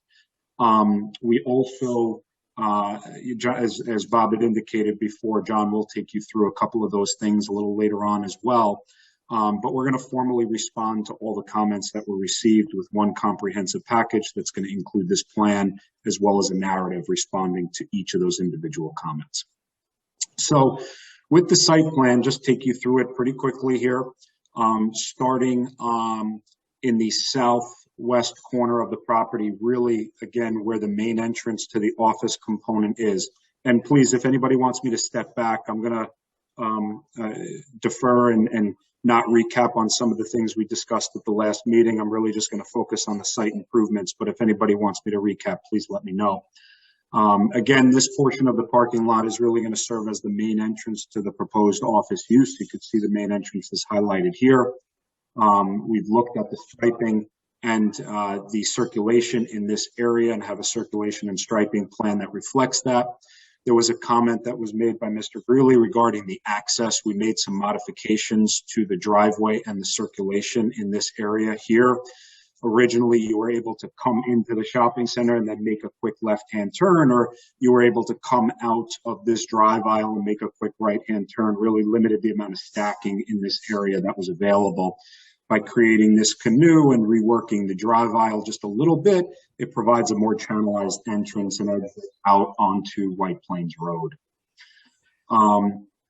We also, as Bob had indicated before, John will take you through a couple of those things a little later on as well. But we're going to formally respond to all the comments that were received with one comprehensive package that's going to include this plan, as well as a narrative responding to each of those individual comments. So with the site plan, just take you through it pretty quickly here, starting in the southwest corner of the property, really, again, where the main entrance to the office component is. And please, if anybody wants me to step back, I'm going to defer and not recap on some of the things we discussed at the last meeting. I'm really just going to focus on the site improvements, but if anybody wants me to recap, please let me know. Again, this portion of the parking lot is really going to serve as the main entrance to the proposed office use. You can see the main entrance is highlighted here. We've looked at the striping and the circulation in this area and have a circulation and striping plan that reflects that. There was a comment that was made by Mr. Greeley regarding the access. We made some modifications to the driveway and the circulation in this area here. Originally, you were able to come into the shopping center and then make a quick left-hand turn, or you were able to come out of this drive aisle and make a quick right-hand turn, really limited the amount of stacking in this area that was available. By creating this canoe and reworking the drive aisle just a little bit, it provides a more channelized entrance and exit out onto White Plains Road.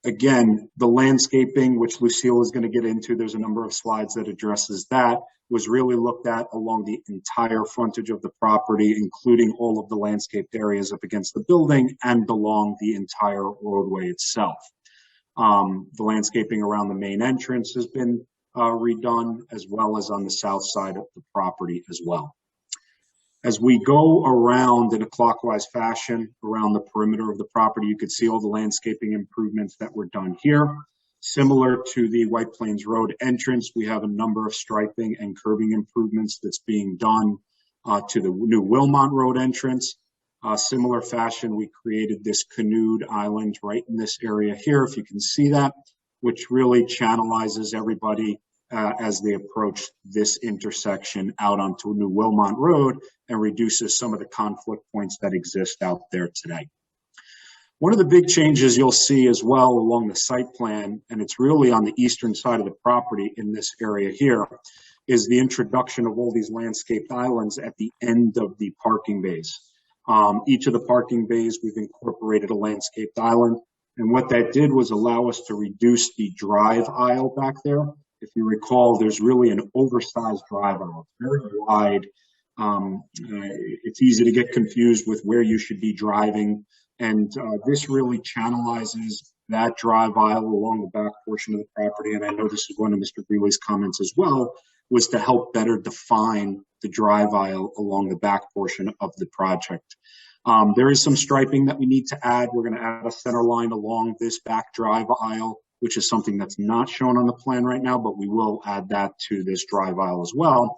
Again, the landscaping, which Lucille is going to get into, there's a number of slides that addresses that, was really looked at along the entire frontage of the property, including all of the landscaped areas up against the building and along the entire roadway itself. The landscaping around the main entrance has been redone, as well as on the south side of the property as well. As we go around in a clockwise fashion around the perimeter of the property, you can see all the landscaping improvements that were done here. Similar to the White Plains Road entrance, we have a number of striping and curbing improvements that's being done to the new Wilmont Road entrance. Similar fashion, we created this canoed island right in this area here, if you can see that, which really channelizes everybody as they approach this intersection out onto New Wilmont Road and reduces some of the conflict points that exist out there today. One of the big changes you'll see as well along the site plan, and it's really on the eastern side of the property in this area here, is the introduction of all these landscaped islands at the end of the parking bays. Each of the parking bays, we've incorporated a landscaped island. And what that did was allow us to reduce the drive aisle back there. If you recall, there's really an oversized drive aisle. It's very wide. It's easy to get confused with where you should be driving. And this really channelizes that drive aisle along the back portion of the property. And I know this is one of Mr. Greeley's comments as well, was to help better define the drive aisle along the back portion of the project. There is some striping that we need to add. We're going to add a center line along this back drive aisle, which is something that's not shown on the plan right now, but we will add that to this drive aisle as well.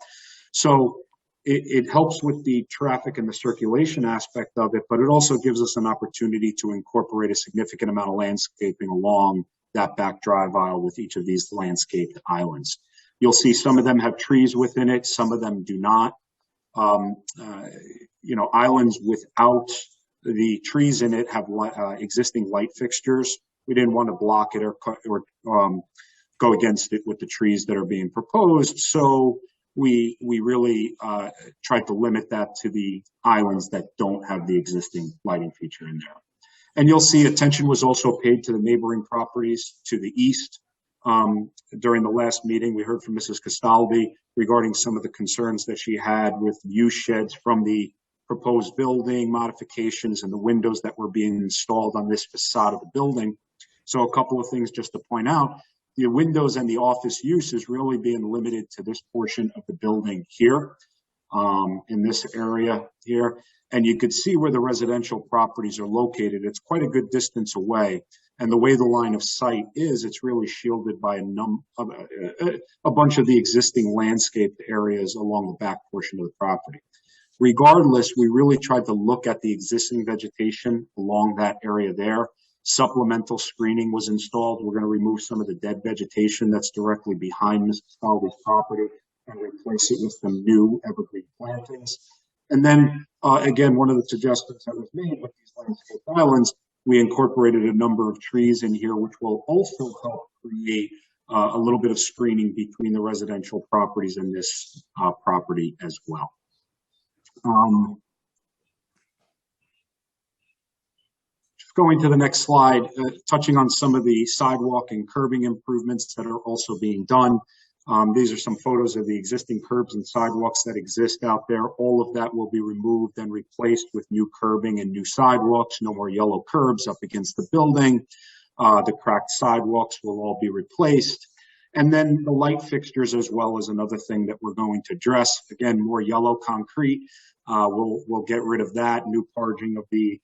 So it helps with the traffic and the circulation aspect of it, but it also gives us an opportunity to incorporate a significant amount of landscaping along that back drive aisle with each of these landscaped islands. You'll see some of them have trees within it, some of them do not. Islands without the trees in it have existing light fixtures. We didn't want to block it or go against it with the trees that are being proposed. So we really tried to limit that to the islands that don't have the existing lighting feature in there. And you'll see attention was also paid to the neighboring properties to the east. During the last meeting, we heard from Mrs. Castaldi regarding some of the concerns that she had with view sheds from the proposed building modifications and the windows that were being installed on this facade of the building. So a couple of things just to point out, the windows and the office use is really being limited to this portion of the building here, in this area here. And you could see where the residential properties are located. It's quite a good distance away. And the way the line of sight is, it's really shielded by a bunch of the existing landscaped areas along the back portion of the property. Regardless, we really tried to look at the existing vegetation along that area there. Supplemental screening was installed. We're going to remove some of the dead vegetation that's directly behind Mrs. Stalby's property and replace it with some new evergreen plantings. And then, again, one of the suggestions that was made with these landscape islands, we incorporated a number of trees in here, which will also help create a little bit of screening between the residential properties and this property as well. Just going to the next slide, touching on some of the sidewalk and curbing improvements that are also being done. These are some photos of the existing curbs and sidewalks that exist out there. All of that will be removed and replaced with new curbing and new sidewalks. No more yellow curbs up against the building. The cracked sidewalks will all be replaced. And then the light fixtures as well is another thing that we're going to address. Again, more yellow concrete. We'll get rid of that. New parging of the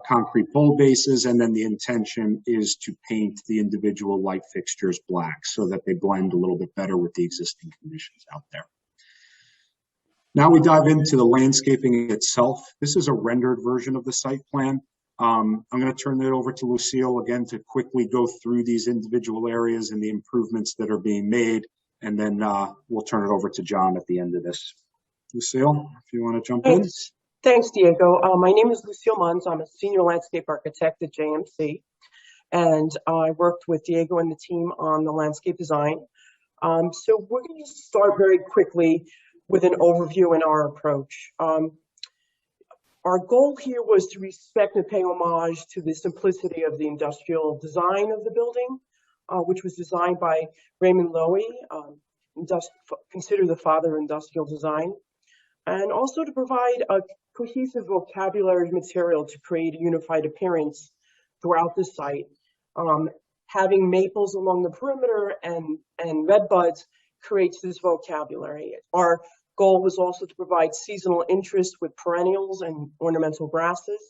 concrete pole bases, and then the intention is to paint the individual light fixtures black so that they blend a little bit better with the existing conditions out there. Now we dive into the landscaping itself. This is a rendered version of the site plan. I'm going to turn it over to Lucille again to quickly go through these individual areas and the improvements that are being made, and then we'll turn it over to John at the end of this. Lucille, if you want to jump in. Thanks, Diego. My name is Lucille Munns. I'm a senior landscape architect at JMC, and I worked with Diego and the team on the landscape design. So we're going to start very quickly with an overview in our approach. Our goal here was to respect and pay homage to the simplicity of the industrial design of the building, which was designed by Raymond Loewy, considered the father of industrial design, and also to provide a cohesive vocabulary material to create a unified appearance throughout the site. Having maples along the perimeter and red buds creates this vocabulary. Our goal was also to provide seasonal interest with perennials and ornamental grasses.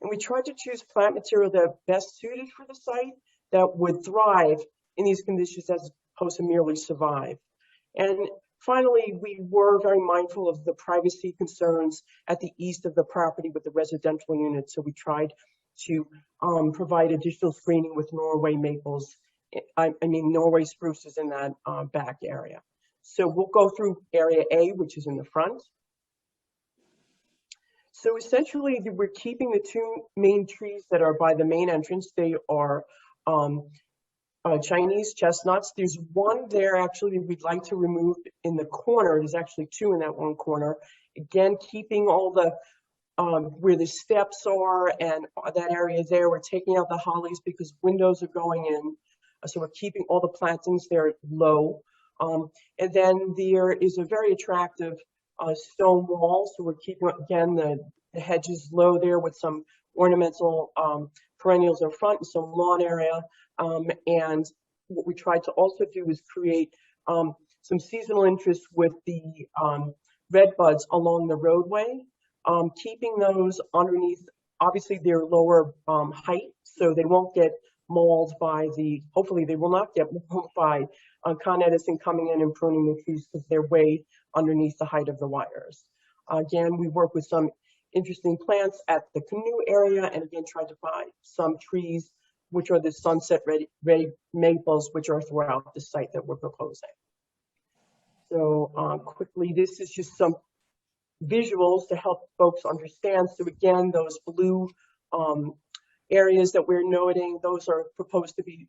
And we tried to choose plant material that best suited for the site, that would thrive in these conditions as opposed to merely survive. And finally, we were very mindful of the privacy concerns at the east of the property with the residential units. So we tried to provide additional screening with Norway maples, Norway spruces in that back area. So we'll go through area A, which is in the front. So essentially, we're keeping the two main trees that are by the main entrance. They are Chinese chestnuts. There's one there actually we'd like to remove in the corner. There's actually two in that one corner. Again, keeping all the where the steps are and that area there. We're taking out the hollies because windows are going in. So we're keeping all the plantings there low. And then there is a very attractive stone wall. So we're keeping, again, the hedges low there with some ornamental perennials in front and some lawn area. And what we tried to also do is create some seasonal interest with the red buds along the roadway. keeping those underneath. Obviously, they're lower height, so they won't get mauled by hopefully they will not get mauled by Con Edison coming in and pruning the trees because they're way underneath the height of the wires. Again, we work with some interesting plants at the canoe area, and again, tried to find some trees, which are the sunset ready maples, which are throughout the site that we're proposing. So quickly, this is just some visuals to help folks understand. So again, those blue areas that we're noting, those are proposed to be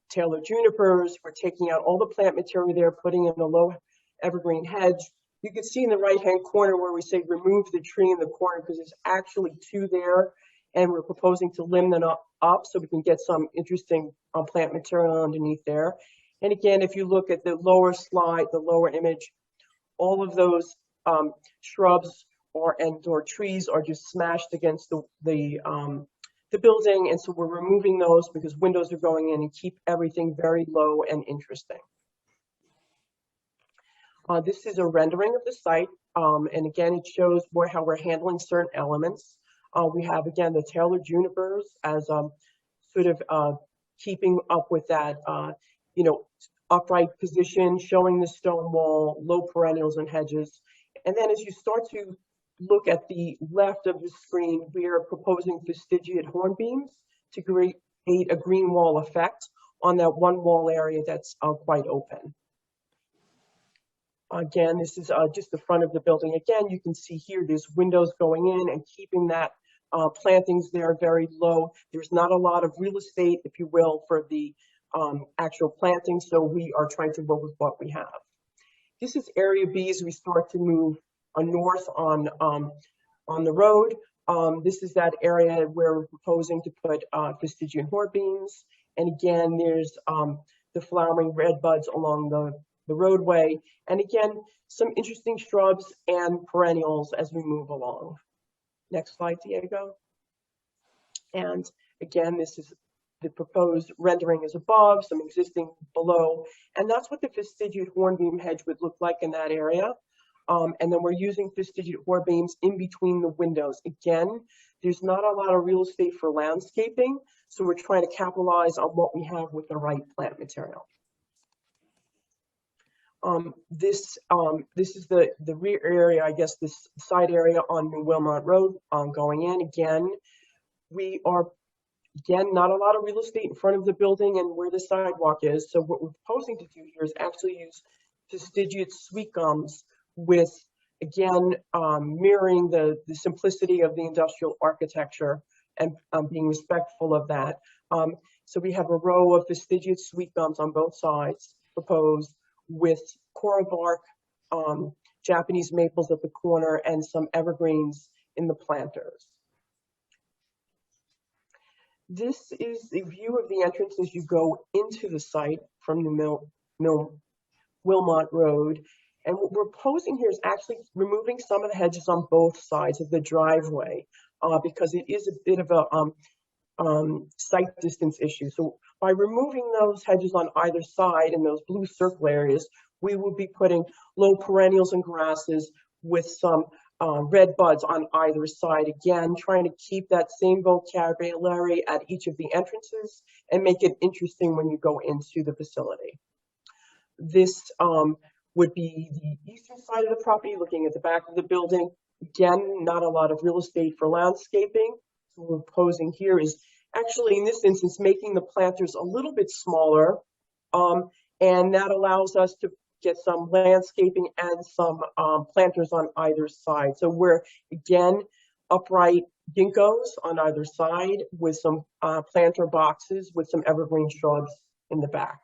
Taylor junipers. We're taking out all the plant material there, putting in a low evergreen hedge. You can see in the right-hand corner where we say remove the tree in the corner because there's actually two there, and we're proposing to limb them up so we can get some interesting plant material underneath there. And again, if you look at the lower slide, the lower image, all of those shrubs or trees are just smashed against the building, and so we're removing those because windows are going in and keep everything very low and interesting. This is a rendering of the site, and again, it shows how we're handling certain elements. We have, again, the Taylor junipers as sort of keeping up with that, upright position, showing the stone wall, low perennials and hedges. And then as you start to look at the left of the screen, we are proposing fastigiate hornbeams to create a green wall effect on that one wall area that's quite open. Again, this is just the front of the building. Again, you can see here there's windows going in and keeping that plantings there very low. There's not a lot of real estate, if you will, for the actual plantings, so we are trying to work with what we have. This is area B as we start to move north on the road. This is that area where we're proposing to put fastigiate hornbeams. And again, there's the flowering red buds along the roadway. And again, some interesting shrubs and perennials as we move along. Next slide, Diego. And again, this is the proposed rendering is above, some existing below. And that's what the fastigiate hornbeam hedge would look like in that area. And then we're using fastigiate hornbeams in between the windows. Again, there's not a lot of real estate for landscaping, so we're trying to capitalize on what we have with the right plant material. This is the rear area, I guess, this side area on New Wilmot Road going in. Again, we are, not a lot of real estate in front of the building and where the sidewalk is. So what we're proposing to do here is actually use fastigiate sweet gums with, again, mirroring the simplicity of the industrial architecture and being respectful of that. So we have a row of fastigiate sweet gums on both sides proposed with coral bark, Japanese maples at the corner, and some evergreens in the planters. This is the view of the entrance as you go into the site from the Wilmot Road. And what we're proposing here is actually removing some of the hedges on both sides of the driveway because it is a bit of a site distance issue. So by removing those hedges on either side in those blue circle areas, we will be putting low perennials and grasses with some red buds on either side. Again, trying to keep that same vocabulary at each of the entrances and make it interesting when you go into the facility. This would be the eastern side of the property, looking at the back of the building. Again, not a lot of real estate for landscaping. So what we're proposing here is actually, in this instance, making the planters a little bit smaller, and that allows us to get some landscaping and some planters on either side. So we're, again, upright ginkgos on either side with some planter boxes with some evergreen shrubs in the back.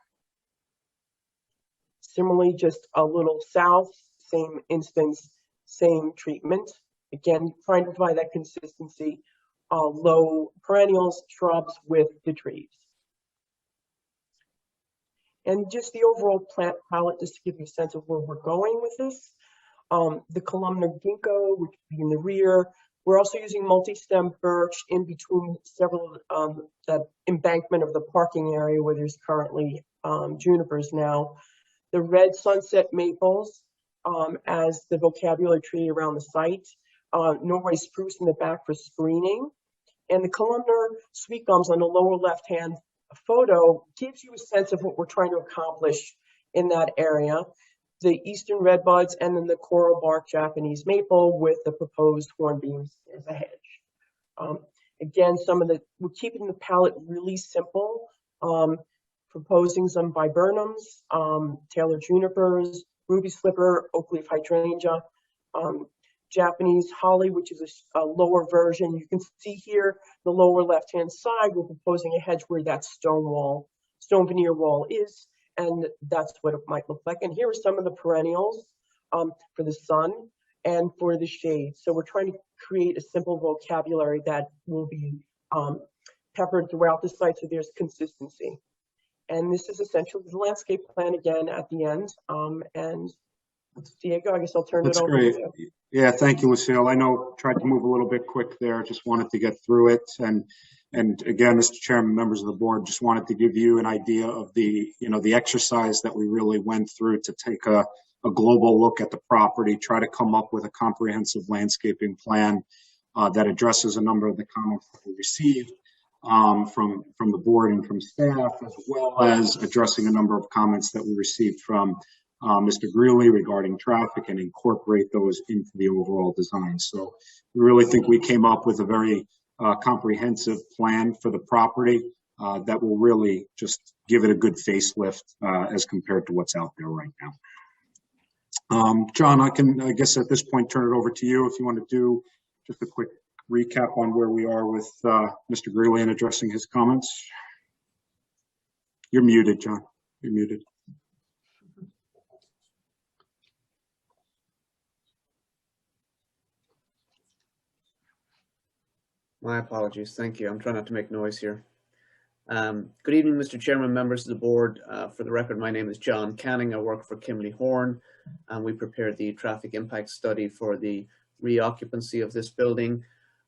Similarly, just a little south, same instance, same treatment. Again, trying to provide that consistency, low perennials, shrubs with the trees. And just the overall plant palette, just to give you a sense of where we're going with this. The columnar ginkgo, which would be in the rear. We're also using multi-stem birch in between several, that embankment of the parking area where there's currently junipers now. The red sunset maples as the vocabulary tree around the site. Norway spruce in the back for screening. And the columnar sweet gums on the lower left-hand photo gives you a sense of what we're trying to accomplish in that area. The eastern redbuds and then the coral bark Japanese maple with the proposed hornbeams as a hedge. Again, we're keeping the palette really simple, proposing some viburnums, Taylor junipers, ruby slipper, oak leaf hydrangea, Japanese holly, which is a lower version. You can see here, the lower left-hand side, we're proposing a hedge where that stone veneer wall is, and that's what it might look like. And here are some of the perennials for the sun and for the shade. So we're trying to create a simple vocabulary that will be peppered throughout the site so there's consistency. And this is essentially the landscape plan again at the end. And Diego, I guess I'll turn it over great. to you. Yeah, thank you, Lucille. I know tried to move a little bit quick there. Just wanted to get through it. And again, Mr. Chairman, members of the board, just wanted to give you an idea of the exercise that we really went through to take a global look at the property, try to come up with a comprehensive landscaping plan that addresses a number of the comments that we received from the board and from staff, as well as addressing a number of comments that we received from Mr. Greeley regarding traffic and incorporate those into the overall design. So we really think we came up with a very comprehensive plan for the property that will really just give it a good facelift as compared to what's out there right now. John, I guess at this point turn it over to you if you want to do just a quick recap on where we are with Mr. Greeley and addressing his comments. You're muted, John. You're muted. My apologies. Thank you. I'm trying not to make noise here. Good evening, Mr. Chairman, members of the board. For the record, my name is John Canning. I work for Kimley Horn, and we prepared the traffic impact study for the reoccupancy of this building.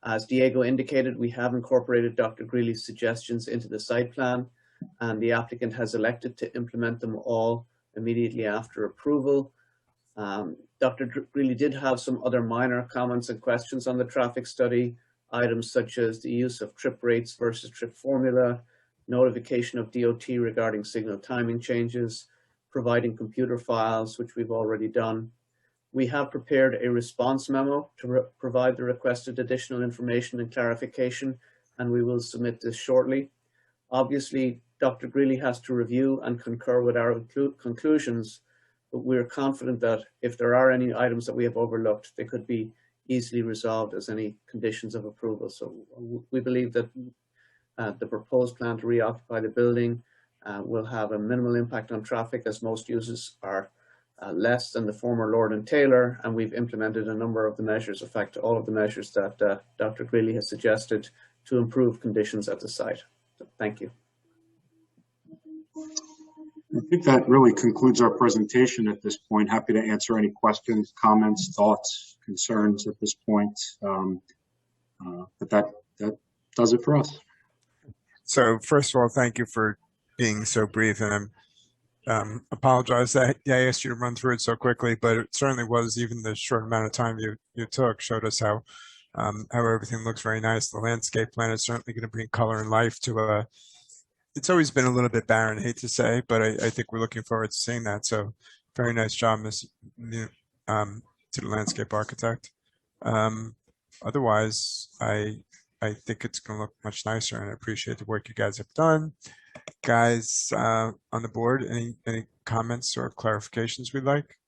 As Diego indicated, we have incorporated Dr. Greeley's suggestions into the site plan, and the applicant has elected to implement them all immediately after approval. Dr. Greeley did have some other minor comments and questions on the traffic study, items such as the use of trip rates versus trip formula, notification of DOT regarding signal timing changes, providing computer files, which we've already done. We have prepared a response memo to provide the requested additional information and clarification, and we will submit this shortly. Obviously, Dr. Greeley has to review and concur with our conclusions, but we're confident that if there are any items that we have overlooked, they could be easily resolved as any conditions of approval. So we believe that the proposed plan to reoccupy the building will have a minimal impact on traffic, as most uses are less than the former Lord and Taylor, and we've implemented a number of the measures, in fact, all of the measures that Dr. Greeley has suggested to improve conditions at the site. So, thank you. I think that really concludes our presentation at this point. Happy to answer any questions, comments, thoughts, concerns at this point. But that does it for us. So first of all, thank you for being so brief, and I'm apologize that I asked you to run through it so quickly, but it certainly was, even the short amount of time you took showed us how everything looks very nice. The landscape plan is certainly going to bring color and life to it's always been a little bit barren, I hate to say, but I think we're looking forward to seeing that. So very nice job, to the landscape architect. Otherwise, I think it's going to look much nicer, and I appreciate the work you guys have done. Guys on the board, any comments or clarifications we'd like?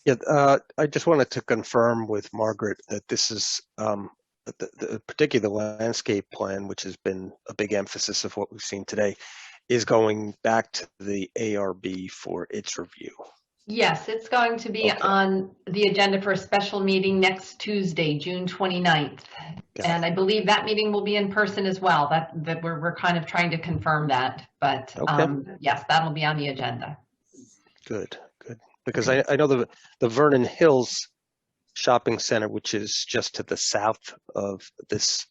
Yeah, I just wanted to confirm with Margaret that this is the particular landscape plan, which has been a big emphasis of what we've seen today, is going back to the ARB for its review. Yes, it's going to be on the agenda for a special meeting next Tuesday, June 29th. And I believe that meeting will be in person as well. That we're kind of trying to confirm that, but yes, that'll be on the agenda. Good. Because I know the Vernon Hills Shopping Center, which is just to the south of this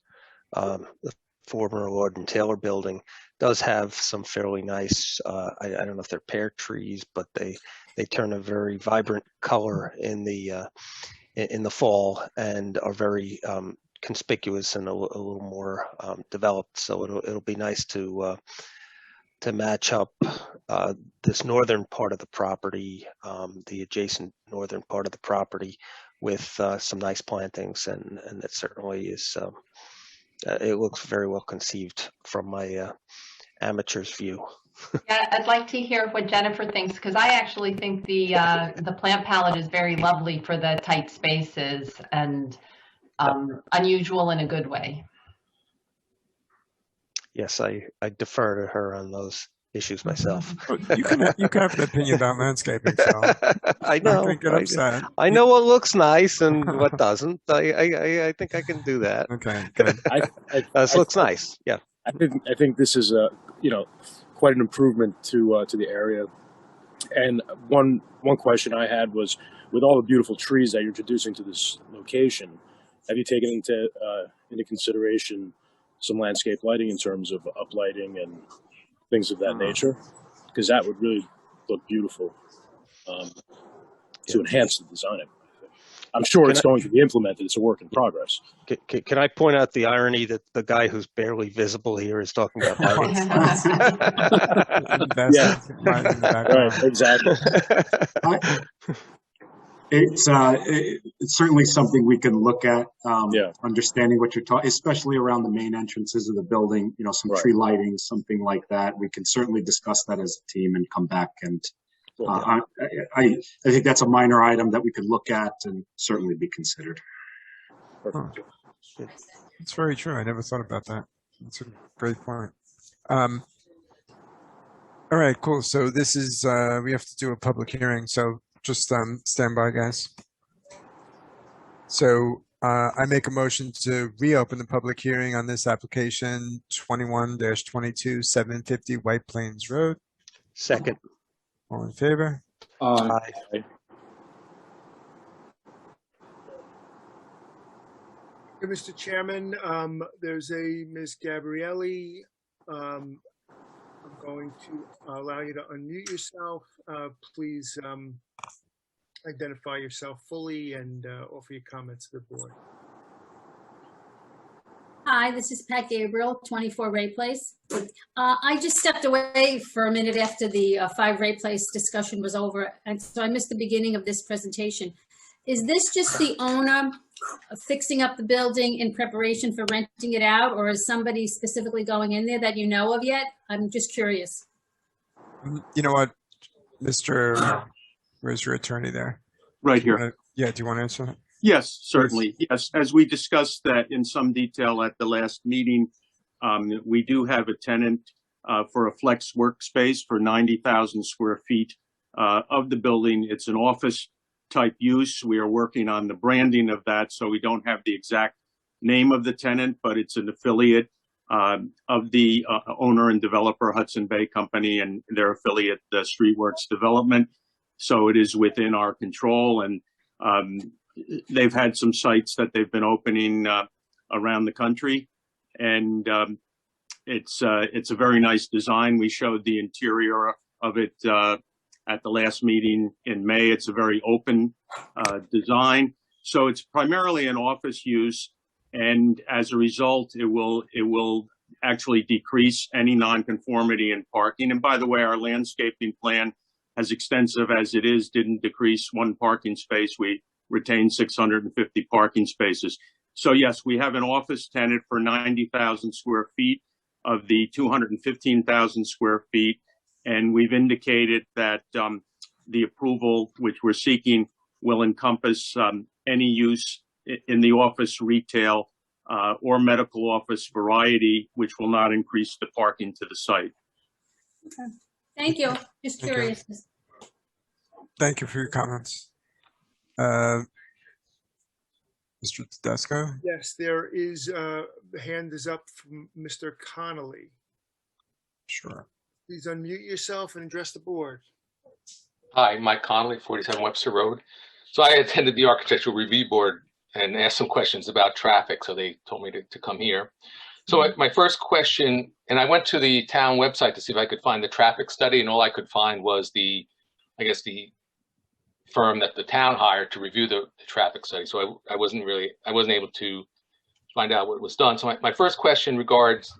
the former Lord and Taylor building, does have some fairly nice, I don't know if they're pear trees, but they turn a very vibrant color in the in the fall and are very conspicuous and a little more developed. So it'll be nice to match up this northern part of the property, the adjacent northern part of the property, with some nice plantings, and it certainly is. It looks very well conceived from my amateur's view. Yeah, I'd like to hear what Jennifer thinks, because I actually think the plant palette is very lovely for the tight spaces and unusual in a good way. Yes, I defer to her on those issues myself. You can have an opinion about landscaping, Phil. I know. Don't get upset. I know what looks nice and what doesn't. I think I can do that. Okay, good. This looks nice. Yeah. I think this is quite an improvement to the area. And one question I had was, with all the beautiful trees that you're introducing to this location, have you taken into consideration some landscape lighting in terms of uplighting and things of that nature? Because that would really look beautiful to enhance the design. I'm sure it's going to be implemented. It's a work in progress. Can I point out the irony that the guy who's barely visible here is talking about lighting? Yeah, right, exactly. It's certainly something we can look at, understanding what you're talking, especially around the main entrances of the building, some tree lighting, something like that. We can certainly discuss that as a team and come back. And I think that's a minor item that we could look at and certainly be considered. It's very true. I never thought about that. That's a great point. All right, cool. So this is, we have to do a public hearing. So just stand by, guys. So I make a motion to reopen the public hearing on this application 21-22 750 White Plains Road. Second. All in favor? Aye. Mr. Chairman, there's a Ms. Gabrielli. I'm going to allow you to unmute yourself. Please identify yourself fully and offer your comments to the board. Hi, this is Pat Gabriel, 24 Ray Place. I just stepped away for a minute after the 5 Ray Place discussion was over, and so I missed the beginning of this presentation. Is this just the owner fixing up the building in preparation for renting it out, or is somebody specifically going in there that you know of yet? I'm just curious. You know what, Mr. Where's your attorney there? Right here. Do you want to answer that? Yes, certainly. Yes, as we discussed that in some detail at the last meeting, we do have a tenant for a flex workspace for 90,000 square feet of the building. It's an office type use. We are working on the branding of that, so we don't have the exact name of the tenant, but it's an affiliate of the owner and developer, Hudson Bay Company, and their affiliate, the Streetworks Development. So it is within our control, and they've had some sites that they've been opening around the country, and it's a very nice design. We showed the interior of it at the last meeting in May. It's a very open design, so it's primarily an office use, and as a result, it will actually decrease any nonconformity in parking. And by the way, our landscaping plan, as extensive as it is, didn't decrease one parking space. We retained 650 parking spaces. So yes, we have an office tenant for 90,000 square feet of the 215,000 square feet. And we've indicated that the approval which we're seeking will encompass any use in the office, retail, or medical office variety, which will not increase the parking to the site. Okay. Thank you. Just curious. Thank you for your comments. Mr. Tedesco? Yes, there is, the hand is up from Mr. Connolly. Sure. Please unmute yourself and address the board. Hi, Mike Connolly, 47 Webster Road. So I attended the Architectural Review Board and asked some questions about traffic, so they told me to come here. So my first question, and I went to the town website to see if I could find the traffic study, and all I could find was the firm that the town hired to review the traffic study. So I wasn't able to find out what was done. So my first question regards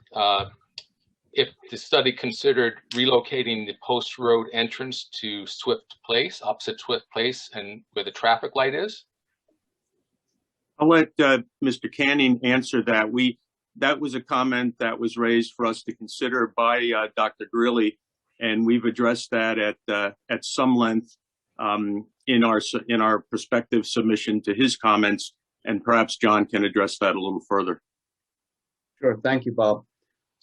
if the study considered relocating the Post Road entrance to Swift Place, opposite Swift Place, and where the traffic light is. I'll let Mr. Canning answer that. That was a comment that was raised for us to consider by Dr. Greeley, and we've addressed that at some length in our prospective submission to his comments, and perhaps John can address that a little further. Sure, thank you, Bob.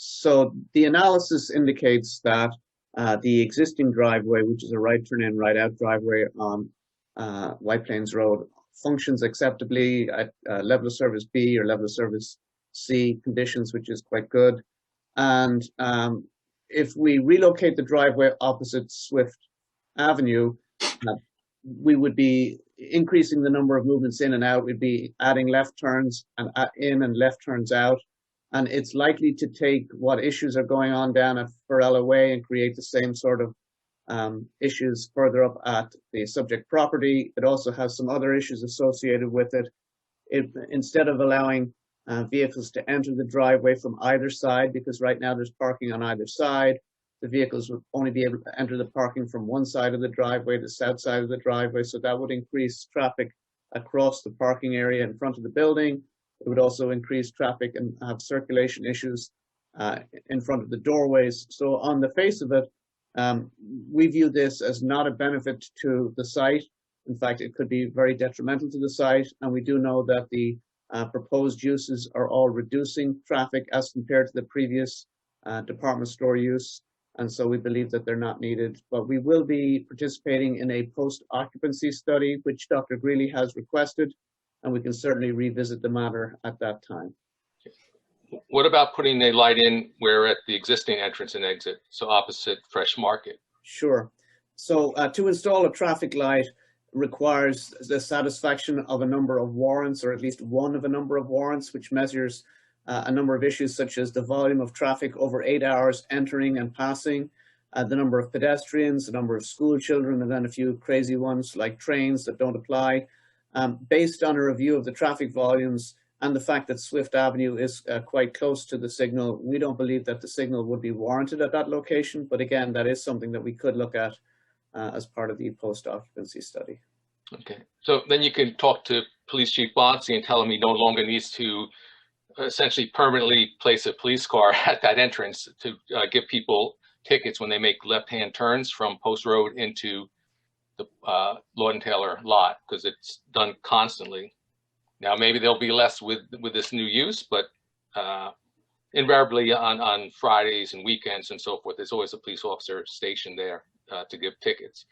So the analysis indicates that the existing driveway, which is a right turn in, right out driveway on White Plains Road, functions acceptably at level of service B or level of service C conditions, which is quite good. And if we relocate the driveway opposite Swift Avenue, we would be increasing the number of movements in and out. We'd be adding left turns and in and left turns out. And it's likely to take what issues are going on down at Farella Way and create the same sort of issues further up at the subject property. It also has some other issues associated with it. Instead of allowing vehicles to enter the driveway from either side, because right now there's parking on either side, the vehicles would only be able to enter the parking from one side of the driveway, the south side of the driveway. So that would increase traffic across the parking area in front of the building. It would also increase traffic and have circulation issues in front of the doorways. So on the face of it, we view this as not a benefit to the site. In fact, it could be very detrimental to the site. And we do know that the proposed uses are all reducing traffic as compared to the previous department store use. And so we believe that they're not needed. But we will be participating in a post-occupancy study, which Dr. Greeley has requested, and we can certainly revisit the matter at that time. What about putting a light in where at the existing entrance and exit, so opposite Fresh Market? Sure. So to install a traffic light requires the satisfaction of a number of warrants, or at least one of a number of warrants, which measures a number of issues such as the volume of traffic over 8 hours entering and passing, the number of pedestrians, the number of school children, and then a few crazy ones like trains that don't apply. Based on a review of the traffic volumes and the fact that Swift Avenue is quite close to the signal, we don't believe that the signal would be warranted at that location. But again, that is something that we could look at as part of the post-occupancy study. Okay, so then you can talk to Police Chief Bonsi and tell him he no longer needs to essentially permanently place a police car at that entrance to give people tickets when they make left-hand turns from Post Road into the Lord and Taylor lot, because it's done constantly. Now maybe there'll be less with this new use, but invariably on Fridays and weekends and so forth, there's always a police officer stationed there to give tickets.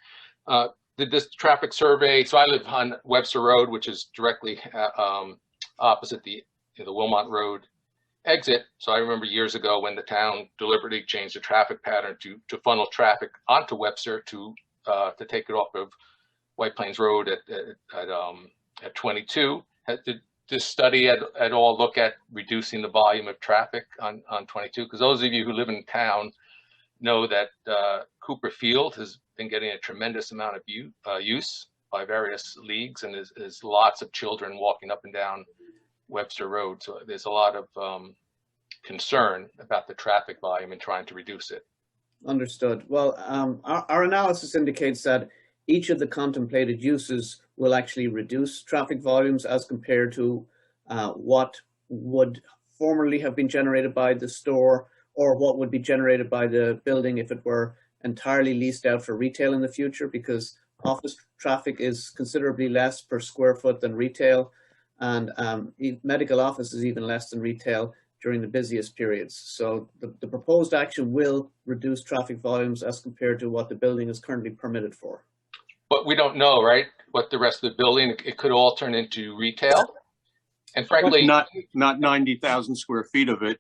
Did this traffic survey? So I live on Webster Road, which is directly opposite the Wilmot Road exit. So I remember years ago when the town deliberately changed the traffic pattern to funnel traffic onto Webster to take it off of White Plains Road at 22. Did this study at all look at reducing the volume of traffic on 22? Because those of you who live in town know that Cooper Field has been getting a tremendous amount of use by various leagues, and there's lots of children walking up and down Webster Road. So there's a lot of concern about the traffic volume and trying to reduce it. Understood. Well, our analysis indicates that each of the contemplated uses will actually reduce traffic volumes as compared to what would formerly have been generated by the store, or what would be generated by the building if it were entirely leased out for retail in the future, because office traffic is considerably less per square foot than retail, and medical office is even less than retail during the busiest periods. So the proposed action will reduce traffic volumes as compared to what the building is currently permitted for. But we don't know, right, what the rest of the building, it could all turn into retail. And frankly, not 90,000 square feet of it.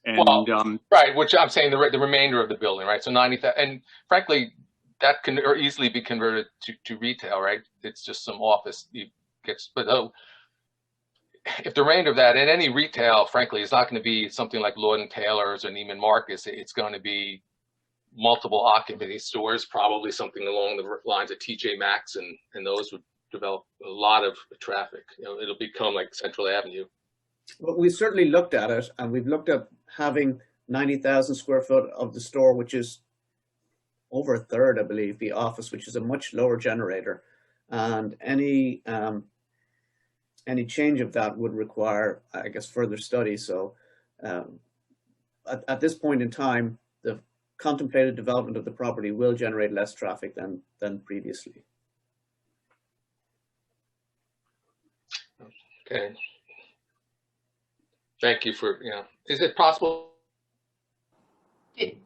And well, right, which I'm saying the remainder of the building, right? So 90,000, and frankly, that can easily be converted to retail, right? It's just some office gets, but if the remainder of that, and any retail, frankly, is not going to be something like Lord and Taylor's or Neiman Marcus. It's going to be multiple occupancy stores, probably something along the lines of TJ Maxx, and those would develop a lot of traffic. It'll become like Central Avenue. Well, we certainly looked at it, and we've looked at having 90,000 square foot of the store, which is over a third, I believe, be office, which is a much lower generator, and any change of that would require, I guess, further study. So at this point in time, the contemplated development of the property will generate less traffic than previously. Okay. Thank you for, is it possible?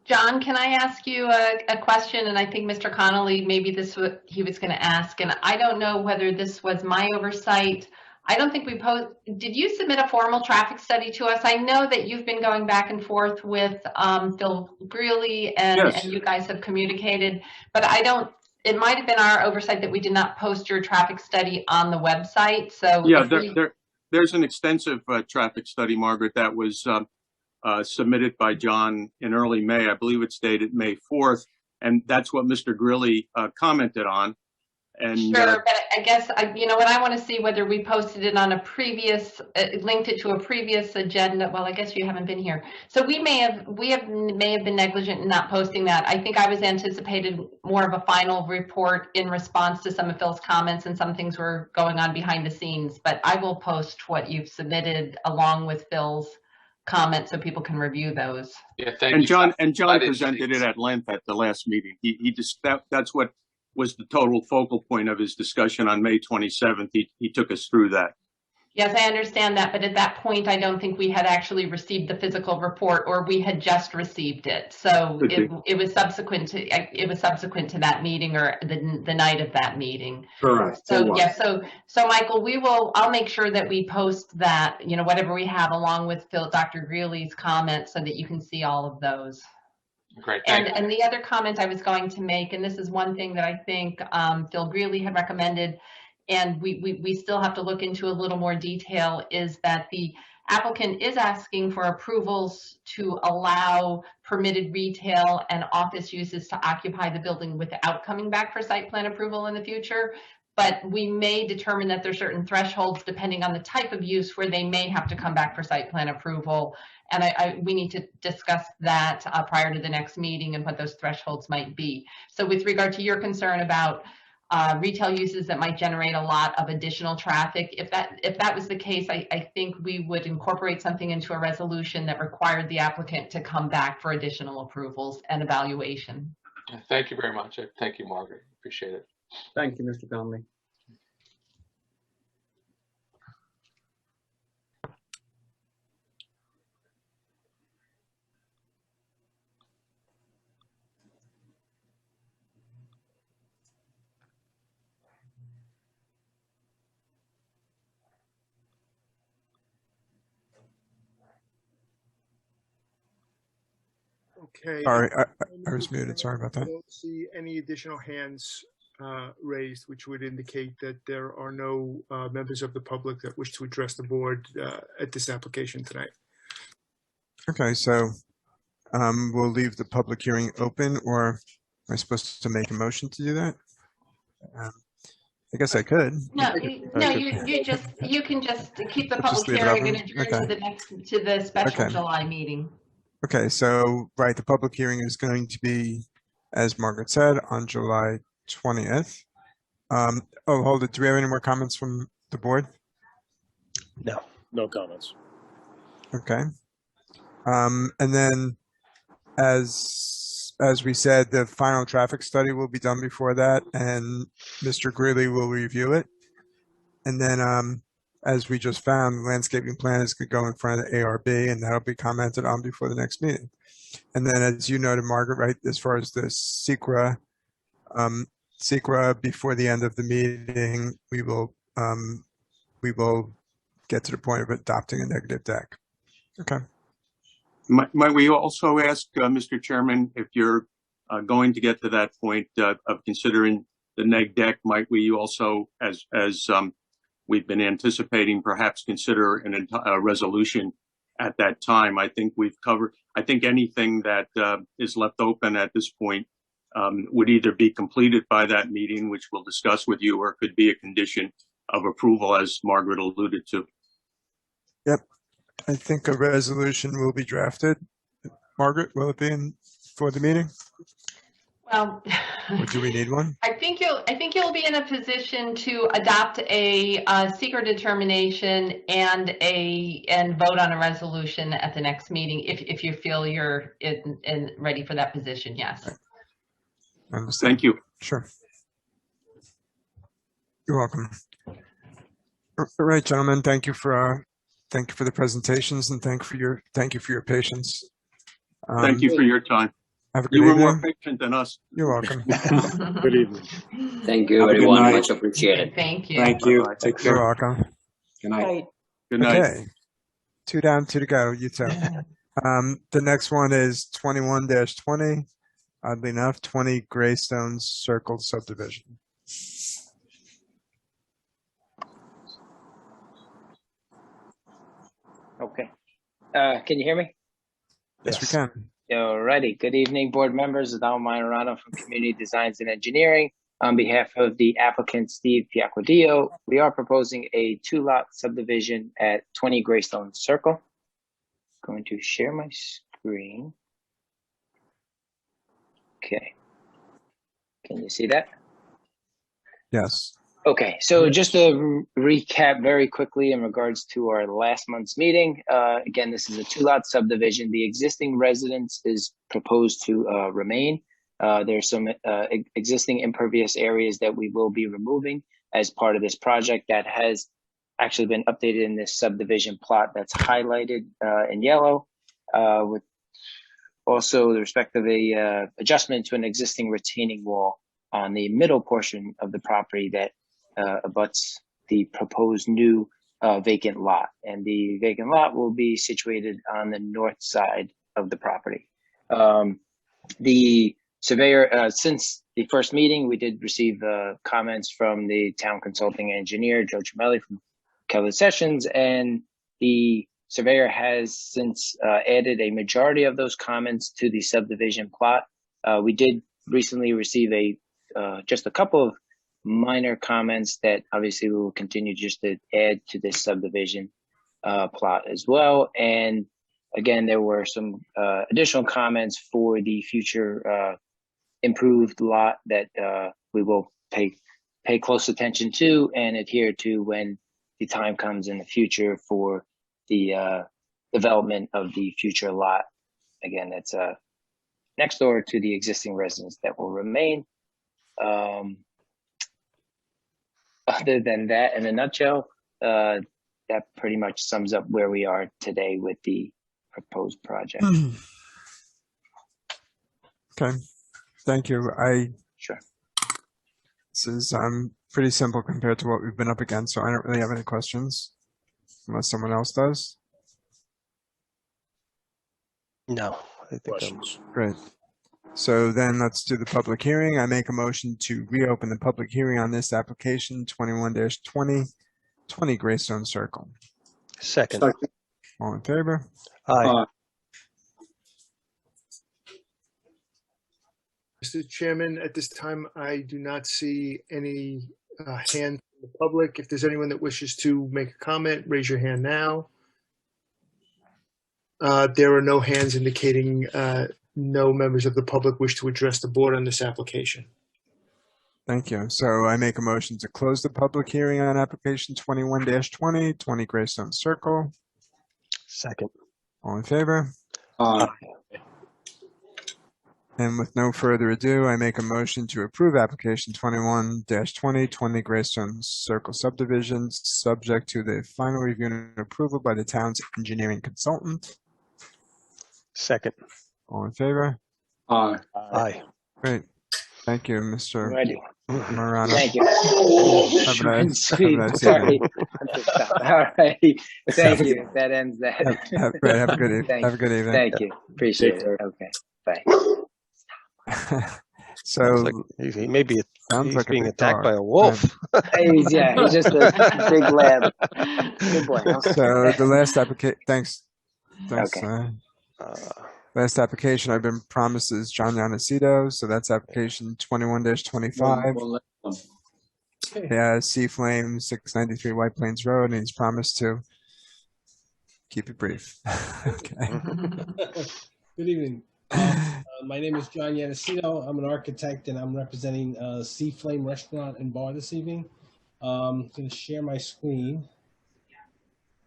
John, can I ask you a question? And I think Mr. Connolly, maybe this was what he was going to ask. And I don't know whether this was my oversight. I don't think did you submit a formal traffic study to us? I know that you've been going back and forth with Phil Greeley and you guys have communicated, but it might have been our oversight that we did not post your traffic study on the website. So yeah, there's an extensive traffic study, Margaret, that was submitted by John in early May. I believe it's dated May 4th. And that's what Mr. Greeley commented on. And sure, but I guess, what I want to see whether we posted it on a previous, linked it to a previous agenda. Well, I guess you haven't been here. So we may have been negligent in not posting that. I think I was anticipated more of a final report in response to some of Phil's comments, and some things were going on behind the scenes. But I will post what you've submitted along with Phil's comments so people can review those. Yeah, thank you. John presented it at length at the last meeting. He just that's what was the total focal point of his discussion on May 27th. He took us through that. Yes, I understand that, but at that point, I don't think we had actually received the physical report, or we had just received it. So it was subsequent to that meeting, or the night of that meeting. Correct. So yeah, so Michael, I'll make sure that we post that, whatever we have, along with Dr. Greeley's comments, so that you can see all of those. Great. And the other comment I was going to make, and this is one thing that I think Phil Greeley had recommended, and we still have to look into a little more detail, is that the applicant is asking for approvals to allow permitted retail and office uses to occupy the building without coming back for site plan approval in the future. But we may determine that there's certain thresholds depending on the type of use where they may have to come back for site plan approval. And we need to discuss that prior to the next meeting, and what those thresholds might be. So with regard to your concern about retail uses that might generate a lot of additional traffic, if that was the case, I think we would incorporate something into a resolution that required the applicant to come back for additional approvals and evaluation. Thank you very much. Thank you, Margaret. Appreciate it. Thank you, Mr. Connolly. Okay. Sorry, I was muted. Sorry about that. I don't see any additional hands raised, which would indicate that there are no members of the public that wish to address the board at this application tonight. Okay, so we'll leave the public hearing open, or am I supposed to make a motion to do that? I guess I could. No, you can just keep the public hearing and adjourn to the special July meeting. Okay, so right, the public hearing is going to be, as Margaret said, on July 20th. Oh, hold it. Do we have any more comments from the board? No comments. Okay. And then, as we said, the final traffic study will be done before that, and Mr. Greeley will review it. And then, as we just found, the landscaping plan is going to go in front of the ARB, and that'll be commented on before the next meeting. And then, as you noted, Margaret, right, as far as the SECRA, before the end of the meeting, we will get to the point of adopting a negative deck. Okay. Might we also ask, Mr. Chairman, if you're going to get to that point of considering the neg deck, might we also, as we've been anticipating, perhaps consider a resolution at that time. I think we've covered, I think anything that is left open at this point would either be completed by that meeting, which we'll discuss with you, or could be a condition of approval, as Margaret alluded to. Yep. I think a resolution will be drafted. Margaret, will it be in for the meeting? Well, Or do we need one? I think you'll be in a position to adopt a secret determination and vote on a resolution at the next meeting if you feel you're ready for that position. Yes. Thank you. Sure. You're welcome. All right, gentlemen. Thank you for the presentations, and thank you for your patience. Thank you for your time. Have a good You were evening. more patient than us. You're welcome. Good evening. Thank you, Have a good everyone. night. Much appreciated. Thank you. Thank you. Bye-bye. Take care. You're welcome. Good night. Good night. Okay. 2 down, 2 to go. You too. The next one is 21-20. Oddly enough, 20 Greystone Circle subdivision. Okay. Can you hear me? Yes, we can. Alrighty. Good evening, board members. Adamo Minorano from Community Designs and Engineering. On behalf of the applicant, Steve Piacquadio, we are proposing a 2-lot subdivision at 20 Greystone Circle. Going to share my screen. Okay. Can you see that? Yes. Okay, so just to recap very quickly in regards to our last month's meeting, again, this is a 2-lot subdivision. The existing residence is proposed to remain. There's some existing impervious areas that we will be removing as part of this project that has actually been updated in this subdivision plot that's highlighted in yellow, with also the respect of a adjustment to an existing retaining wall on the middle portion of the property that abuts the proposed new vacant lot. And the vacant lot will be situated on the north side of the property. The surveyor, since the first meeting, we did receive comments from the town consulting engineer, Joe Tremelli from Keller Sessions, and the surveyor has since added a majority of those comments to the subdivision plot. We did recently receive just a couple of minor comments that obviously we will continue just to add to this subdivision plot as well. And again, there were some additional comments for the future improved lot that we will pay close attention to and adhere to when the time comes in the future for the development of the future lot. Again, that's next door to the existing residence that will remain. Other than that, in a nutshell, that pretty much sums up where we are today with the proposed project. Okay, thank you. Sure. This is pretty simple compared to what we've been up against, so I don't really have any questions, unless someone else does. No, I think Great. So then let's do the public hearing. I make a motion to reopen the public hearing on this application 21-20, 20 Greystone Circle. Second. All in favor? Aye. Mr. Chairman, at this time, I do not see any hand from the public. If there's anyone that wishes to make a comment, raise your hand now. There are no hands indicating no members of the public wish to address the board on this application. Thank you. So I make a motion to close the public hearing on application 21-20, 20 Greystone Circle. Second. All in favor? And with no further ado, I make a motion to approve application 21-20, 20 Greystone Circle subdivision, subject to the final review and approval by the town's engineering consultant. Second. All in favor? Aye. Great. Thank you, Mr. Ready. Morano. Thank you. Have a nice, Sweet. have a nice Sorry. evening. All right. Thank you. That ends that. Have a good evening. Have a good evening. Thank you. Appreciate it. Okay. Bye. So like maybe sounds he's like being big attacked dog. by a wolf. He's just a big lab. Good boy. So the last application, thanks. That's Okay. last application I've been promised is John Yanacito, so that's application 21-25. Yeah, Sea Flame, 693 White Plains Road, and he's promised to keep it brief. Okay. Good evening. My name is John Yanacito. I'm an architect, and I'm representing Sea Flame Restaurant and Bar this evening. I'm going to share my screen.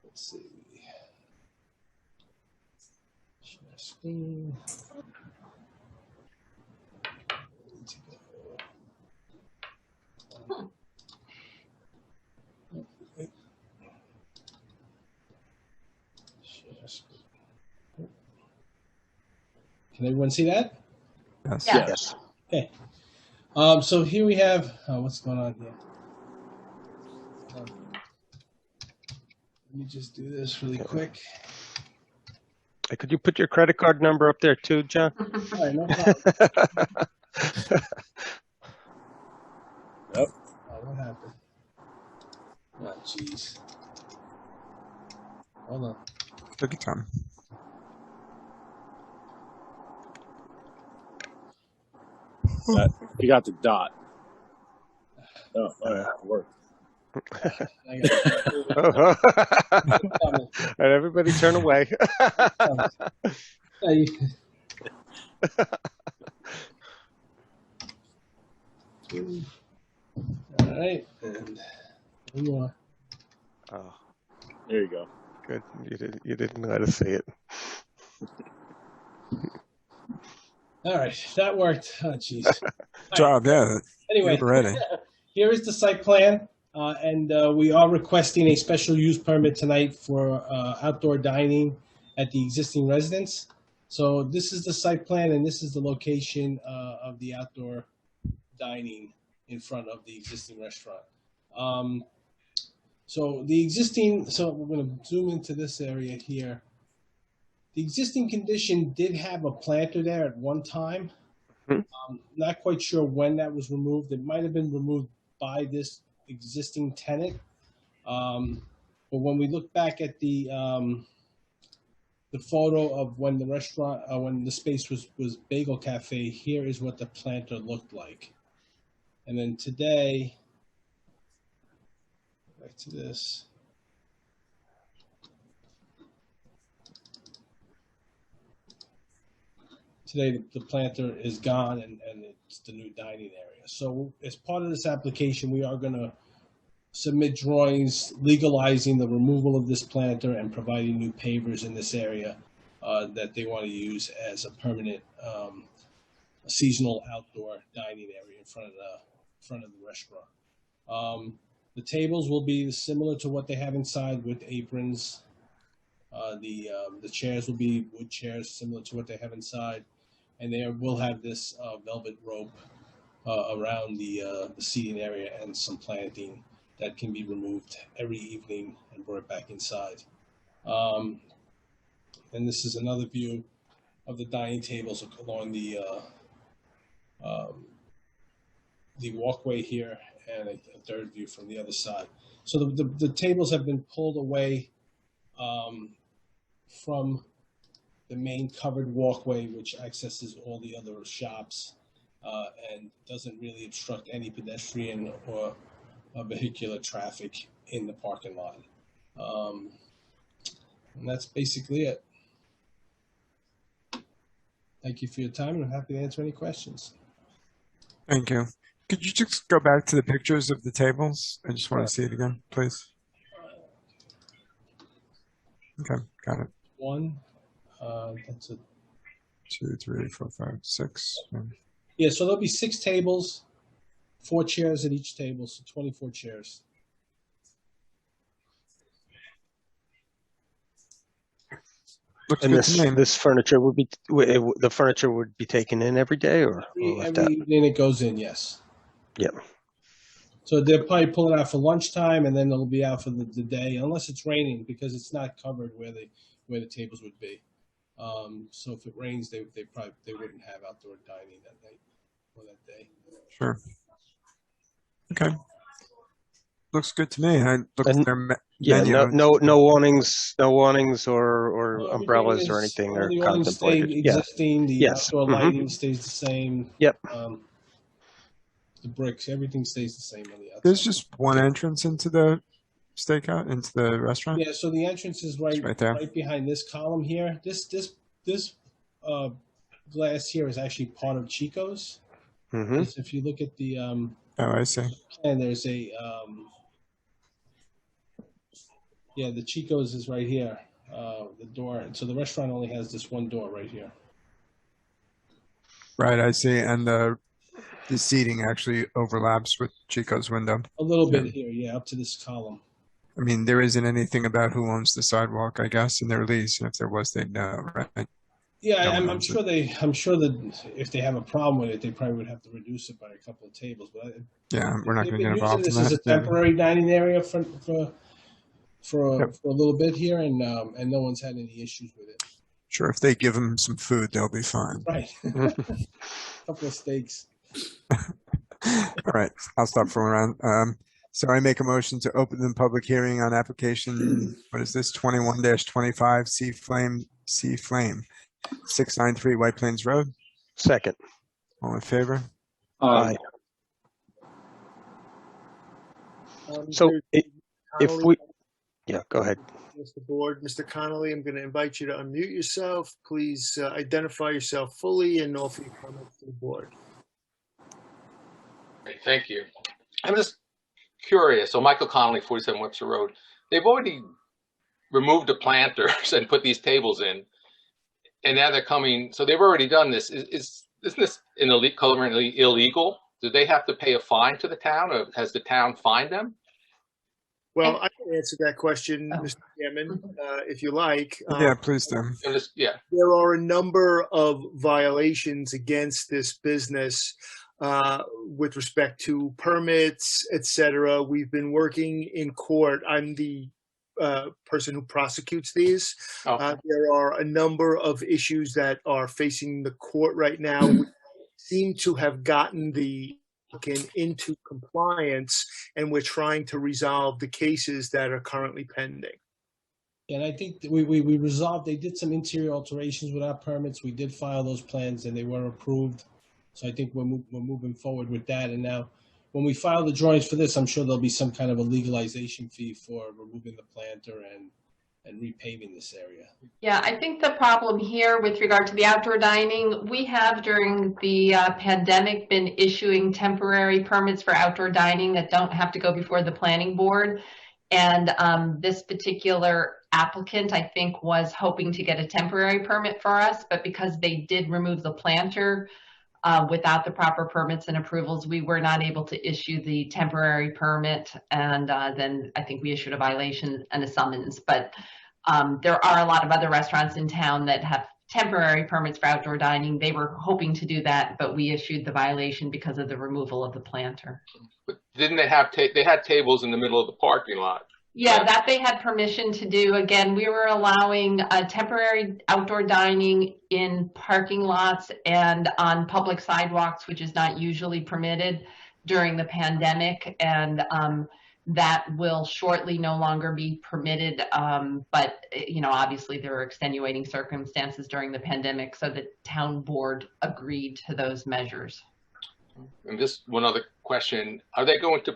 Let's see. Share screen. Share screen. Can everyone see that? Yes. Yeah. Yes. Okay. So here we have what's going on here. Let me just do this really quick. Hey, could you put your credit card number up there too, John? All right, no problem. Yep. What happened? Oh, jeez. Hold on. Take your time. You got the dot. Oh, all right, it worked. All right, everybody turn away. All right, and one more. Oh, there you go. Good. You didn't know how to say it. All right, that worked. Oh, jeez. Job, yeah. Anyway, You're ready. here is the site plan, and we are requesting a special use permit tonight for outdoor dining at the existing residence. So this is the site plan, and this is the location of the outdoor dining in front of the existing restaurant. So we're going to zoom into this area here. The existing condition did have a planter there at one time. Not quite sure when that was removed. It might have been removed by this existing tenant. But when we look back at the photo of when the restaurant, when the space was Bagel Cafe, here is what the planter looked like. And then today, back to this. Today, the planter is gone, and it's the new dining area. So as part of this application, we are going to submit drawings legalizing the removal of this planter and providing new pavers in this area that they want to use as a permanent seasonal outdoor dining area in front of the restaurant. The tables will be similar to what they have inside with aprons. The chairs will be wood chairs similar to what they have inside. And they will have this velvet rope around the seating area and some planting that can be removed every evening and brought back inside. And this is another view of the dining tables along the walkway here, and a third view from the other side. So the tables have been pulled away from the main covered walkway, which accesses all the other shops and doesn't really obstruct any pedestrian or vehicular traffic in the parking lot. And that's basically it. Thank you for your time, and I'm happy to answer any questions. Thank you. Could you just go back to the pictures of the tables? I just want to see it again, please. Okay, got it. One. That's a 2, 3, 4, 5, 6. Yeah, so there'll be 6 tables, 4 chairs at each table, so 24 chairs. And this furniture would be the furniture would be taken in every day, or every evening it goes in, yes. Yep. So they'll probably pull it out for lunchtime, and then it'll be out for the day, unless it's raining, because it's not covered where the tables would be. So if it rains, they wouldn't have outdoor dining that night or that day. Sure. Okay. looks good to me. I looked And at their yeah, menu. no warnings or Well, everything umbrellas or is, anything all are the awnings stay contemplated. Yeah. existing, the Yes. outdoor Mhm. lighting stays the same. Yep. The bricks, everything stays the same on the outside. There's just one entrance into the stakeout, into the restaurant. Yeah, so the entrance is right, It's right there. right behind this column here. This glass here is actually part of Chico's. Mm-hmm. Because if you look at the Oh, I see. and there's a yeah, the Chico's is right here. The door. So the restaurant only has this one door right here. Right, I see. And the seating actually overlaps with Chico's window. A little bit here, yeah, up to this column. I mean, there isn't anything about who owns the sidewalk, I guess, in their lease. And if there was, they'd know, right? Yeah, No one I'm owns sure I'm sure that if they have a problem with it, they probably would have to reduce it by a couple of tables. But Yeah, we're not they've going to been get using involved in this as a that. Yeah. temporary dining area for Yep. a little bit here, and no one's had any issues with it. Sure, if they give them some food, they'll be fine. Right. Couple of steaks. All right, I'll stop fooling around. So I make a motion to open the public hearing on application, what is this, 21-25 C Flame, 693 White Plains Road. Second. All in favor? Aye. So if we, yeah, go ahead. Mr. Board, Mr. Connolly, I'm going to invite you to unmute yourself. Please identify yourself fully and offer your comments to the board. Okay, thank you. I'm just curious. So Michael Connolly, 47 Webster Road. They've already removed the planters and put these tables in, and now they're coming. So they've already done this. Isn't this currently illegal? Do they have to pay a fine to the town, or has the town fined them? Well, I can answer that question, Mr. Chairman, if you like. Yeah, please do. Yeah. There are a number of violations against this business with respect to permits, et cetera. We've been working in court. I'm the person who prosecutes these. Okay. There are a number of issues that are facing the court right now. We seem to have gotten the applicant into compliance, and we're trying to resolve the cases that are currently pending. And I think that we resolved, they did some interior alterations without permits. We did file those plans and they were approved. So I think we're moving forward with that. And now when we file the drawings for this, I'm sure there'll be some kind of a legalization fee for removing the planter and repaving this area. Yeah, I think the problem here with regard to the outdoor dining, we have during the pandemic been issuing temporary permits for outdoor dining that don't have to go before the planning board. And this particular applicant, I think, was hoping to get a temporary permit for us, but because they did remove the planter without the proper permits and approvals, we were not able to issue the temporary permit. And then I think we issued a violation and a summons. But there are a lot of other restaurants in town that have temporary permits for outdoor dining. They were hoping to do that, but we issued the violation because of the removal of the planter. But didn't they have they had tables in the middle of the parking lot? Yeah, that they had permission to do. Again, we were allowing temporary outdoor dining in parking lots and on public sidewalks, which is not usually permitted during the pandemic. And that will shortly no longer be permitted. But, you know, obviously there are extenuating circumstances during the pandemic. So the town board agreed to those measures. And just one other question. Are they going to,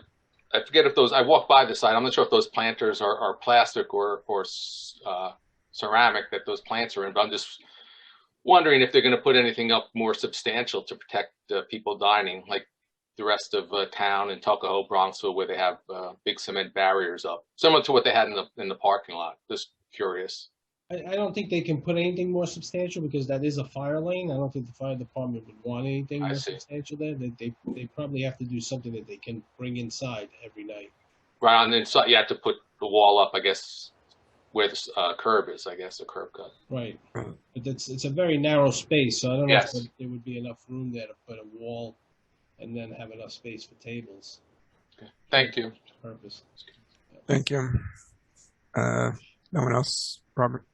I forget if those, I walked by the site, I'm not sure if those planters are plastic or ceramic that those plants are in, but I'm just wondering if they're going to put anything up more substantial to protect people dining, like the rest of town in Tuckahoe, Bronxville, where they have big cement barriers up, similar to what they had in the parking lot. Just curious. I don't think they can put anything more substantial because that is a fire lane. I don't think the fire department would want anything more substantial there. They probably have to do something that they can bring inside every night. Right on the inside, you have to put the wall up, I guess, where the curb is, I guess, a curb cut. Right. But it's a very narrow space, so I don't know Yes. if there would be enough room there to put a wall and then have enough space for tables. Okay. Thank you. Purpose. Thank you. No one else, Robert?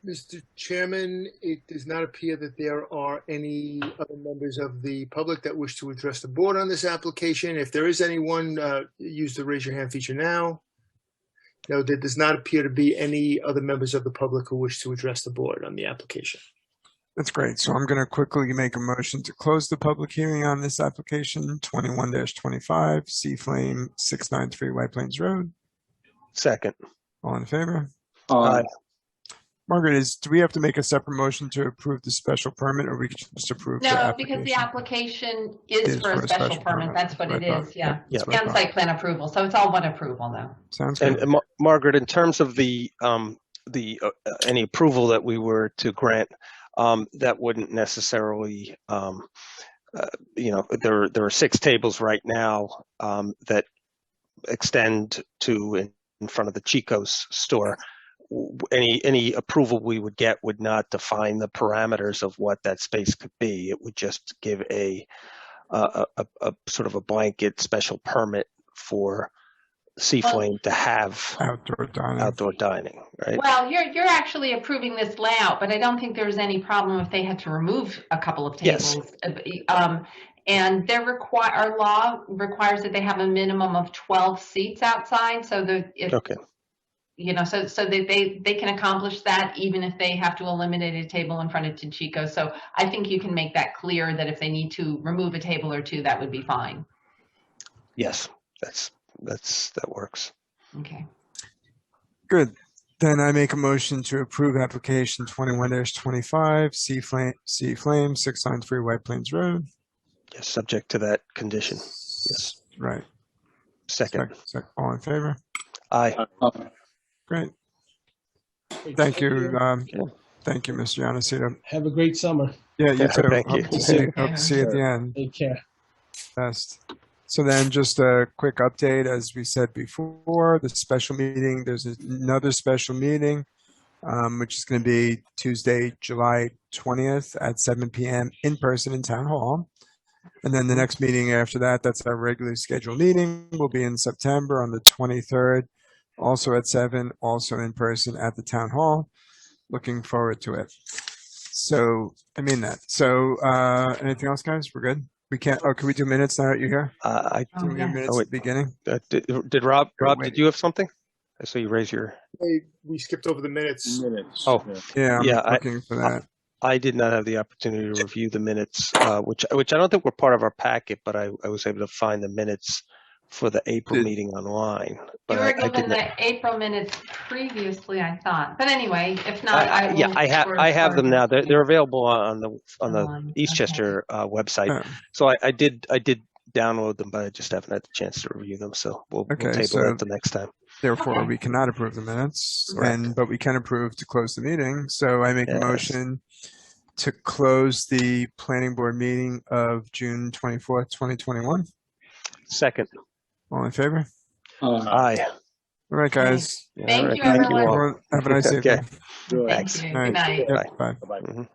Mr. Chairman, it does not appear that there are any other members of the public that wish to address the board on this application. If there is anyone, use the raise your hand feature now. No, there does not appear to be any other members of the public who wish to address the board on the application. That's great. So I'm going to quickly make a motion to close the public hearing on this application, 21-25, Sea Flame 693 White Plains Road. Second. All in favor? Aye. Margaret, do we have to make a separate motion to approve the special permit, or we can just approve the No, application? because the application is for a special permit. That's what it is, yeah. That's what I And thought. site plan approval, so it's all one approval now. Sounds good. And Margaret, in terms of the any approval that we were to grant, that wouldn't necessarily, there are 6 tables right now that extend to in front of the Chico's store. Any approval we would get would not define the parameters of what that space could be. It would just give a sort of a blanket special permit for Sea Flame to have outdoor dining, right? Well, you're actually approving this layout, but I don't think there's any problem if they had to remove a couple of tables. Yes. And our law requires that they have a minimum of 12 seats outside, so okay. So they can accomplish that even if they have to eliminate a table in front of Chico. So I think you can make that clear that if they need to remove a table or 2, that would be fine. Yes, that works. Okay. Good. Then I make a motion to approve application 21-25, Sea Flame 693 White Plains Road. Yes, subject to that condition. Yes. Right. Second. All in favor? Aye. Great. Thank you. Thank you, Mr. Yanacito. Have a great summer. Yeah, you too. Thank you. Hope to see you at the end. Take care. Best. So then just a quick update, as we said before, the special meeting, there's another special meeting, which is going to be Tuesday, July 20th at 7 p.m. in person in Town Hall. And then the next meeting after that, that's our regularly scheduled meeting, will be in September on the 23rd, also at 7, also in person at the Town Hall. Looking forward to it. So, I mean that. So, anything else, guys? We're good? We can't, can we do minutes now that you're here? Can we do minutes at the beginning? Did Rob, did you have something? I saw you raise your... We skipped over the minutes. Oh, yeah, I'm looking for that. I did not have the opportunity to review the minutes, which I don't think were part of our packet, but I was able to find the minutes for the April meeting online. But You were given the April minutes previously, I thought. But anyway, if not, I will. Yeah, I have them now. They're available on the Eastchester website. So I did download them, but I just haven't had the chance to review them. So we'll table that the next time. Therefore, we cannot approve the minutes, but we can approve to close the meeting. So I make a motion to close the planning board meeting of June 24th, 2021. Second. All in favor? Aye. All right, guys. Thank you, everyone. Have a nice evening. Thank you. Good night. Bye. Bye.